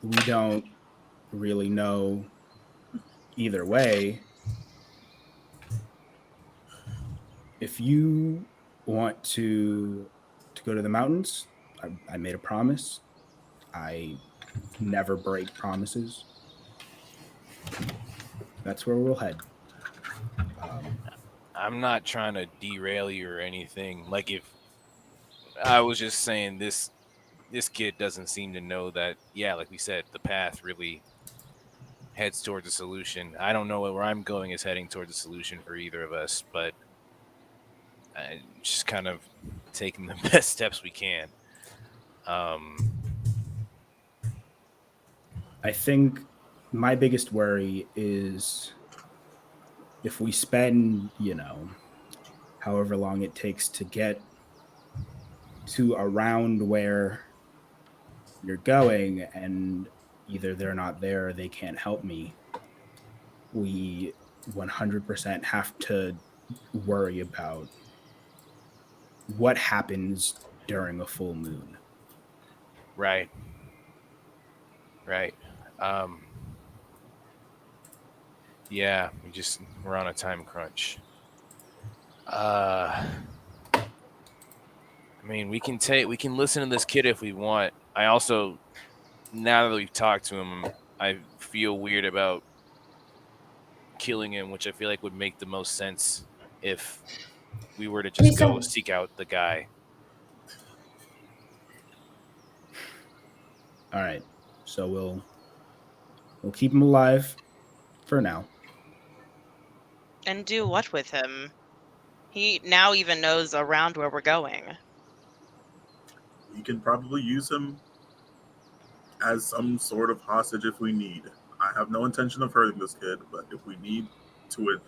We don't really know either way. If you want to go to the mountains, I made a promise. I never break promises. That's where we'll head. I'm not trying to derail you or anything. Like if I was just saying this kid doesn't seem to know that. Yeah, like we said, the path really heads towards a solution. I don't know where I'm going is heading towards a solution for either of us, but I'm just kind of taking the best steps we can. I think my biggest worry is if we spend, however long it takes to get to around where you're going and either they're not there or they can't help me, we 100% have to worry about what happens during a full moon. Right. Right. Yeah, we're on a time crunch. I mean, we can listen to this kid if we want. I also, now that we've talked to him, I feel weird about killing him, which I feel like would make the most sense if we were to just go seek out the guy. All right. So we'll keep him alive for now. And do what with him? He now even knows around where we're going. We can probably use him as some sort of hostage if we need. I have no intention of hurting this kid, but if we need to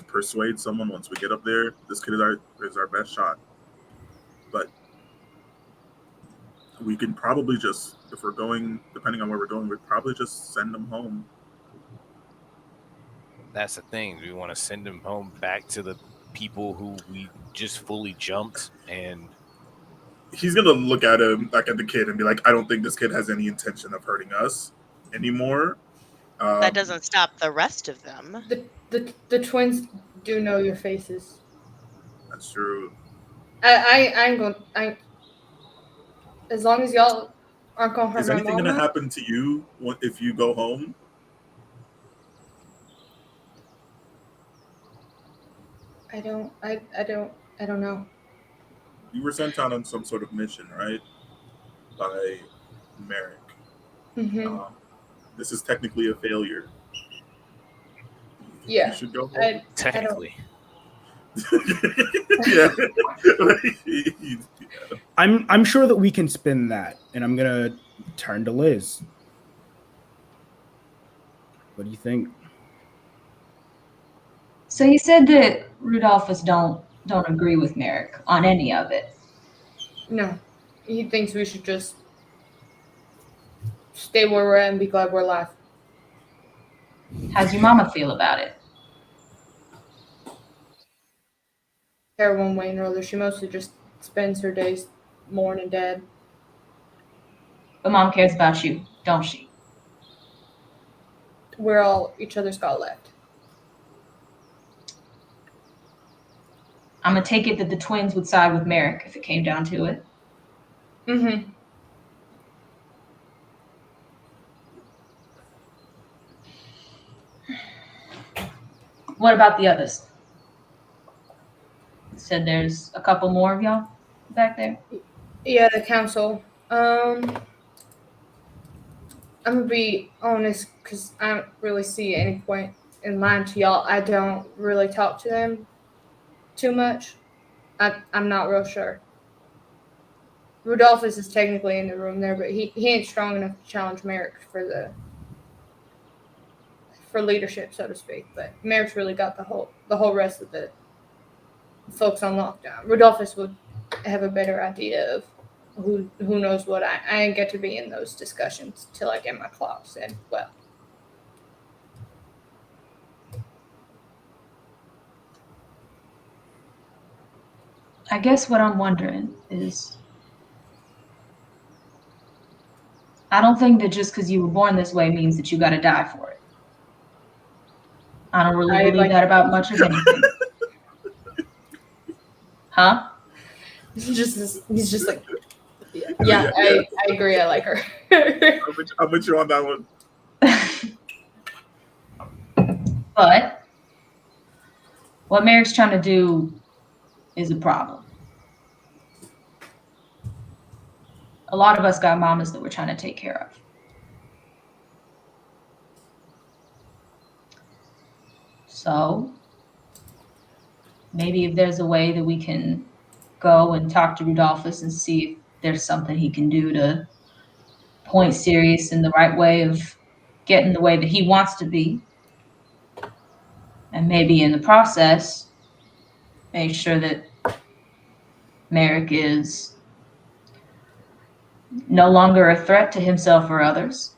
persuade someone once we get up there, this kid is our best shot. But we can probably just, if we're going, depending on where we're going, we'd probably just send him home. That's the thing. We want to send him home back to the people who we just fully jumped, and he's gonna look at him, like at the kid, and be like, "I don't think this kid has any intention of hurting us anymore." That doesn't stop the rest of them. The twins do know your faces. That's true. I ain't gonna. As long as y'all aren't gonna hurt Is my anything mama. gonna happen to you if you go home? I don't know. You were sent out on some sort of mission, right? By Merrick. Mm-hmm. This is technically a failure. Yeah. You should go home. technically. Yeah. I'm sure that we can spin that, and I'm gonna turn to Liz. What do you think? So you said that Rudolphus don't agree with Merrick on any of it. No. He thinks we should just stay where we're at and be glad we're alive. How's your mama feel about it? Care one way or another. She mostly just spends her days mourning Dad. But mom cares about you, don't she? We're all each other's got left. I'm gonna take it that the twins would side with Merrick if it came down to it. Mm-hmm. What about the others? You said there's a couple more of y'all back there? Yeah, the council. I'm gonna be honest because I don't really see any point in lying to y'all. I don't really talk to them too much. I'm not real sure. Rudolphus is technically in the room there, but he ain't strong enough to challenge Merrick for leadership, so to speak. But Merrick's really got the whole rest of the folks on lockdown. Rudolphus would have a better idea of who knows what. I ain't get to be in those discussions till I get my claws in. Well, I guess what I'm wondering is, I don't think that just because you were born this way means that you got to die for it. I don't really believe that about much of anything. Huh? he's just like, yeah. I agree. I like her. I'm with you on that one. But what Merrick's trying to do is a problem. A lot of us got mamas that we're trying to take care of. So maybe if there's a way that we can go and talk to Rudolphus and see if there's something he can do to point Sirius in the right way of getting the way that he wants to be. And maybe in the process, make sure that Merrick is no longer a threat to himself or others.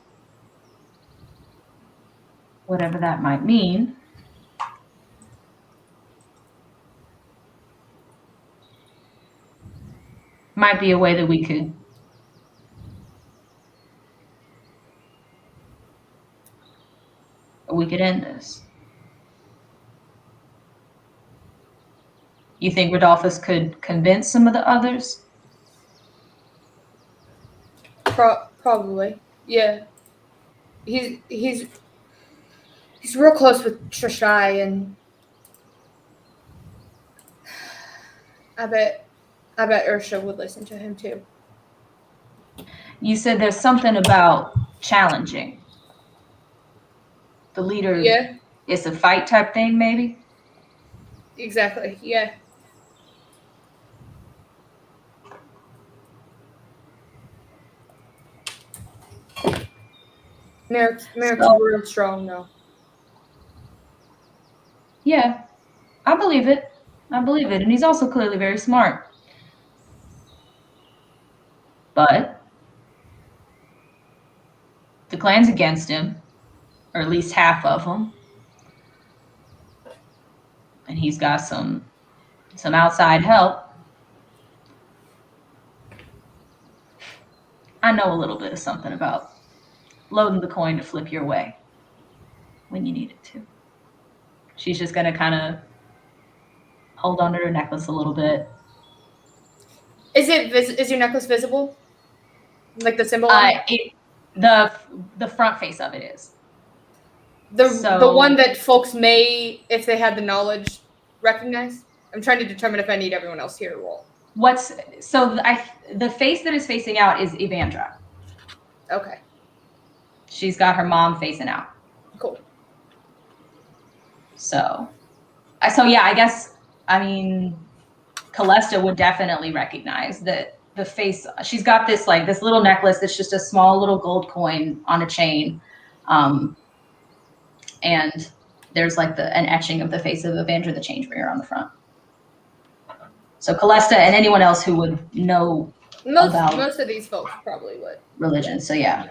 Whatever that might mean. Might be a way that we could or we could end this. You think Rodolphus could convince some of the others? Probably. Yeah. He's real close with Trishai, and I bet Ursha would listen to him too. You said there's something about challenging. The leader, Yeah, it's a fight type thing, maybe? exactly. Yeah. Merrick's real strong though. Yeah, I believe it. And he's also clearly very smart. But the clan's against him, or at least half of them. And he's got some outside help. I know a little bit of something about loading the coin to flip your way when you need it to. She's just going to kind of hold onto her necklace a little bit. Is your necklace visible? Like the symbol? The front face of it is. The one that folks may, if they had the knowledge, recognize? I'm trying to determine if I need everyone else here to roll. The face that is facing out is Evandra. Okay. She's got her mom facing out. Cool. So yeah, I guess, I mean, Calesta would definitely recognize that the face. She's got this little necklace that's just a small little gold coin on a chain. And there's like an etching of the face of Evandra the Changebringer on the front. So Calesta and anyone else who would know about most of these folks probably would. Religion. So yeah.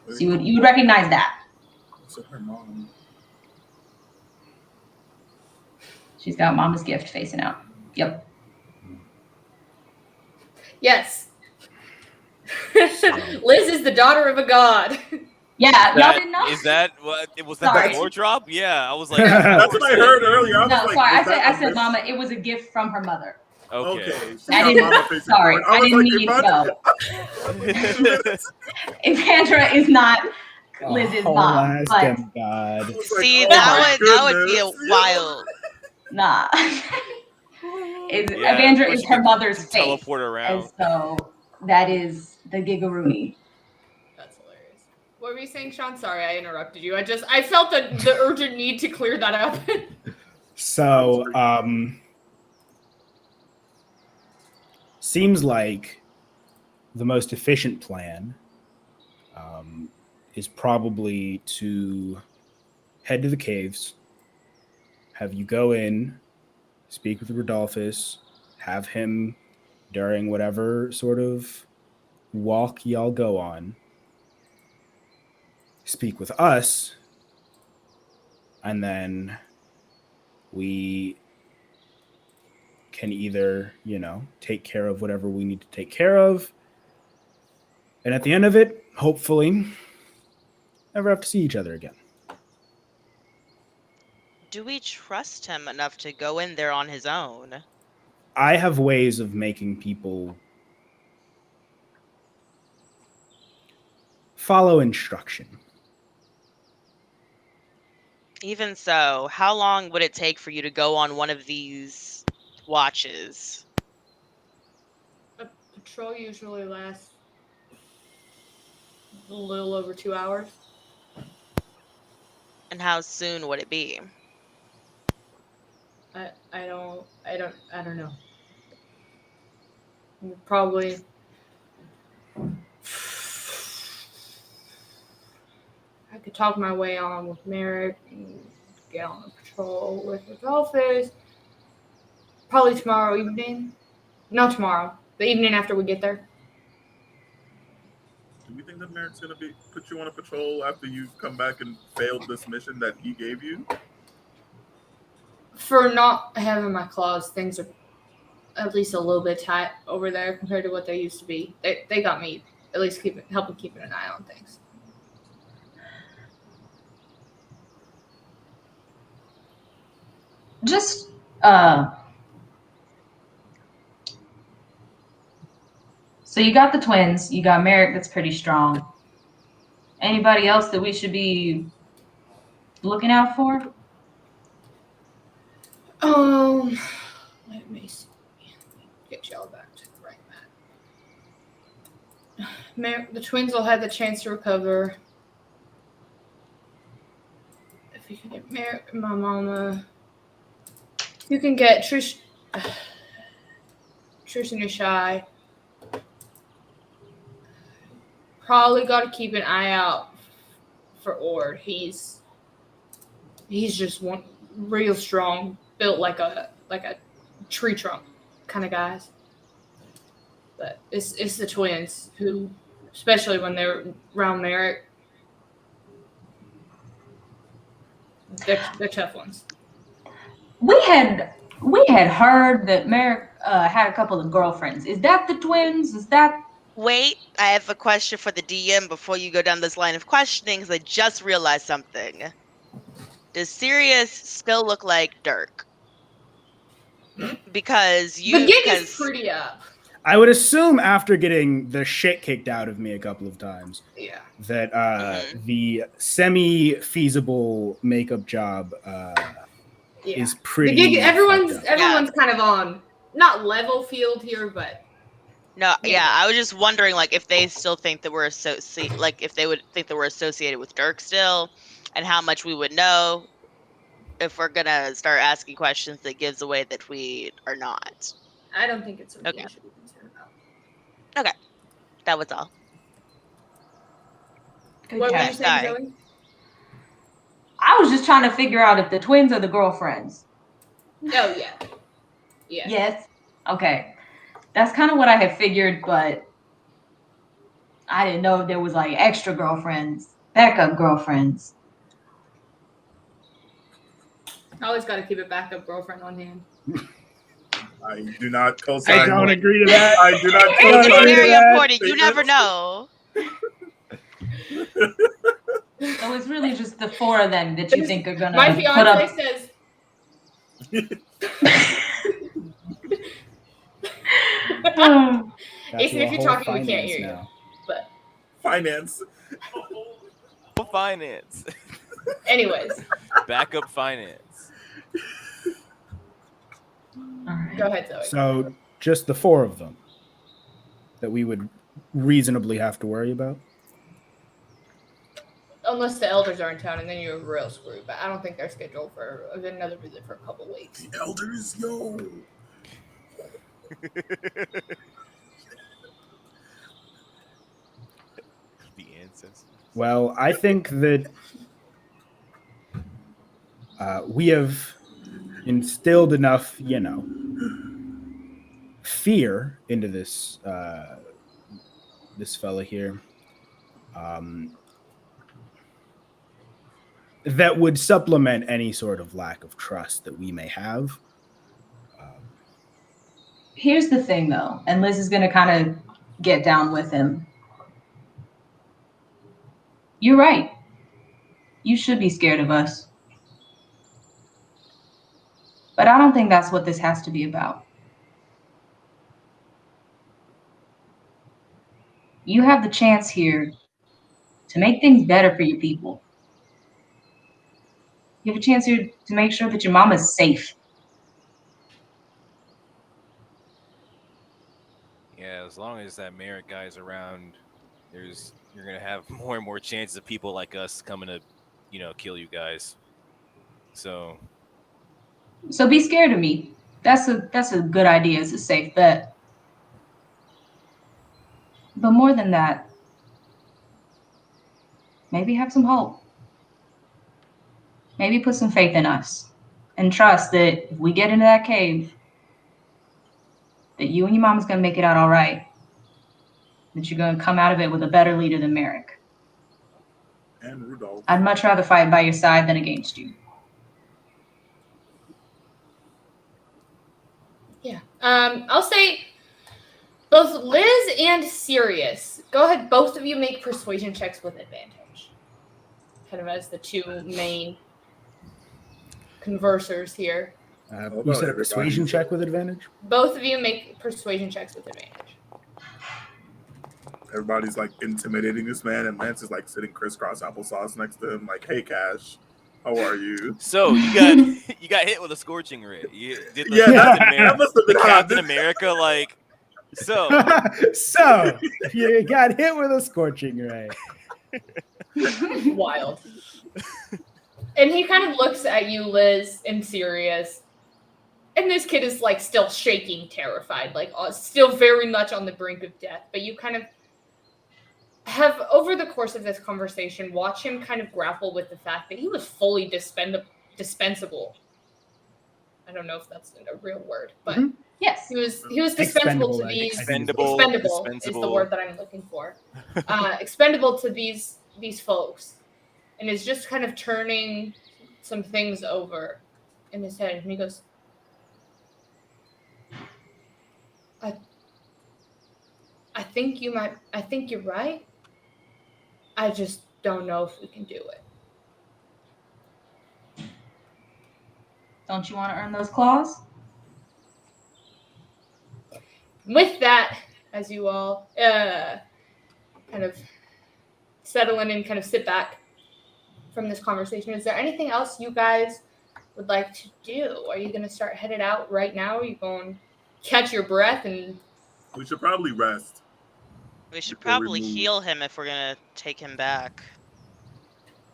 So you would recognize that. So her mom. She's got Mama's gift facing out. Yep. Yes. Liz is the daughter of a god. Yeah, y'all didn't know? Is that what? Was that the lore drop? Yeah, I was like, that's what I heard earlier. I said Mama. It was a gift from her mother. Okay. I didn't mean no. Evandra is not. Liz's mom. But God. See, that would be a wild. Nah. Evandra is her mother's face. Teleport around. And so that is the Gigaroony. That's hilarious. What were you saying, Sean? Sorry, I interrupted you. I felt the urgent need to clear that up. So, seems like the most efficient plan is probably to head to the caves, have you go in, speak with Rodolphus, have him during whatever sort of walk y'all go on, speak with us, and then we can either, take care of whatever we need to take care of. And at the end of it, hopefully, never have to see each other again. Do we trust him enough to go in there on his own? I have ways of making people follow instruction. Even so, how long would it take for you to go on one of these watches? A patrol usually lasts a little over 2 hours. And how soon would it be? I don't know. Probably I could talk my way on with Merrick and get on a patrol with Rodolphus. Probably tomorrow evening. Not tomorrow. The evening after we get there. Do we think that Merrick's gonna put you on a patrol after you've come back and failed this mission that he gave you? For not having my claws, things are at least a little bit tight over there compared to what they used to be. They got me at least helping keeping an eye on things. Just so you got the twins, you got Merrick that's pretty strong. Anybody else that we should be looking out for? Let me see. Get y'all back to the right map. The twins will have the chance to recover. If you can get Merrick and my mama, you can get Trish and Ashai. Probably got to keep an eye out for Ord. He's just one real strong, built like a tree trunk kind of guys. But it's the twins who, especially when they're around Merrick, they're tough ones. We had heard that Merrick had a couple of girlfriends. Is that the twins? Is that? Wait, I have a question for the DM before you go down this line of questioning, because I just realized something. Does Sirius still look like Dirk? Because The gig is pretty up. I would assume after getting the shit kicked out of me a couple of times, that the semi-feasible makeup job is pretty. The gig, everyone's kind of on not level field here, but no, I was just wondering, like, if they still think that we're if they would think that we're associated with Dirk still, and how much we would know if we're gonna start asking questions that gives away that we are not. I don't think it's something we should be concerned about. Okay, that was all. What were you saying, Zoe? I was just trying to figure out if the twins are the girlfriends. Oh, yeah. Yes? Okay. That's kind of what I had figured, but I didn't know if there was like extra girlfriends, backup girlfriends. Always got to keep a backup girlfriend on hand. I do not co-sign. I don't agree to that. I do not co-sign. It's very important. You never know. So it's really just the four of them that you think are gonna My put up. fiance says. Aison, if you're talking, we can't hear you. But finance. Finance. Anyways. Backup finance. Go ahead, Zoe. So just the four of them that we would reasonably have to worry about? Unless the elders are in town, and then you're real screwed. But I don't think they're scheduled for another visit for a couple weeks. The elders, yo. The ancestors. Well, I think that we have instilled enough, fear into this this fella here. That would supplement any sort of lack of trust that we may have. Here's the thing, though, and Liz is going to kind of get down with him. You're right. You should be scared of us. But I don't think that's what this has to be about. You have the chance here to make things better for your people. You have a chance here to make sure that your mama's safe. Yeah, as long as that Merrick guy's around, you're gonna have more and more chances of people like us coming to, kill you guys. So be scared of me. That's a good idea. It's a safe bet. But more than that, maybe have some hope. Maybe put some faith in us and trust that if we get into that cave, that you and your mama's going to make it out all right. That you're going to come out of it with a better leader than Merrick. And Rudolph. I'd much rather fight by your side than against you. Yeah. I'll say both Liz and Sirius. Go ahead, both of you make persuasion checks with advantage. Kind of as the two main conversers here. You said a persuasion check with advantage? Both of you make persuasion checks with advantage. Everybody's like intimidating this man, and Lance is like sitting crisscross applesauce next to him, like, "Hey, Cash, how are you?" So you got hit with a scorching ray. You did the that must have been Captain America like. So you got hit with a scorching ray. Wild. And he kind of looks at you, Liz, and Sirius. And this kid is like still shaking, terrified, like still very much on the brink of death. But you kind of have, over the course of this conversation, watch him kind of grapple with the fact that he was fully dispensable. I don't know if that's a real word, but yes, he was dispensable to these. Expendable is the word that I'm looking for. Expendable to these folks, and is just kind of turning some things over in his head, and he goes, I think you're right. I just don't know if we can do it. Don't you want to earn those claws? With that, as you all kind of settle in and kind of sit back from this conversation, is there anything else you guys would like to do? Are you going to start headed out right now? Are you going to catch your breath? And we should probably rest. We should probably heal him if we're gonna take him back.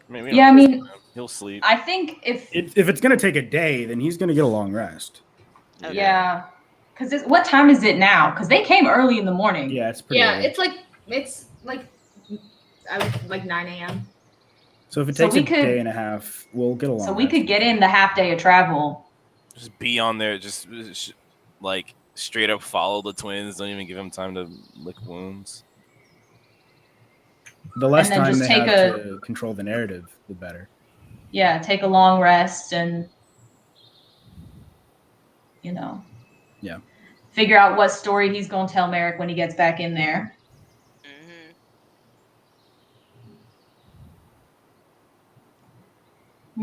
I mean, he'll sleep. I think if it's going to take a day, then he's going to get a long rest. Okay. Yeah, because what time is it now? Because they came early in the morning. Yeah, it's pretty early. it's like 9 a.m. So if it takes a day and a half, we'll get a long rest. So we could get in the half day of travel. Just be on there, just like straight up follow the twins. Don't even give them time to lick wounds. The less time they have to control the narrative, the better. Yeah, take a long rest and, figure out what story he's going to tell Merrick when he gets back in there. Mm-hmm.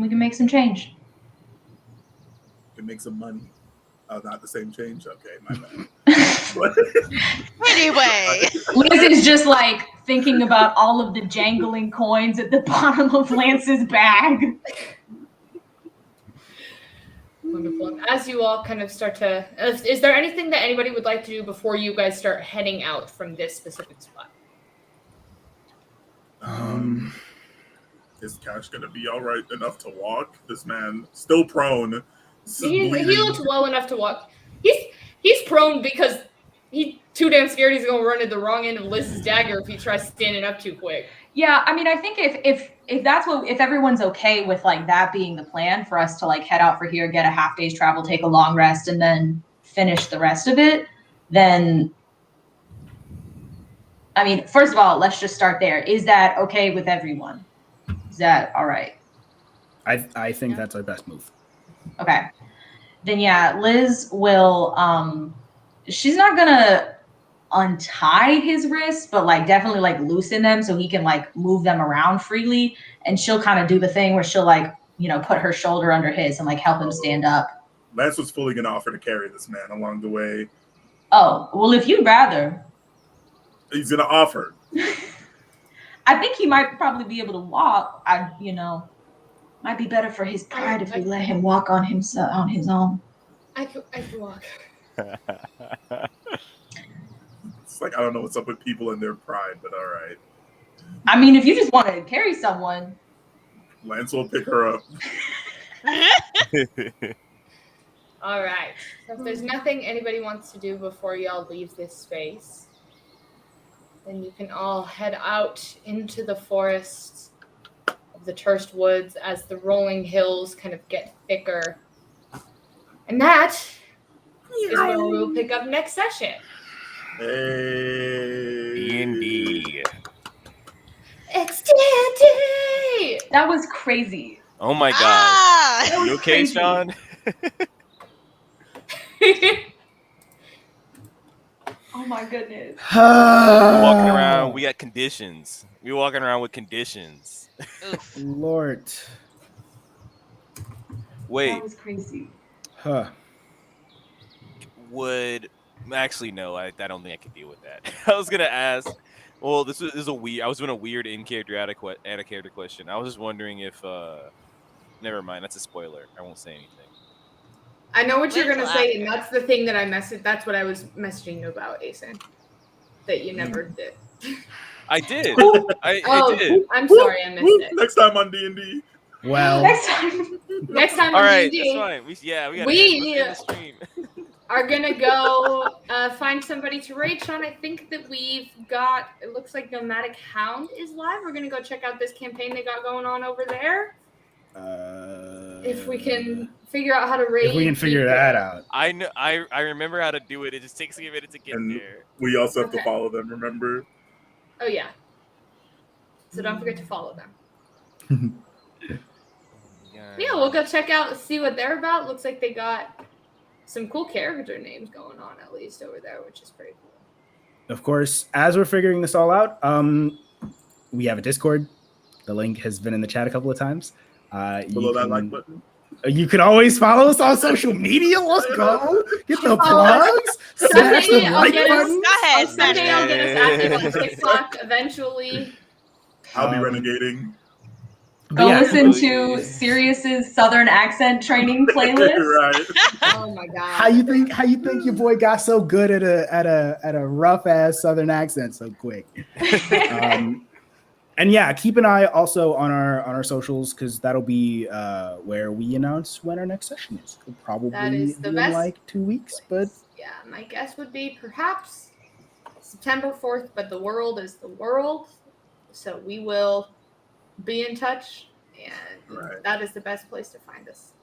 We can make some change. We can make some money. Not the same change? Okay, my bad. Anyway. Liz is just like thinking about all of the jangling coins at the bottom of Lance's bag. Wonderful. As you all kind of start to... Is there anything that anybody would like to do before you guys start heading out from this specific spot? Is Cash going to be all right enough to walk? This man, still prone. He looks well enough to walk. He's prone because he's too damn scared he's going to run at the wrong end of Liz's dagger if he tries standing up too quick. Yeah, I mean, I think if everyone's okay with like that being the plan for us to like head out for here, get a half day's travel, take a long rest, and then finish the rest of it, then I mean, first of all, let's just start there. Is that okay with everyone? Is that all right? I think that's our best move. Okay. Then yeah, Liz will she's not gonna untie his wrists, but like definitely like loosen them so he can like move them around freely. And she'll kind of do the thing where she'll like, put her shoulder under his and like help him stand up. Lance was fully gonna offer to carry this man along the way. Oh, well, if you'd rather. He's gonna offer. I think he might probably be able to walk. Might be better for his pride if we let him walk on his own. I can walk. It's like, I don't know what's up with people and their pride, but all right. I mean, if you just want to carry someone. Lance will pick her up. All right. So if there's nothing anybody wants to do before y'all leave this space, then you can all head out into the forest of the terst woods as the rolling hills kind of get thicker. And that is where we'll pick up next session. Hey. D&D. Extended! That was crazy. Oh my god. Ah! You okay, crazy. Sean? Oh my goodness. Walking around, we got conditions. We're walking around with conditions. Lord. Wait. That was crazy. Huh. Would actually no, I don't think I could deal with that. I was gonna ask. Well, this is a weird. I was doing a weird in character out of character question. I was just wondering if. Never mind. That's a spoiler. I won't say anything. I know what you're Wait gonna till say, and after. that's the thing that I messaged. That's what I was messaging you about, Aison. That you never did. I did. I Oh, did. I'm sorry, I missed it. Next time on D&D. Well, Next time. Next time All on right, D&D, that's fine. We gotta We- end the stream. are gonna go find somebody to raid. Sean, I think that we've got. It looks like Nomadic Hound is live. We're gonna go check out this campaign they got going on over there. If we can figure out how to raid. if we can figure that out. I know. I remember how to do it. It just takes me a minute to get And there. we also have to Okay. follow them, remember? Oh yeah. So don't forget to follow them. Yeah, we'll go check out, see what they're about. Looks like they got some cool character names going on, at least over there, which is pretty cool. Of course, as we're figuring this all out, we have a Discord. The link has been in the chat a couple of times. Below that like button. You can always follow us on social media. Let's go. Get the plugs. Smash the Someday I'll like get us- button. Go ahead, Someday I'll get us active on Yeah. TikTok eventually. I'll be Um, renegading. Go Yeah. listen to Sirius's Southern accent training playlist. Right. Oh my god. How you think your boy got so good at a rough ass Southern accent so quick? And yeah, keep an eye also on our socials, because that'll be where we announce when our next session is. It'll probably That is the be best in like 2 weeks, but yeah, my guess would be perhaps September 4th, but the world is the world. So we will be in touch, and Right. that is the best place to find us.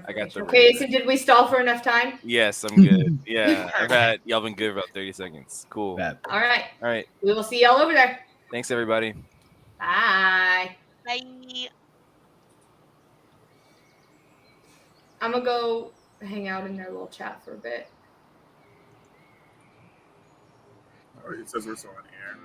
I got the Okay, ring. so did we stall for enough time? Yes, I'm good. Yeah, y'all been good for about 30 seconds. Cool. that. All right. All right. We will see y'all over there. Thanks, everybody. Bye. Bye. I'm gonna go hang out in their little chat for a bit. All right, it says we're still on air.